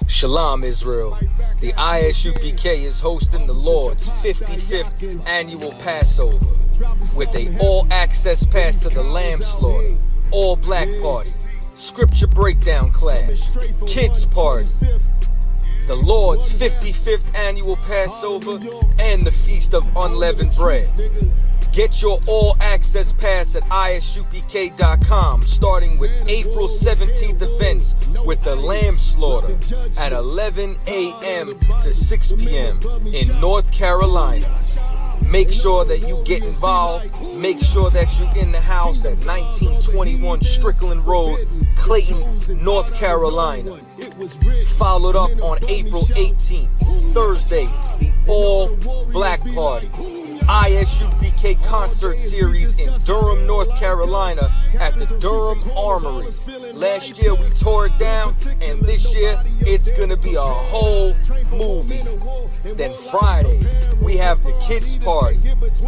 Shalom, Israel. The ISUPK is hosting the Lord's 55th annual Passover with an all-access pass to the lamb slaughter, all-black party, scripture breakdown class, kids party, the Lord's 55th annual Passover, and the Feast of Unleavened Bread. Get your all-access pass at ISUPK.com, starting with April 17th events with the lamb slaughter at 11 a.m. to 6 p.m. in North Carolina. Make sure that you get involved. Make sure that you're in the house at 1921 Strickland Road, Clayton, North Carolina. Followed up on April 18th, Thursday, the all-black party. ISUPK concert series in Durham, North Carolina at the Durham Armory. Last year we tore it down, and this year it's gonna be a whole movie. Then Friday we have the kids party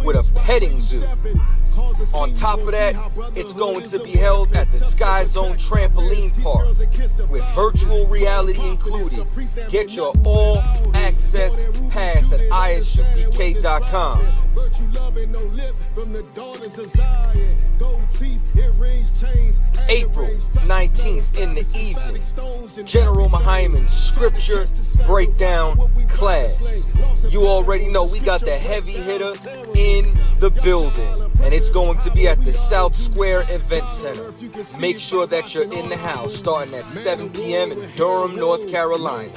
with a petting zoo. On top of that, it's going to be held at the Sky Zone Trampoline Park with virtual reality included. Get your all-access pass at ISUPK.com. April 19th in the evening, General Mahaiman's scripture breakdown class. You already know we got the heavy hitter in the building, and it's going to be at the South Square Event Center. Make sure that you're in the house starting at 7 p.m. in Durham, North Carolina.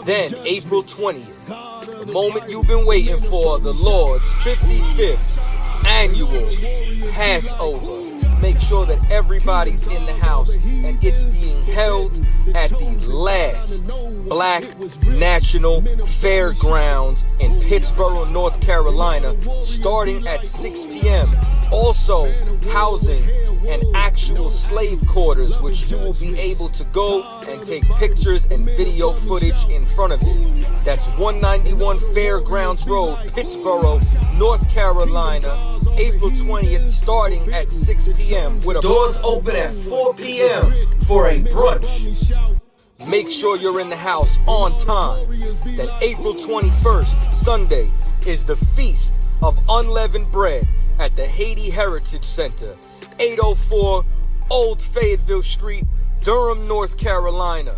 Then, April 20th, the moment you've been waiting for, the Lord's 55th annual Passover. Make sure that everybody's in the house, and it's being held at the last Black National Fairgrounds in Pittsboro, North Carolina, starting at 6 p.m. Also housing an actual slave quarters, which you will be able to go and take pictures and video footage in front of it. That's 191 Fairgrounds Road, Pittsboro, North Carolina, April 20th, starting at 6 p.m. with doors open at 4 p.m. for a brunch. Make sure you're in the house on time. Then April 21st, Sunday, is the Feast of Unleavened Bread at the Haiti Heritage Center, 804 Old Fayetteville Street, Durham, North Carolina.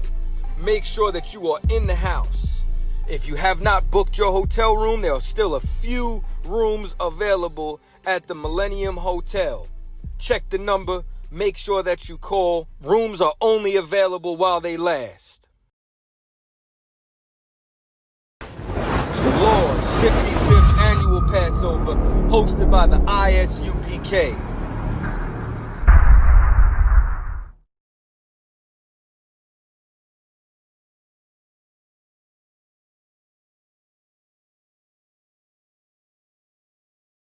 Make sure that you are in the house. If you have not booked your hotel room, there are still a few rooms available at the Millennium Hotel. Check the number. Make sure that you call. Rooms are only available while they last. The Lord's 55th Annual Passover, hosted by the ISUPK.